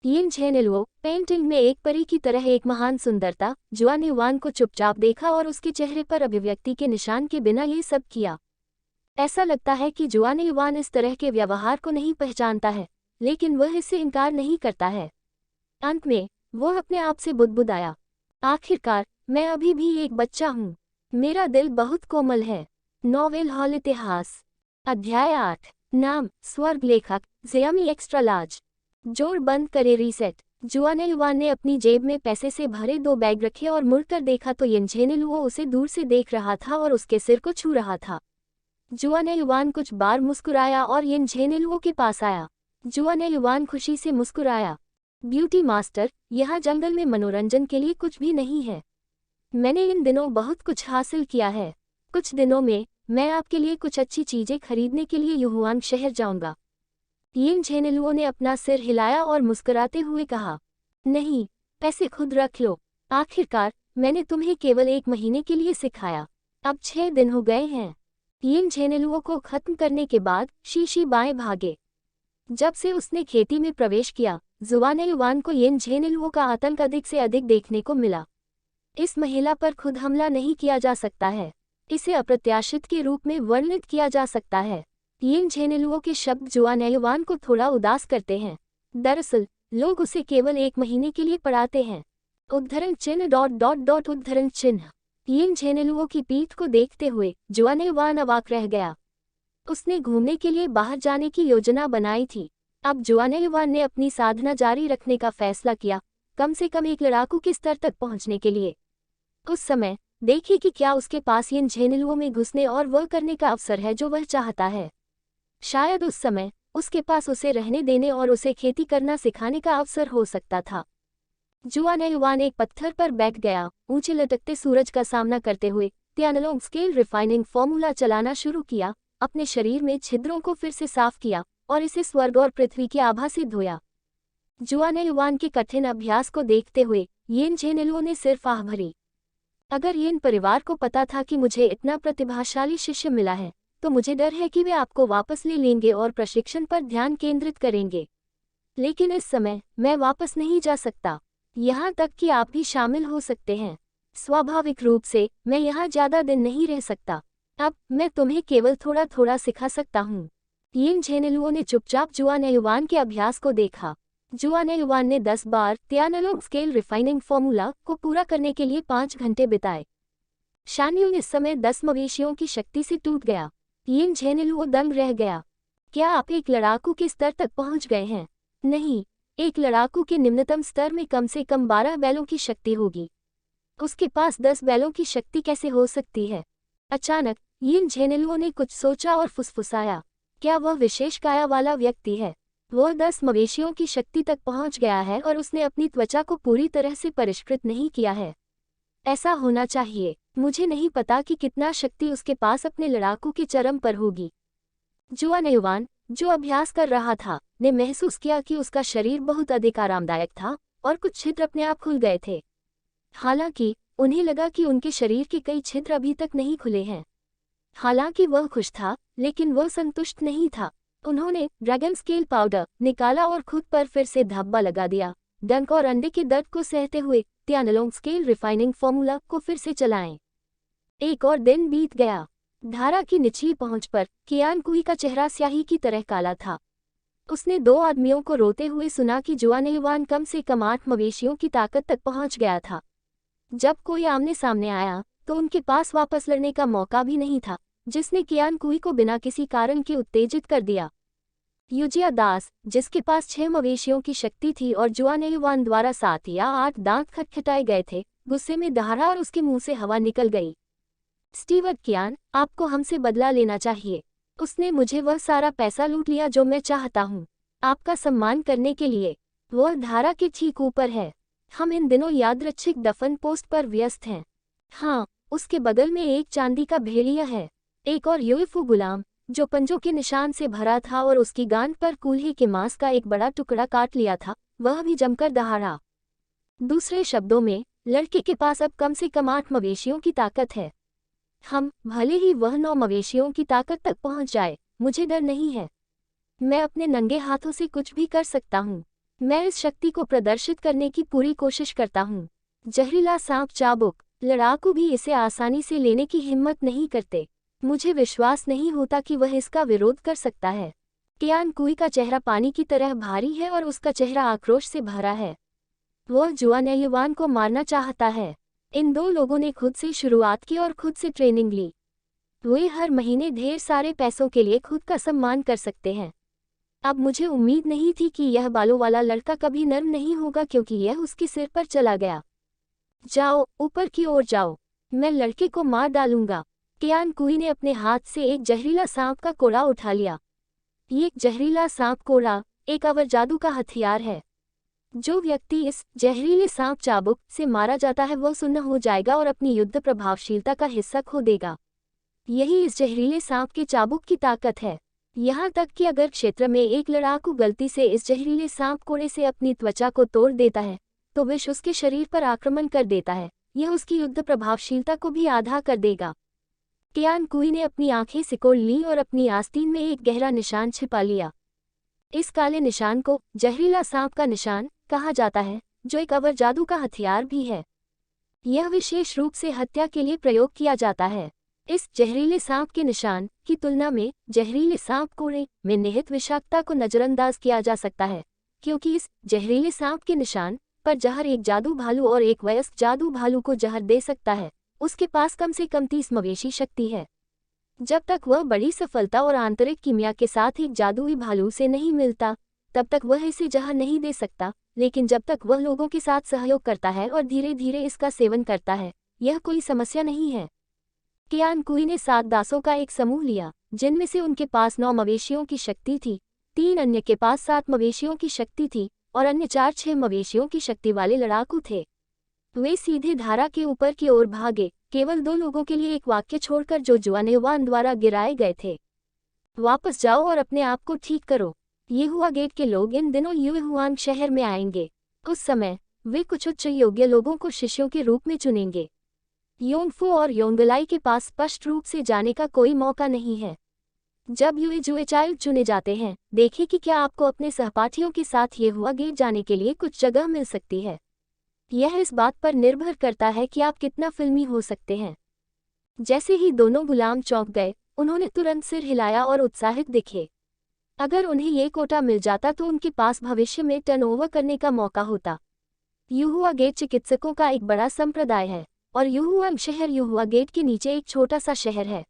यिन झेनिलुओ पेंटिंग में एक परी की तरह एक महान सुंदरता, जुआनयुआन को चुपचाप देखा और उसके चेहरे पर अभिव्यक्ति के निशान के बिना ये सब किया। ऐसा लगता है कि जुआनयुआन इस तरह के व्यवहार को नहीं पहचानता है, लेकिन वह इससे इनकार नहीं करता है। अंत में वह अपने आप से बुदबुदाया, आखिरकार मैं अभी भी एक बच्चा हूँ, मेरा दिल बहुत कोमल है। नॉवेल हॉल इतिहास। अध्याय 8। नाम स्वर्ग लेखक ज़ेयमी एक्स्ट्रा लार्ज। जोड़ बंद करे रीसेट। जुआनयुआन ने अपनी जेब में पैसे से भरे 2 बैग रखे और मुड़कर देखा तो यिन झेनिलुओ उसे दूर से देख रहा था और उसके सिर को छू रहा था। जुआनयुआन कुछ बार मुस्कुराया और यिन झेनिलुओ के पास आया। जुआनयुआन खुशी से मुस्कुराया, ब्यूटी मास्टर, यहाँ जंगल में मनोरंजन के लिए कुछ भी नहीं है। मैंने इन दिनों बहुत कुछ हासिल किया है। कुछ दिनों में मैं आपके लिए कुछ अच्छी चीजें खरीदने के लिए युहुआंग शहर जाऊंगा। यिन झेनिलुओ ने अपना सिर हिलाया और मुस्कुराते हुए कहा, नहीं, पैसे खुद रख लो। आखिरकार मैंने तुम्हें केवल 1 महीने के लिए सिखाया, अब 6 दिन हो गए हैं। यिन झेनिलुओ को खत्म करने के बाद शीशी बाएं भागे। जब से उसने खेती में प्रवेश किया, जुआनयुआन को यिन झेनिलुओ का आतंक अधिक से अधिक देखने को मिला। इस महिला पर खुद हमला नहीं किया जा सकता है, इसे अप्रत्याशित के रूप में वर्णित किया जा सकता है। यिन झेनिलुओ के शब्द जुआनयुआन को थोड़ा उदास करते हैं। दरअसल लोग उसे केवल 1 महीने के लिए पढ़ाते हैं। उद्धरण चिन्ह ... उद्धरण चिन्ह। यिन झेनिलुओ की पीठ को देखते हुए जुआनयुआन अवाक रह गया। उसने घूमने के लिए बाहर जाने की योजना बनाई थी। अब जुआनयुआन ने अपनी साधना जारी रखने का फैसला किया, कम से कम एक लड़ाकू के स्तर तक पहुंचने के लिए। उस समय देखिए कि क्या उसके पास यिन झेनिलुओ में घुसने और वह करने का अवसर है जो वह चाहता है। शायद उस समय उसके पास उसे रहने देने और उसे खेती करना सिखाने का अवसर हो सकता था। जुआनयुआन एक पत्थर पर बैठ गया, ऊंचे लटकते सूरज का सामना करते हुए तियानलोंग स्केल रिफाइनिंग फॉर्मूला चलाना शुरू किया, अपने शरीर में छिद्रों को फिर से साफ किया और इसे स्वर्ग और पृथ्वी की आभा से धोया। जुआनयुआन के कठिन अभ्यास को देखते हुए यिन झेनिलुओ ने सिर्फ आह भरी। अगर यिन परिवार को पता था कि मुझे इतना प्रतिभाशाली शिष्य मिला है, तो मुझे डर है कि वे आपको वापस ले लेंगे और प्रशिक्षण पर ध्यान केंद्रित करेंगे। लेकिन इस समय मैं वापस नहीं जा सकता, यहाँ तक कि आप भी शामिल हो सकते हैं। स्वाभाविक रूप से मैं यहाँ ज़्यादा दिन नहीं रह सकता। अब मैं तुम्हें केवल थोड़ा थोड़ा सिखा सकता हूँ। यिन झेनिलुओ ने चुपचाप जुआनयुआन के अभ्यास को देखा। जुआनयुआन ने 10 बार तियानलोंग स्केल रिफाइनिंग फॉर्मूला को पूरा करने के लिए 5 घंटे बिताए। शानयुंग इस समय 10 मवेशियों की शक्ति से टूट गया। यिन झेनिलुओ दंग रह गया। क्या आप एक लड़ाकू के स्तर तक पहुंच गए हैं? नहीं, एक लड़ाकू के निम्नतम स्तर में कम से कम 12 बैलों की शक्ति होगी। उसके पास 10 बैलों की शक्ति कैसे हो सकती है? अचानक यिन झेनिलुओ ने कुछ सोचा और फुसफुसाया, क्या वह विशेष काया वाला व्यक्ति है? वह 10 मवेशियों की शक्ति तक पहुंच गया है और उसने अपनी त्वचा को पूरी तरह से परिष्कृत नहीं किया है। ऐसा होना चाहिए। मुझे नहीं पता कि कितना शक्ति उसके पास अपने लड़ाकू के चरम पर होगी। जुआनयुआन, जो अभ्यास कर रहा था, ने महसूस किया कि उसका शरीर बहुत अधिक आरामदायक था और कुछ छिद्र अपने आप खुल गए थे। हालांकि उन्हें लगा कि उनके शरीर के कई छिद्र अभी तक नहीं खुले हैं। हालांकि वह खुश था, लेकिन वह संतुष्ट नहीं था। उन्होंने ड्रैगन स्केल पाउडर निकाला और खुद पर फिर से धब्बा लगा दिया। डंक और अंडे के दर्द को सहते हुए तियानलोंग स्केल रिफाइनिंग फॉर्मूला को फिर से चलाएं। एक और दिन बीत गया। धारा की निचली पहुंच पर कियान कुई का चेहरा स्याही की तरह काला था। उसने 2 आदमियों को रोते हुए सुना कि जुआनयुआन कम से कम 8 मवेशियों की ताकत तक पहुंच गया था। जब कोई आमने सामने आया तो उनके पास वापस लड़ने का मौका भी नहीं था, जिसने कियान कुई को बिना किसी कारण के उत्तेजित कर दिया। युजिया दास, जिसके पास 6 मवेशियों की शक्ति थी और जुआनयुआन द्वारा 7 या 8 दांत खटखटाए गए थे, गुस्से में दहाड़ा और उसके मुंह से हवा निकल गई। स्टीवर्ट कियान, आपको हमसे बदला लेना चाहिए। उसने मुझे वह सारा पैसा लूट लिया जो मैं चाहता हूँ। आपका सम्मान करने के लिए। वह धारा के ठीक ऊपर है। हम इन दिनों यादृच्छिक दफन पोस्ट पर व्यस्त हैं। हाँ, उसके बगल में एक चांदी का भेड़िया है। एक और यूएफओ गुलाम, जो पंजों के निशान से भरा था और उसकी गांड पर कूल्हे के मांस का एक बड़ा टुकड़ा काट लिया था, वह भी जमकर दहाड़ा। दूसरे शब्दों में, लड़के के पास अब कम से कम 8 मवेशियों की ताकत है। भले ही वह 9 मवेशियों की ताकत तक पहुंच जाए, मुझे डर नहीं है। मैं अपने नंगे हाथों से कुछ भी कर सकता हूँ। मैं इस शक्ति को प्रदर्शित करने की पूरी कोशिश करता हूँ। जहरीला सांप चाबुक। लड़ाकू भी इसे आसानी से लेने की हिम्मत नहीं करते। मुझे विश्वास नहीं होता कि वह इसका विरोध कर सकता है। कियान कुई का चेहरा पानी की तरह भारी है और उसका चेहरा आक्रोश से भरा है। वह जुआनयुवान को मारना चाहता है। इन 2 लोगों ने खुद से शुरुआत की और खुद से ट्रेनिंग ली। वे हर महीने ढेर सारे पैसों के लिए खुद का सम्मान कर सकते हैं। अब मुझे उम्मीद नहीं थी कि यह बालों वाला लड़का कभी नर्म नहीं होगा, क्योंकि यह उसके सिर पर चला गया। जाओ, ऊपर की ओर जाओ, मैं लड़के को मार डालूंगा। कियान कुई ने अपने हाथ से एक जहरीला सांप का कोड़ा उठा लिया। ये जहरीला सांप कोड़ा एक अवर जादू का हथियार है। जो व्यक्ति इस जहरीले सांप चाबुक से मारा जाता है वह सुन्न हो जाएगा और अपनी युद्ध प्रभावशीलता का हिस्सा खो देगा। यही इस जहरीले सांप के चाबुक की ताकत है। यहाँ तक कि अगर क्षेत्र में एक लड़ाकू गलती से इस जहरीले सांप कोड़े से अपनी त्वचा को तोड़ देता है तो विष उसके शरीर पर आक्रमण कर देता है। यह उसकी युद्ध प्रभावशीलता को भी आधा कर देगा। कियान कुई ने अपनी आंखें सिकोड़ लीं और अपनी आस्तीन में एक गहरा निशान छिपा लिया। इस काले निशान को जहरीला सांप का निशान कहा जाता है, जो एक अवर जादू का हथियार भी है। यह विशेष रूप से हत्या के लिए प्रयोग किया जाता है। इस जहरीले सांप के निशान की तुलना में जहरीले सांप कोड़े में निहित विषाक्तता को नजरअंदाज किया जा सकता है, क्योंकि इस जहरीले सांप के निशान पर जहर एक जादू भालू और एक वयस्क जादू भालू को जहर दे सकता है। उसके पास कम से कम 30 मवेशी शक्ति है। जब तक वह बड़ी सफलता और आंतरिक कीमिया के साथ एक जादुई भालू से नहीं मिलता, तब तक वह इसे जहर नहीं दे सकता। लेकिन जब तक वह लोगों के साथ सहयोग करता है और धीरे धीरे इसका सेवन करता है, यह कोई समस्या नहीं है। कियान कुई ने 7 दासों का एक समूह लिया, जिनमें से उनके पास 9 मवेशियों की शक्ति थी, 3 अन्य के पास 7 मवेशियों की शक्ति थी और अन्य 4-6 मवेशियों की शक्ति वाले लड़ाकू थे। वे सीधे धारा के ऊपर की ओर भागे, केवल 2 लोगों के लिए एक वाक्य छोड़कर जो जुआनयुवान द्वारा गिराए गए थे। वापस जाओ और अपने आप को ठीक करो। येहुआ गेट के लोग इन दिनों युएहुआन शहर में आएंगे। उस समय वे कुछ उच्च योग्य लोगों को शिष्यों के रूप में चुनेंगे। योंगफू और योंगलाई के पास स्पष्ट रूप से जाने का कोई मौका नहीं है। जब जुए चाइल्ड चुने जाते हैं, देखें कि क्या आपको अपने सहपाठियों के साथ येहुआ गेट जाने के लिए कुछ जगह मिल सकती है। यह इस बात पर निर्भर करता है कि आप कितना फिल्मी हो सकते हैं। जैसे ही दोनों गुलाम चौंक गए, उन्होंने तुरंत सिर हिलाया और उत्साहित दिखे। अगर उन्हें ये कोटा मिल जाता तो उनके पास भविष्य में टर्नओवर करने का मौका होता। युहुआ गेट चिकित्सकों का एक बड़ा संप्रदाय है और युहुआंग शहर युहुआ गेट के नीचे एक छोटा सा शहर है।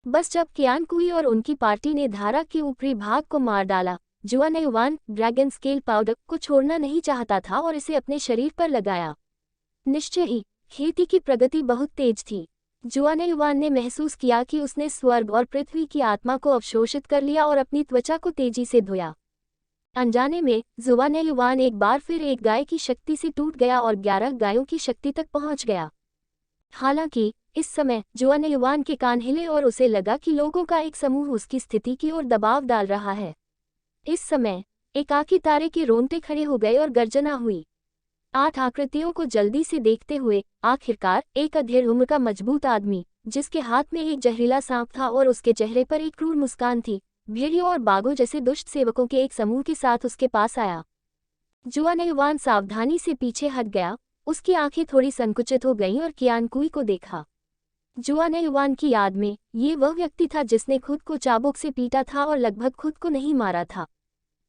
बस जब कियान कुई और उनकी पार्टी ने धारा के ऊपरी भाग को मार डाला, जुआनयुवान ड्रैगन स्केल पाउडर को छोड़ना नहीं चाहता था और इसे अपने शरीर पर लगाया। निश्चय ही खेती की प्रगति बहुत तेज थी। जुआनयुवान ने महसूस किया कि उसने स्वर्ग और पृथ्वी की आत्मा को अवशोषित कर लिया और अपनी त्वचा को तेजी से धोया। अनजाने में जुआनयुवान एक बार फिर एक गाय की शक्ति से टूट गया और 11 गायों की शक्ति तक पहुंच गया। हालांकि इस समय जुआनयुवान के कान हिले और उसे लगा कि लोगों का एक समूह उसकी स्थिति की ओर दबाव डाल रहा है। इस समय एकाकी तारे के रोंगटे खड़े हो गए और गर्जना हुई। 8 आकृतियों को जल्दी से देखते हुए आखिरकार एक अधेड़ उम्र का मजबूत आदमी, जिसके हाथ में एक जहरीला सांप था और उसके चेहरे पर एक क्रूर मुस्कान थी, भेड़ियों और बाघों जैसे दुष्ट सेवकों के एक समूह के साथ उसके पास आया। जुआनयुवान सावधानी से पीछे हट गया। उसकी आंखें थोड़ी संकुचित हो गईं और कियान कुई को देखा। जुआनयुवान की याद में ये वह व्यक्ति था जिसने खुद को चाबुक से पीटा था और लगभग खुद को नहीं मारा था।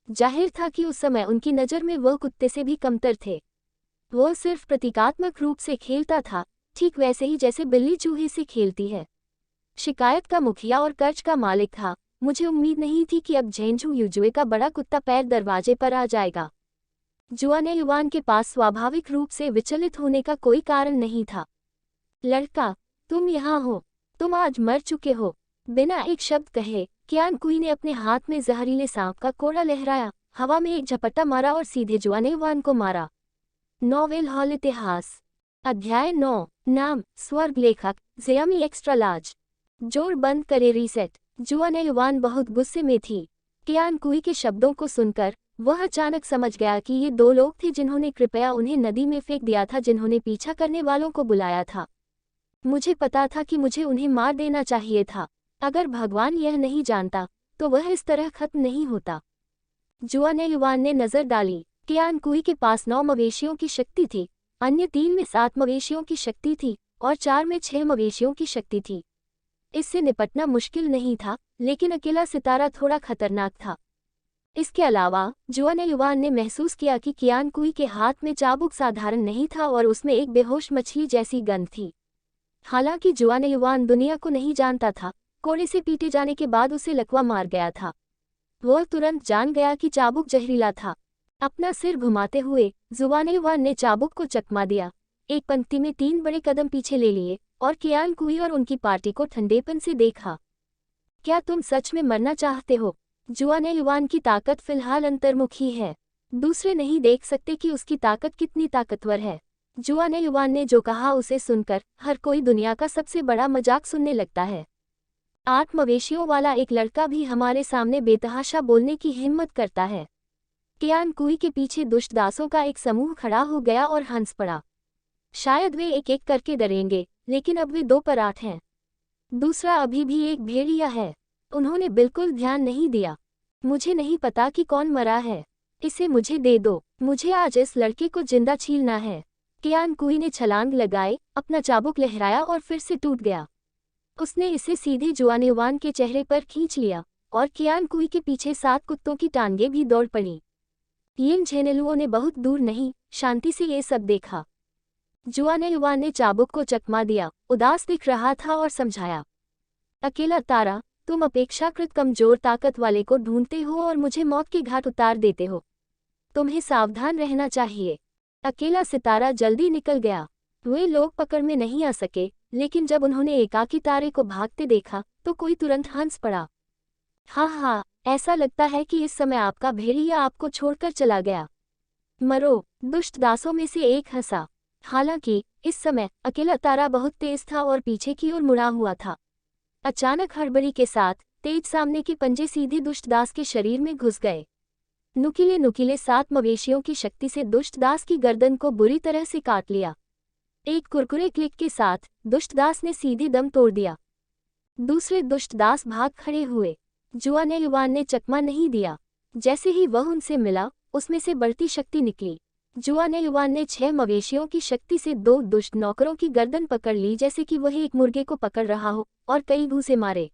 जाहिर था कि उस समय उनकी नज़र में वह कुत्ते से भी कमतर थे। वह सिर्फ प्रतीकात्मक रूप से खेलता था, ठीक वैसे ही जैसे बिल्ली चूहे से खेलती है। शिकायत का मुखिया और कर्ज का मालिक था। मुझे उम्मीद नहीं थी कि अब झेंझू युजुए का बड़ा कुत्ता पैर दरवाजे पर आ जाएगा। जुआनयुवान के पास स्वाभाविक रूप से विचलित होने का कोई कारण नहीं था। लड़का, तुम यहाँ हो, तुम आज मर चुके हो। बिना एक शब्द कहे कियान कुई ने अपने हाथ में जहरीले सांप का कोड़ा लहराया, हवा में एक झपट्टा मारा और सीधे जुआनयुवान को मारा। नॉवेल हॉल इतिहास अध्याय 9 नाम स्वर्ग लेखक ज़ेयामी एक्स्ट्रा लार्ज। जोर बंद करे रीसेट। जुआनयुवान बहुत गुस्से में थी। कियान कुई के शब्दों को सुनकर वह अचानक समझ गया कि ये 2 लोग थे जिन्होंने कृपया उन्हें नदी में फेंक दिया था, जिन्होंने पीछा करने वालों को बुलाया था। मुझे पता था कि मुझे उन्हें मार देना चाहिए था। अगर भगवान यह नहीं जानता तो वह इस तरह खत्म नहीं होता। जुआन युवान ने नजर डाली। कियान कुई के पास 9 मवेशियों की शक्ति थी, अन्य 3 में 7 मवेशियों की शक्ति थी और 4 में 6 मवेशियों की शक्ति थी। इससे निपटना मुश्किल नहीं था, लेकिन अकेला सितारा थोड़ा खतरनाक था। इसके अलावा जुआन युवान ने महसूस किया कि कियान कुई के हाथ में चाबुक साधारण नहीं था और उसमें एक बेहोश मछली जैसी गंध थी। हालांकि जुआन युवान दुनिया को नहीं जानता था, कोड़े से पीटे जाने के बाद उसे लकवा मार गया था। वह तुरंत जान गया कि चाबुक जहरीला था। अपना सिर घुमाते हुए जुआन युवान ने चाबुक को चकमा दिया, एक पंक्ति में 3 बड़े कदम पीछे ले लिए और कियान कुई और उनकी पार्टी को ठंडेपन से देखा। क्या तुम सच में मरना चाहते हो? जुआन युवान की ताकत फिलहाल अंतर्मुखी है, दूसरे नहीं देख सकते कि उसकी ताकत कितनी ताकतवर है। जुआन युवान ने जो कहा उसे सुनकर हर कोई दुनिया का सबसे बड़ा मजाक सुनने लगता है। 8 मवेशियों वाला एक लड़का भी हमारे सामने बेतहाशा बोलने की हिम्मत करता है। कियान कुई के पीछे दुष्ट दासों का एक समूह खड़ा हो गया और हंस पड़ा। शायद वे एक एक करके डरेंगे, लेकिन अब वे 2 पर 8 हैं। दूसरा अभी भी एक भेड़िया है। उन्होंने बिल्कुल ध्यान नहीं दिया। मुझे नहीं पता कि कौन मरा है, इसे मुझे दे दो, मुझे आज इस लड़के को जिंदा छीलना है। कियान कुई ने छलांग लगाई, अपना चाबुक लहराया और फिर से टूट गया। उसने इसे सीधे जुआन युवान के चेहरे पर खींच लिया और कियान कुई के पीछे 7 कुत्तों की टांगें भी दौड़ पड़ी। यिन झेनेलुओं ने बहुत दूर नहीं, शांति से ये सब देखा। जुआन युवान ने चाबुक को चकमा दिया, उदास दिख रहा था और समझाया, अकेला तारा, तुम अपेक्षाकृत कमजोर ताकत वाले को ढूंढते हो और मुझे मौत के घाट उतार देते हो। तुम्हें सावधान रहना चाहिए। अकेला सितारा जल्दी निकल गया। वे लोग पकड़ में नहीं आ सके, लेकिन जब उन्होंने एकाकी तारे को भागते देखा तो कोई तुरंत हंस पड़ा। हाँ, ऐसा लगता है कि इस समय आपका भेड़िया आपको छोड़कर चला गया। मरो, दुष्ट दासों में से एक हंसा। हालांकि इस समय अकेला तारा बहुत तेज था और पीछे की ओर मुड़ा हुआ था। अचानक हड़बड़ी के साथ तेज सामने के पंजे सीधे दुष्ट दास के शरीर में घुस गए। नुकीले नुकीले 7 मवेशियों की शक्ति से दुष्ट दास की गर्दन को बुरी तरह से काट लिया। एक कुरकुरे क्लिक के साथ दुष्ट दास ने सीधे दम तोड़ दिया। दूसरे दुष्ट दास भाग खड़े हुए। जुआन युवान ने चकमा नहीं दिया। जैसे ही वह उनसे मिला, उसमें से बढ़ती शक्ति निकली। जुआन युवान ने 6 मवेशियों की शक्ति से 2 दुष्ट नौकरों की गर्दन पकड़ ली, जैसे कि वह एक मुर्गे को पकड़ रहा हो, और कई घूंसे मारे।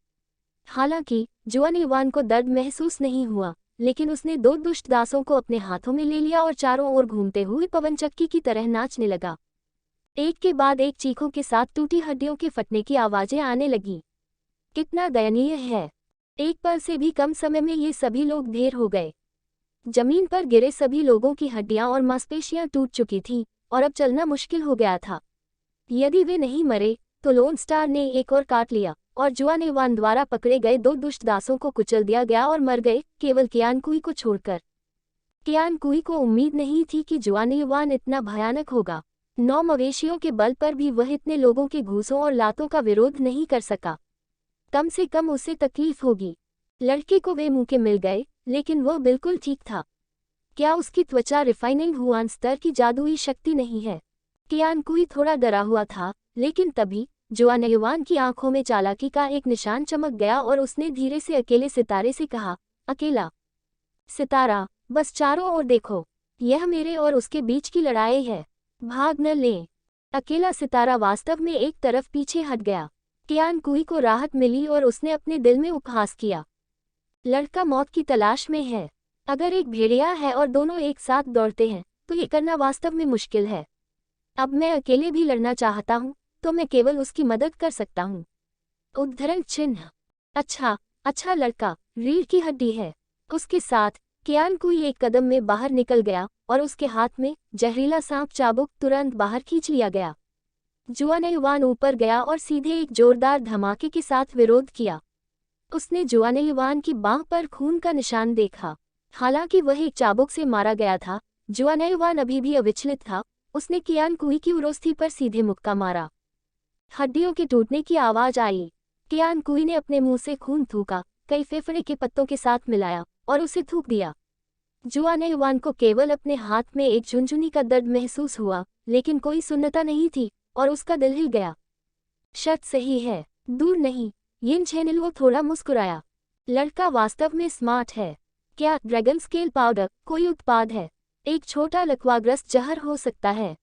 हालांकि जुआन युवान को दर्द महसूस नहीं हुआ, लेकिन उसने 2 दुष्ट दासों को अपने हाथों में ले लिया और चारों ओर घूमते हुए पवनचक्की की तरह नाचने लगा। एक के बाद एक चीखों के साथ टूटी हड्डियों के फटने की आवाजें आने लगीं। कितना दयनीय है। एक पल से भी कम समय में ये सभी लोग ढेर हो गए। जमीन पर गिरे सभी लोगों की हड्डियां और मांसपेशियां टूट चुकी थीं और अब चलना मुश्किल हो गया था। यदि वे नहीं मरे तो लोन स्टार ने एक और काट लिया और जुआन युवान द्वारा पकड़े गए 2 दुष्ट दासों को कुचल दिया गया और मर गए, केवल कियान कुई को छोड़कर। कियान कुई को उम्मीद नहीं थी कि जुआन युवान इतना भयानक होगा। 9 मवेशियों के बल पर भी वह इतने लोगों के घूंसों और लातों का विरोध नहीं कर सका। कम से कम उसे तकलीफ होगी। लड़के को वे मुंह के मिल गए, लेकिन वह बिल्कुल ठीक था। क्या उसकी त्वचा रिफाइनिंग हुआन स्तर की जादुई शक्ति नहीं है? कियान कुई थोड़ा डरा हुआ था, लेकिन तभी जुआन युवान की आंखों में चालाकी का एक निशान चमक गया और उसने धीरे से अकेले सितारे से कहा, अकेला सितारा, बस चारों ओर देखो, यह मेरे और उसके बीच की लड़ाई है, भाग न लें। अकेला सितारा वास्तव में एक तरफ पीछे हट गया। कियान कुई को राहत मिली और उसने अपने दिल में उपहास किया, लड़का मौत की तलाश में है। अगर एक भेड़िया है और दोनों एक साथ दौड़ते हैं तो ये करना वास्तव में मुश्किल है। अब मैं अकेले भी लड़ना चाहता हूँ तो मैं केवल उसकी मदद कर सकता हूँ। उद्धरण चिन्ह। अच्छा लड़का, रीढ़ की हड्डी है। उसके साथ कियान कुई एक कदम में बाहर निकल गया और उसके हाथ में जहरीला सांप चाबुक तुरंत बाहर खींच लिया गया। जुआन युवान ऊपर गया और सीधे एक जोरदार धमाके के साथ विरोध किया। उसने जुआन युवान की बांह पर खून का निशान देखा। हालांकि वह एक चाबुक से मारा गया था, जुआन युवान अभी भी अविचलित था। उसने कियान कुई की उरोस्थी पर सीधे मुक्का मारा। हड्डियों के टूटने की आवाज आई। कियान कुई ने अपने मुंह से खून थूका, कई फेफड़े के पत्तों के साथ मिलाया और उसे थूक दिया। जुआन युवान को केवल अपने हाथ में एक झुनझुनी का दर्द महसूस हुआ, लेकिन कोई सुन्नता नहीं थी और उसका दिल हिल गया। शर्त सही है, दूर नहीं। यिन झेनिलुओ थोड़ा मुस्कुराया। लड़का वास्तव में स्मार्ट है। क्या ड्रैगन स्केल पाउडर कोई उत्पाद है? एक छोटा लकवाग्रस्त जहर हो सकता है।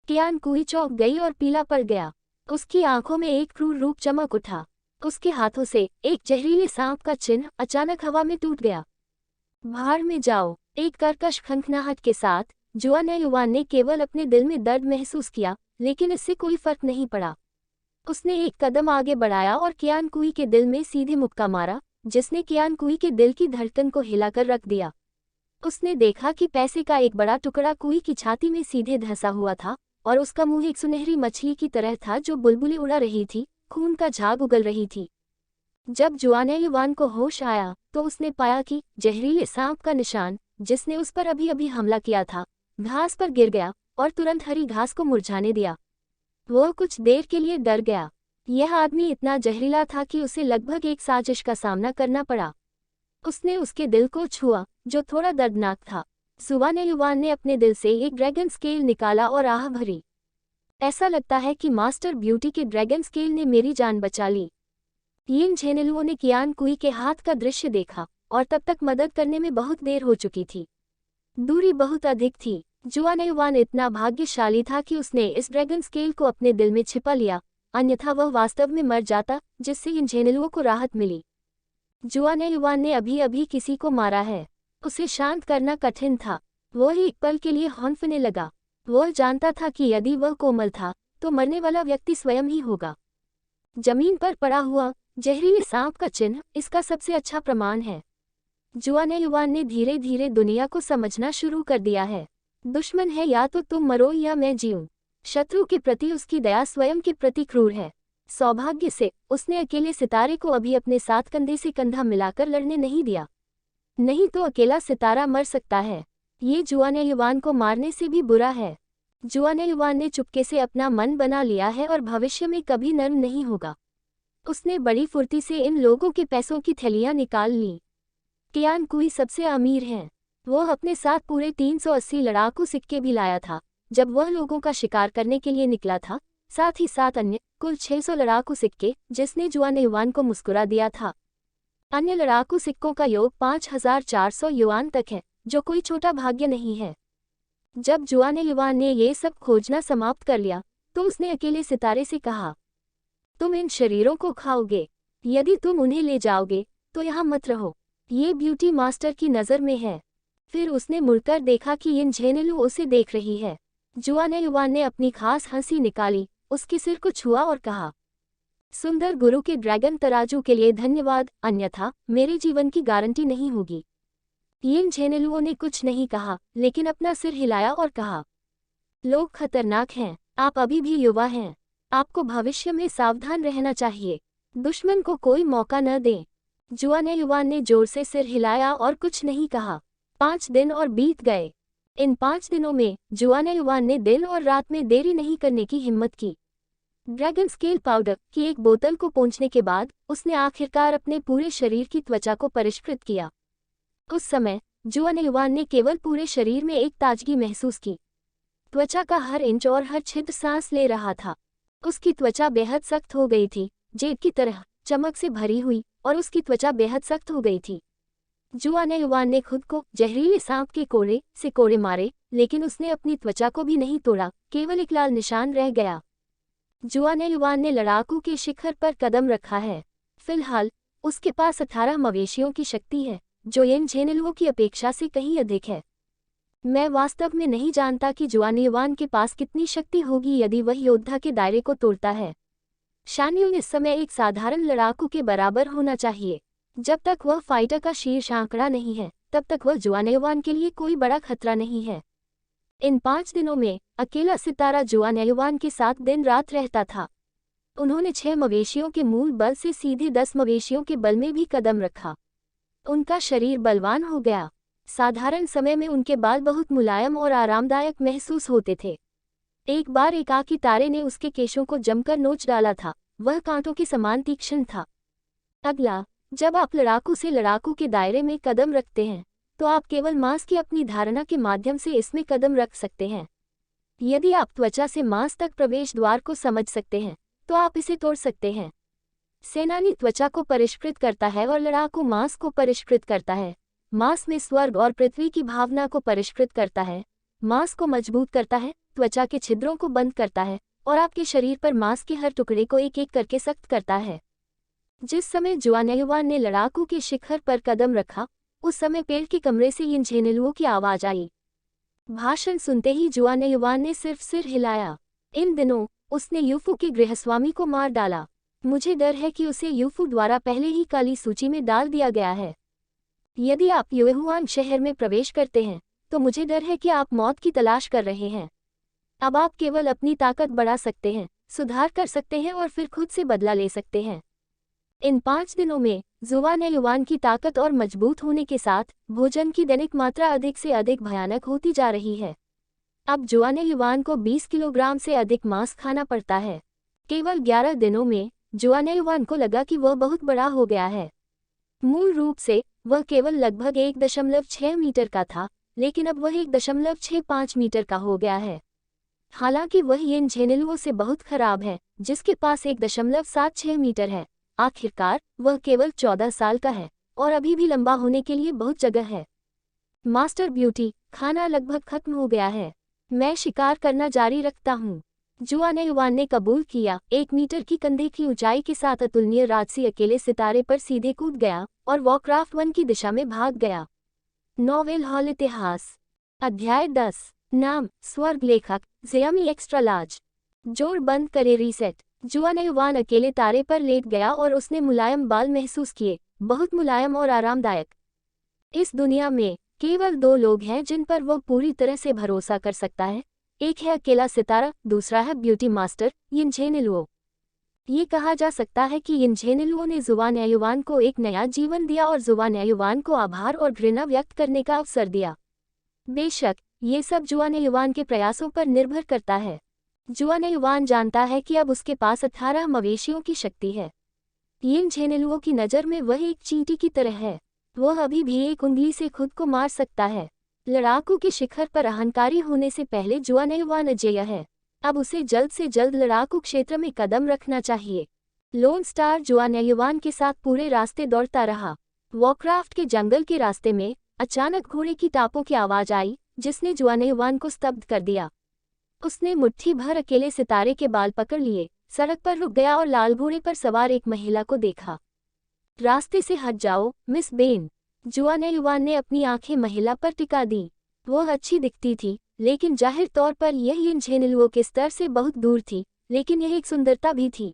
कियान कुई चौंक गई और पीला पड़ गया। उसकी आंखों में एक क्रूर रूप चमक उठा। उसके हाथों से एक जहरीले सांप का चिन्ह अचानक हवा में टूट गया। भाड़ में जाओ। एक कर्कश खंखनाहट के साथ जुआन युवान ने केवल अपने दिल में दर्द महसूस किया, लेकिन इससे कोई फर्क नहीं पड़ा। उसने एक कदम आगे बढ़ाया और कियान कुई के दिल में सीधे मुक्का मारा, जिसने कियान कुई के दिल की धड़कन को हिलाकर रख दिया। उसने देखा कि पैसे का एक बड़ा टुकड़ा कुई की छाती में सीधे धंसा हुआ था और उसका मुंह एक सुनहरी मछली की तरह था जो बुलबुली उड़ा रही थी, खून का झाग उगल रही थी। जब जुआन युवान को होश आया तो उसने पाया कि जहरीले सांप का निशान, जिसने उस पर अभी अभी हमला किया था, घास पर गिर गया और तुरंत हरी घास को मुरझाने दिया। वह कुछ देर के लिए डर गया। यह आदमी इतना जहरीला था कि उसे लगभग एक साजिश का सामना करना पड़ा। उसने उसके दिल को छुआ, जो थोड़ा दर्दनाक था। जुआन युवान ने अपने दिल से एक ड्रैगन स्केल निकाला और आह भरी। ऐसा लगता है कि मास्टर ब्यूटी के ड्रैगन स्केल ने मेरी जान बचा ली। यिन झेनिलुओ ने कियान कुई के हाथ का दृश्य देखा और तब तक मदद करने में बहुत देर हो चुकी थी। दूरी बहुत अधिक थी। जुआन युवान इतना भाग्यशाली था कि उसने इस ड्रैगन स्केल को अपने दिल में छिपा लिया, अन्यथा वह वास्तव में मर जाता, जिससे यिन झेनिलुओ को राहत मिली। जुआन युवान ने अभी अभी किसी को मारा है। उसे शांत करना कठिन था। वह एक पल के लिए हौंफने लगा। वह जानता था कि यदि वह कोमल था तो मरने वाला व्यक्ति स्वयं ही होगा। जमीन पर पड़ा हुआ जहरीले सांप का चिन्ह इसका सबसे अच्छा प्रमाण है। जुआन युवान ने धीरे धीरे दुनिया को समझना शुरू कर दिया है। दुश्मन है या तो तुम मरो या मैं जीऊं। शत्रु के प्रति उसकी दया स्वयं के प्रति क्रूर है। सौभाग्य से उसने अकेले सितारे को अभी अपने साथ कंधे से कंधा मिलाकर लड़ने नहीं दिया, नहीं तो अकेला सितारा मर सकता है। ये जुआन युवान को मारने से भी बुरा है। जुआन युवान ने चुपके से अपना मन बना लिया है और भविष्य में कभी नर्म नहीं होगा। उसने बड़ी फुर्ती से इन लोगों के पैसों की थैलियां निकाल ली। कियान कुई सबसे अमीर हैं। वह अपने साथ पूरे 380 लड़ाकू सिक्के भी लाया था जब वह लोगों का शिकार करने के लिए निकला था, साथ ही साथ अन्य कुल 600 लड़ाकू सिक्के, जिसने जुआन युवान को मुस्कुरा दिया था। अन्य लड़ाकू सिक्कों का योग 5400 युआन तक है, जो कोई छोटा भाग्य नहीं है। जब जुआन युवान ने ये सब खोजना समाप्त कर लिया तो उसने अकेले सितारे से कहा, तुम इन शरीरों को खाओगे। यदि तुम उन्हें ले जाओगे तो यहाँ मत रहो। ये ब्यूटी मास्टर की नज़र में है। फिर उसने मुड़कर देखा कि यिन झेनिलुओ उसे देख रही है। जुआन युवान ने अपनी खास हंसी निकाली, उसके सिर को छुआ और कहा, सुंदर गुरु के ड्रैगन तराजू के लिए धन्यवाद, अन्यथा मेरे जीवन की गारंटी नहीं होगी। यिन झेनिलुओ ने कुछ नहीं कहा, लेकिन अपना सिर हिलाया और कहा, लोग खतरनाक हैं, आप अभी भी युवा हैं। आपको भविष्य में सावधान रहना चाहिए। दुश्मन को कोई मौका न दें। जुआन युवान ने जोर से सिर हिलाया और कुछ नहीं कहा। 5 दिन और बीत गए। इन 5 दिनों में जुआन युवान ने दिन और रात में देरी नहीं करने की हिम्मत की। ड्रैगन स्केल पाउडर की एक बोतल को पोंछने के बाद उसने आखिरकार अपने पूरे शरीर की त्वचा को परिष्कृत किया। उस समय जुआन युवान ने केवल पूरे शरीर में एक ताजगी महसूस की। त्वचा का हर इंच और हर छिद्र सांस ले रहा था। उसकी त्वचा बेहद सख्त हो गई थी, जेड की तरह चमक से भरी हुई, और उसकी त्वचा बेहद सख्त हो गई थी। जुआन युवान ने खुद को जहरीले सांप के कोड़े से कोड़े मारे, लेकिन उसने अपनी त्वचा को भी नहीं तोड़ा, केवल एक लाल निशान रह गया। जुआन युवान ने लड़ाकू के शिखर पर कदम रखा है। फिलहाल उसके पास 18 मवेशियों की शक्ति है, जो यिन झेनिलुओ की अपेक्षा से कहीं अधिक है। मैं वास्तव में नहीं जानता कि जुआन युवान के पास कितनी शक्ति होगी यदि वह योद्धा के दायरे को तोड़ता है। शानयुंग इस समय एक साधारण लड़ाकू के बराबर होना चाहिए। जब तक वह फाइटर का शीर्ष आंकड़ा नहीं है, तब तक वह जुआन युवान के लिए कोई बड़ा खतरा नहीं है। इन 5 दिनों में अकेला सितारा जुआन युवान के साथ दिन रात रहता था। उन्होंने 6 मवेशियों के मूल बल से सीधे 10 मवेशियों के बल में भी कदम रखा। उनका शरीर बलवान हो गया। साधारण समय में उनके बाल बहुत मुलायम और आरामदायक महसूस होते थे। एक बार एकाकी तारे ने उसके केशों को जमकर नोच डाला था। वह कांटों के समान तीक्ष्ण था। अगला, जब आप लड़ाकू से लड़ाकू के दायरे में कदम रखते हैं तो आप केवल मांस की अपनी धारणा के माध्यम से इसमें कदम रख सकते हैं। यदि आप त्वचा से मांस तक प्रवेश द्वार को समझ सकते हैं तो आप इसे तोड़ सकते हैं। सेनानी त्वचा को परिष्कृत करता है और लड़ाकू मांस को परिष्कृत करता है। मांस में स्वर्ग और पृथ्वी की भावना को परिष्कृत करता है। मांस को मजबूत करता है, त्वचा के छिद्रों को बंद करता है और आपके शरीर पर मांस के हर टुकड़े को एक एक करके सख्त करता है। जिस समय जुआनयुआन ने लड़ाकू के शिखर पर कदम रखा, उस समय पेड़ के कमरे से इन झेनेलुओं की आवाज आई। भाषण सुनते ही जुआनयुआन ने सिर्फ सिर हिलाया। इन दिनों उसने यूफू के गृहस्वामी को मार डाला। मुझे डर है कि उसे यूफू द्वारा पहले ही काली सूची में डाल दिया गया है। यदि आप युएहुआन शहर में प्रवेश करते हैं तो मुझे डर है कि आप मौत की तलाश कर रहे हैं। अब आप केवल अपनी ताकत बढ़ा सकते हैं, सुधार कर सकते हैं और फिर खुद से बदला ले सकते हैं। इन 5 दिनों में जुआनयुआन की ताकत और मजबूत होने के साथ भोजन की दैनिक मात्रा अधिक से अधिक भयानक होती जा रही है। अब जुआनयुआन को 20 किलोग्राम से अधिक मांस खाना पड़ता है। केवल 11 दिनों में जुआनयुआन को लगा कि वह बहुत बड़ा हो गया है। मूल रूप से वह केवल लगभग 1.6 मीटर का था, लेकिन अब वह 1.65 मीटर का हो गया है। हालांकि वह इन झेनेलुओं से बहुत खराब है, जिसके पास 1.76 मीटर है। आखिरकार वह केवल 14 साल का है और अभी भी लंबा होने के लिए बहुत जगह है। मास्टर ब्यूटी, खाना लगभग खत्म हो गया है। मैं शिकार करना जारी रखता हूँ। जुआनयुआन ने कबूल किया। 1 मीटर की कंधे की ऊंचाई के साथ अतुलनीय राजसी अकेले सितारे पर सीधे कूद गया और वॉरक्राफ्ट 1 की दिशा में भाग गया। नॉवेल हॉल इतिहास। अध्याय 10। नाम स्वर्ग लेखक ज़ेयामी एक्स्ट्रा लार्ज। जोड़ बंद करे रीसेट। जुआनयुआन अकेले तारे पर लेट गया और उसने मुलायम बाल महसूस किए, बहुत मुलायम और आरामदायक। इस दुनिया में केवल 2 लोग हैं जिन पर वह पूरी तरह से भरोसा कर सकता है। एक है अकेला सितारा, दूसरा है ब्यूटी मास्टर यिन झेनेलुओ। ये कहा जा सकता है कि यिन झेनेलुओ ने जुआनयुआन को एक नया जीवन दिया और जुआनयुआन को आभार और घृणा व्यक्त करने का अवसर दिया। बेशक ये सब जुआनयुआन के प्रयासों पर निर्भर करता है। जुआनयुआन जानता है कि अब उसके पास 18 मवेशियों की शक्ति है। यिन झेनेलुओ की नज़र में वह एक चींटी की तरह है। वह अभी भी एक उंगली से खुद को मार सकता है। लड़ाकू के शिखर पर अहंकारी होने से पहले जुआनयुआन अजेय है। अब उसे जल्द से जल्द लड़ाकू क्षेत्र में कदम रखना चाहिए। लोन स्टार जुआनयुआन के साथ पूरे रास्ते दौड़ता रहा। वॉरक्राफ्ट के जंगल के रास्ते में अचानक घोड़े की टापों की आवाज आई, जिसने जुआनयुआन को स्तब्ध कर दिया। उसने मुट्ठी भर अकेले सितारे के बाल पकड़ लिए, सड़क पर रुक गया और लाल घोड़े पर सवार एक महिला को देखा। रास्ते से हट जाओ, मिस बेन। जुआनयुआन ने अपनी आंखें महिला पर टिका दी। वह अच्छी दिखती थी, लेकिन जाहिर तौर पर यह यिन झेनेलुओ के स्तर से बहुत दूर थी, लेकिन यह एक सुंदरता भी थी।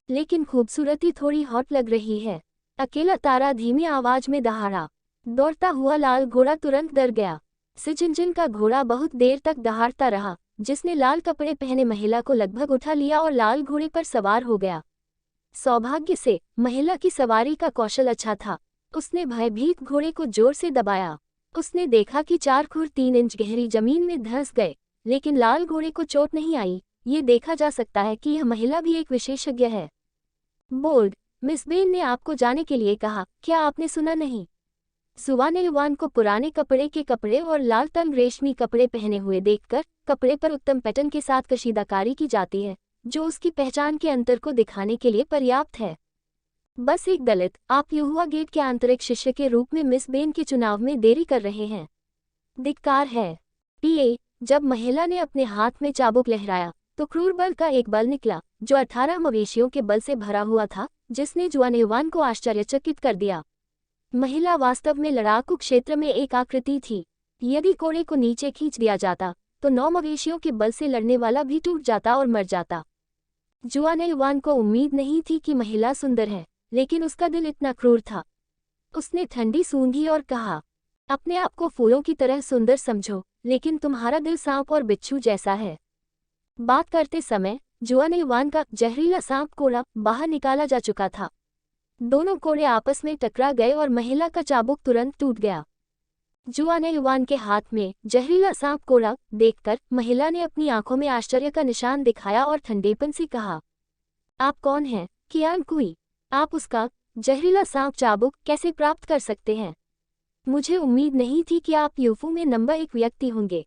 लेकिन खूबसूरती थोड़ी हॉट लग रही है। अकेला तारा धीमी आवाज में दहाड़ा। दौड़ता हुआ लाल घोड़ा तुरंत डर गया। सिजिनजिन का घोड़ा बहुत देर तक दहाड़ता रहा, जिसने लाल कपड़े पहने महिला को लगभग उठा लिया और लाल घोड़े पर सवार हो गया। सौभाग्य से महिला की सवारी का कौशल अच्छा था। उसने भयभीत घोड़े को जोर से दबाया। उसने देखा कि 4 खुर 3 इंच गहरी जमीन में धंस गए, लेकिन लाल घोड़े को चोट नहीं आई। ये देखा जा सकता है कि यह महिला भी एक विशेषज्ञ है। बोल्ड, मिस बेन ने आपको जाने के लिए कहा, क्या आपने सुना नहीं? जुआनयुआन को पुराने कपड़े के कपड़े और लाल तंग रेशमी कपड़े पहने हुए देखकर कपड़े पर उत्तम पैटर्न के साथ कशीदाकारी की जाती है, जो उसकी पहचान के अंतर को दिखाने के लिए पर्याप्त है। बस एक दलित, आप युहुआ गेट के आंतरिक शिष्य के रूप में मिस बेन के चुनाव में देरी कर रहे हैं। धिक्कार है। पीए, जब महिला ने अपने हाथ में चाबुक लहराया तो क्रूर बल का एक बल निकला, जो 18 मवेशियों के बल से भरा हुआ था, जिसने जुआनयुआन को आश्चर्यचकित कर दिया। महिला वास्तव में लड़ाकू क्षेत्र में एक आकृति थी। यदि कोड़े को नीचे खींच दिया जाता तो 9 मवेशियों के बल से लड़ने वाला भी टूट जाता और मर जाता। जुआनयुआन को उम्मीद नहीं थी कि महिला सुंदर है, लेकिन उसका दिल इतना क्रूर था। उसने ठंडी सूंघी और कहा, अपने आप को फूलों की तरह सुंदर समझो, लेकिन तुम्हारा दिल सांप और बिच्छू जैसा है। बात करते समय जुआनयुआन का जहरीला सांप कोड़ा बाहर निकाला जा चुका था। दोनों कोड़े आपस में टकरा गए और महिला का चाबुक तुरंत टूट गया। जुआनयुआन के हाथ में जहरीला सांप कोड़ा देखकर महिला ने अपनी आंखों में आश्चर्य का निशान दिखाया और ठंडेपन से कहा, आप कौन हैं, कियान कुई? आप उसका जहरीला सांप चाबुक कैसे प्राप्त कर सकते हैं? मुझे उम्मीद नहीं थी कि आप यूफू में नंबर 1 व्यक्ति होंगे।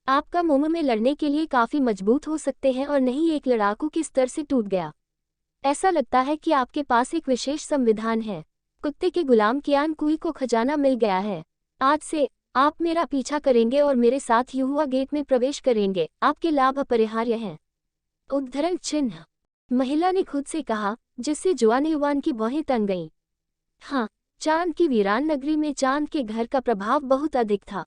आपका मुंह में लड़ने के लिए काफी मजबूत हो सकते हैं और नहीं एक लड़ाकू के स्तर से टूट गया। ऐसा लगता है कि आपके पास एक विशेष संविधान है। कुत्ते के गुलाम कियान कुई को खजाना मिल गया है। आज से आप मेरा पीछा करेंगे और मेरे साथ युहुआ गेट में प्रवेश करेंगे। आपके लाभ अपरिहार्य हैं। उद्धरण चिन्ह। महिला ने खुद से कहा, जिससे जुआन युवान की भौहें तन गईं। हाँ, चांद की वीरान नगरी में चांद के घर का प्रभाव बहुत अधिक था।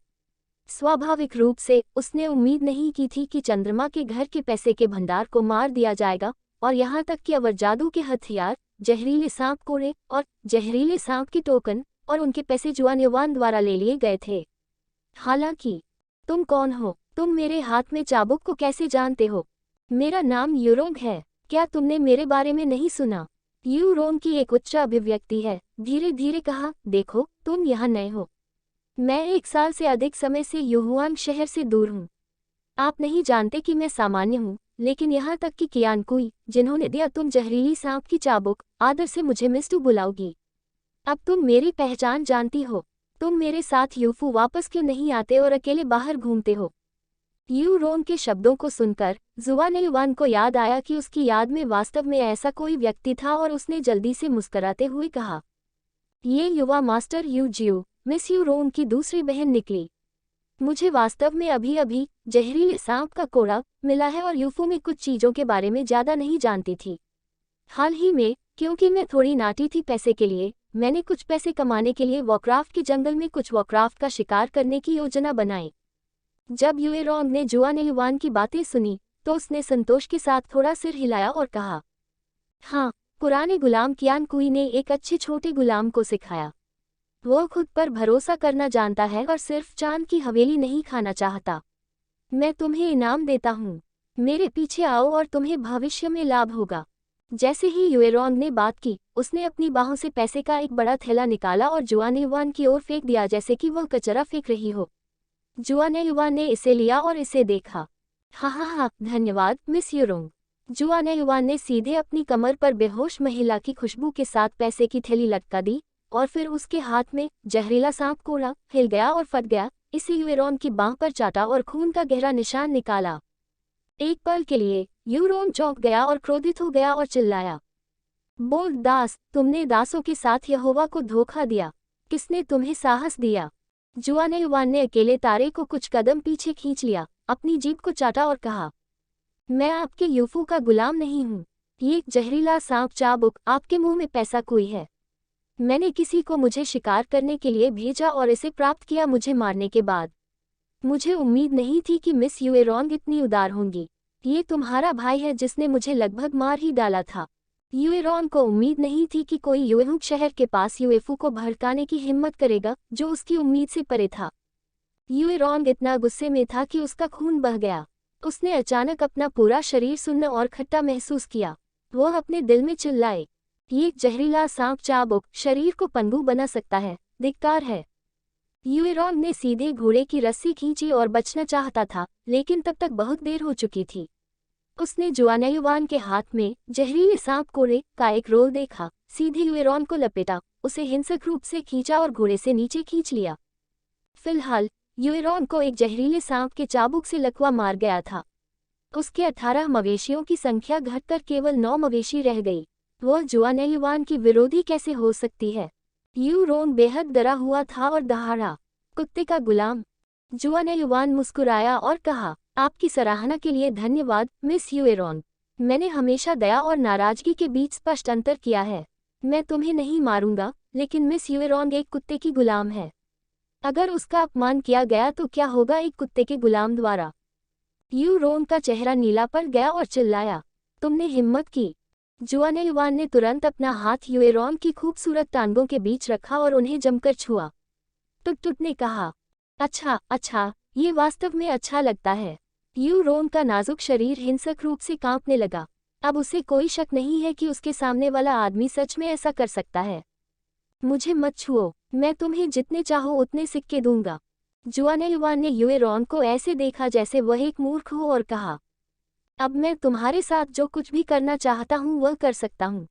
स्वाभाविक रूप से उसने उम्मीद नहीं की थी कि चंद्रमा के घर के पैसे के भंडार को मार दिया जाएगा, और यहाँ तक कि अवर जादू के हथियार, जहरीले सांप कोड़े और जहरीले सांप के टोकन और उनके पैसे जुआन युवान द्वारा ले लिए गए थे। हालांकि, तुम कौन हो? तुम मेरे हाथ में चाबुक को कैसे जानते हो? मेरा नाम यूरोंग है। क्या तुमने मेरे बारे में नहीं सुना? यूरोंग की एक उच्च अभिव्यक्ति है, धीरे धीरे कहा, देखो, तुम यहाँ नए हो। मैं 1 साल से अधिक समय से युहुआन शहर से दूर हूँ। आप नहीं जानते कि मैं सामान्य हूँ, लेकिन यहाँ तक कि कियान कुई, जिन्होंने दिया तुम जहरीली सांप की चाबुक, आदर से मुझे मिस्टू बुलाओगी। अब तुम मेरी पहचान जानती हो। तुम मेरे साथ यूफू वापस क्यों नहीं आते और अकेले बाहर घूमते हो? यूरोंग के शब्दों को सुनकर जुआन युवान को याद आया कि उसकी याद में वास्तव में ऐसा कोई व्यक्ति था और उसने जल्दी से मुस्कुराते हुए कहा, ये युवा मास्टर यू जियो, मिस यूरोंग की दूसरी बहन निकली। मुझे वास्तव में अभी अभी जहरीले सांप का कोड़ा मिला है और यूफू में कुछ चीज़ों के बारे में ज़्यादा नहीं जानती थी। हाल ही में, क्योंकि मैं थोड़ी नाटी थी पैसे के लिए, मैंने कुछ पैसे कमाने के लिए वॉरक्राफ्ट के जंगल में कुछ वॉरक्राफ्ट का शिकार करने की योजना बनाई। जब यूरोंग ने जुआन युवान की बातें सुनी, तो उसने संतोष के साथ थोड़ा सिर हिलाया और कहा, हाँ, पुराने गुलाम कियान कुई ने एक अच्छे छोटे गुलाम को सिखाया। वो खुद पर भरोसा करना जानता है और सिर्फ चांद की हवेली नहीं खाना चाहता। मैं तुम्हें इनाम देता हूँ। मेरे पीछे आओ और तुम्हें भविष्य में लाभ होगा। जैसे ही यूरोंग ने बात की, उसने अपनी बाहों से पैसे का एक बड़ा थैला निकाला और जुआन युवान की ओर फेंक दिया जैसे कि वह कचरा फेंक रही हो। जुआन युवान ने इसे लिया और इसे देखा। हाँ, धन्यवाद मिस यूरोंग। जुआन युवान ने सीधे अपनी कमर पर बेहोश महिला की खुशबू के साथ पैसे की थैली लटका दी और फिर उसके हाथ में जहरीला सांप कोड़ा हिल गया और फट गया। इसे यूरोंग की बांह पर चाटा और खून का गहरा निशान निकाला। एक पल के लिए यूरोंग चौंक गया और क्रोधित हो गया और चिल्लाया, बोल दास, तुमने दासों के साथ यहोवा को धोखा दिया। किसने तुम्हें साहस दिया? जुआन युवान ने अकेले तारे को कुछ कदम पीछे खींच लिया, अपनी जीभ को चाटा और कहा, मैं आपके यूफू का गुलाम नहीं हूँ। ये जहरीला सांप चाबुक आपके मुंह में पैसा कोई है। मैंने किसी को मुझे शिकार करने के लिए भेजा और इसे प्राप्त किया मुझे मारने के बाद। मुझे उम्मीद नहीं थी कि मिस यूरोंग इतनी उदार होंगी। ये तुम्हारा भाई है जिसने मुझे लगभग मार ही डाला था। यूरोंग को उम्मीद नहीं थी कि कोई यूएहुक शहर के पास यूएफू को भड़काने की हिम्मत करेगा, जो उसकी उम्मीद से परे था। यूरोंग इतना गुस्से में था कि उसका खून बह गया। उसने अचानक अपना पूरा शरीर सुन्न और खट्टा महसूस किया। वह अपने दिल में चिल्लाए, ये जहरीला सांप चाबुक शरीर को पनगू बना सकता है, धिक्कार है। यूरोंग ने सीधे घोड़े की रस्सी खींची और बचना चाहता था, लेकिन तब तक बहुत देर हो चुकी थी। उसने जुआन युवान के हाथ में जहरीले सांप कोड़े का एक रोल देखा, सीधे यूरोंग को लपेटा, उसे हिंसक रूप से खींचा और घोड़े से नीचे खींच लिया। फिलहाल यूरोंग को एक जहरीले सांप के चाबुक से लकवा मार गया था। उसके 18 मवेशियों की संख्या घटकर केवल 9 मवेशी रह गई। वह जुआन युवान की विरोधी कैसे हो सकती है? यूरोंग बेहद डरा हुआ था और दहाड़ा, कुत्ते का गुलाम। जुआन युवान मुस्कुराया और कहा, आपकी सराहना के लिए धन्यवाद मिस यूरोंग। मैंने हमेशा दया और नाराजगी के बीच स्पष्ट अंतर किया है। मैं तुम्हें नहीं मारूंगा, लेकिन मिस यूरोंग एक कुत्ते की गुलाम है। अगर उसका अपमान किया गया तो क्या होगा एक कुत्ते के गुलाम द्वारा? यूरोंग का चेहरा नीला पड़ गया और चिल्लाया, तुमने हिम्मत की। जुआन युवान ने तुरंत अपना हाथ यूरोंग की खूबसूरत टांगों के बीच रखा और उन्हें जमकर छुआ। टुट ने कहा, अच्छा, ये वास्तव में अच्छा लगता है। यूरोंग का नाजुक शरीर हिंसक रूप से कांपने लगा। अब उसे कोई शक नहीं है कि उसके सामने वाला आदमी सच में ऐसा कर सकता है। मुझे मत छुओ, मैं तुम्हें जितने चाहो उतने सिक्के दूंगा। जुआन युवान ने यूरोंग को ऐसे देखा जैसे वह एक मूर्ख हो और कहा, अब मैं तुम्हारे साथ जो कुछ भी करना चाहता हूँ वह कर सकता हूँ।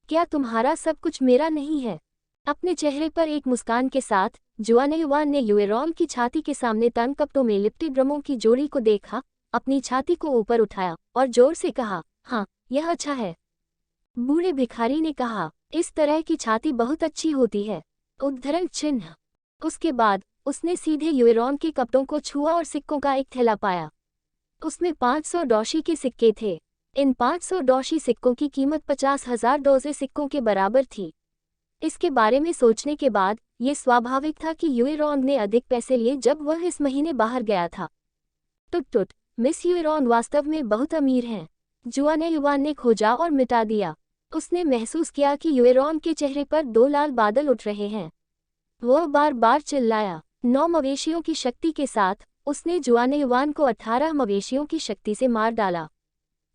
क्या तुम्हारा सब कुछ मेरा नहीं है? अपने चेहरे पर एक मुस्कान के साथ जुआनयुआन ने युएरॉन की छाती के सामने तंग कपड़ों में लिपटे ड्रमों की जोड़ी को देखा, अपनी छाती को ऊपर उठाया और जोर से कहा, हाँ, यह अच्छा है। बूढ़े भिखारी ने कहा, इस तरह की छाती बहुत अच्छी होती है। उद्धरण चिन्ह। उसके बाद उसने सीधे युएरॉन के कपड़ों को छुआ और सिक्कों का एक थैला पाया। उसमें 500 डॉशी के सिक्के थे। इन 500 डॉशी सिक्कों की कीमत 50,000 डोजे सिक्कों के बराबर थी। इसके बारे में सोचने के बाद ये स्वाभाविक था कि युएरॉन ने अधिक पैसे लिए जब वह इस महीने बाहर गया था। टुट, मिस युएरॉन वास्तव में बहुत अमीर हैं। जुआनयुआन ने खोजा और मिटा दिया। उसने महसूस किया कि युएरॉन के चेहरे पर 2 लाल बादल उठ रहे हैं। वह बार बार चिल्लाया। 9 मवेशियों की शक्ति के साथ उसने जुआनयुआन को 18 मवेशियों की शक्ति से मार डाला।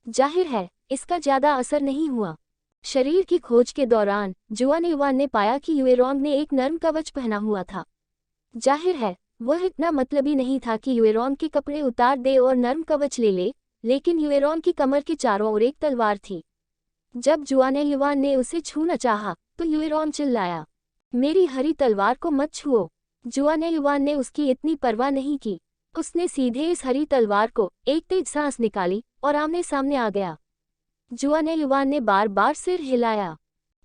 जाहिर है, इसका ज्यादा असर नहीं हुआ। शरीर की खोज के दौरान जुआनयुआन ने पाया कि युएरॉन ने एक नर्म कवच पहना हुआ था। जाहिर है, वह इतना मतलबी नहीं था कि युएरॉन के कपड़े उतार दे और नर्म कवच ले ले, लेकिन युएरॉन की कमर के चारों ओर एक तलवार थी। जब जुआनयुआन ने उसे छूना चाहा, तो युएरॉन चिल्लाया, मेरी हरी तलवार को मत छुओ। जुआनयुआन ने उसकी इतनी परवाह नहीं की। उसने सीधे इस हरी तलवार को एक तेज सांस निकाली और आमने सामने आ गया। जुआनयुआन ने बार बार सिर हिलाया।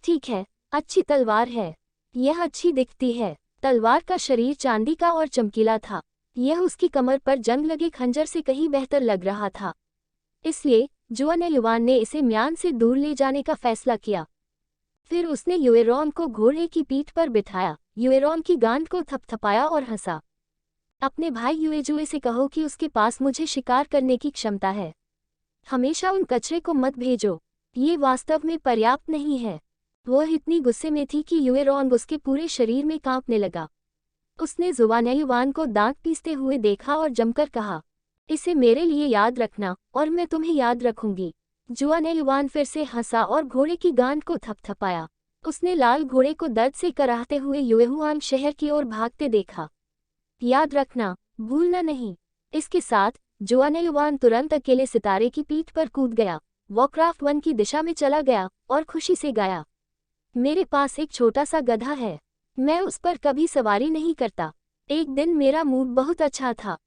ठीक है, अच्छी तलवार है। यह अच्छी दिखती है। तलवार का शरीर चांदी का और चमकीला था। यह उसकी कमर पर जंग लगे खंजर से कहीं बेहतर लग रहा था। इसलिए जुआनयुआन ने इसे म्यान से दूर ले जाने का फैसला किया। फिर उसने युएरॉन को घोड़े की पीठ पर बिठाया, युएरॉन की गांड को थपथपाया और हंसा। अपने भाई युएजुए से कहो कि उसके पास मुझे शिकार करने की क्षमता है। हमेशा उन कचरे को मत भेजो। ये वास्तव में पर्याप्त नहीं है। वह इतनी गुस्से में थी कि युएरॉन उसके पूरे शरीर में कांपने लगा। उसने जुआनयुआन को दांत पीसते हुए देखा और जमकर कहा, इसे मेरे लिए याद रखना और मैं तुम्हें याद रखूंगी। जुआनयुआन फिर से हंसा और घोड़े की गांड को थपथपाया। उसने लाल घोड़े को दर्द से कराहते हुए युएहुआन शहर की ओर भागते देखा। याद रखना, भूलना नहीं। इसके साथ जुआनयुआन तुरंत अकेले सितारे की पीठ पर कूद गया, वॉरक्राफ्ट 1 की दिशा में चला गया और खुशी से गाया, मेरे पास एक छोटा सा गधा है। मैं उस पर कभी सवारी नहीं करता। एक दिन मेरा मूड बहुत अच्छा था।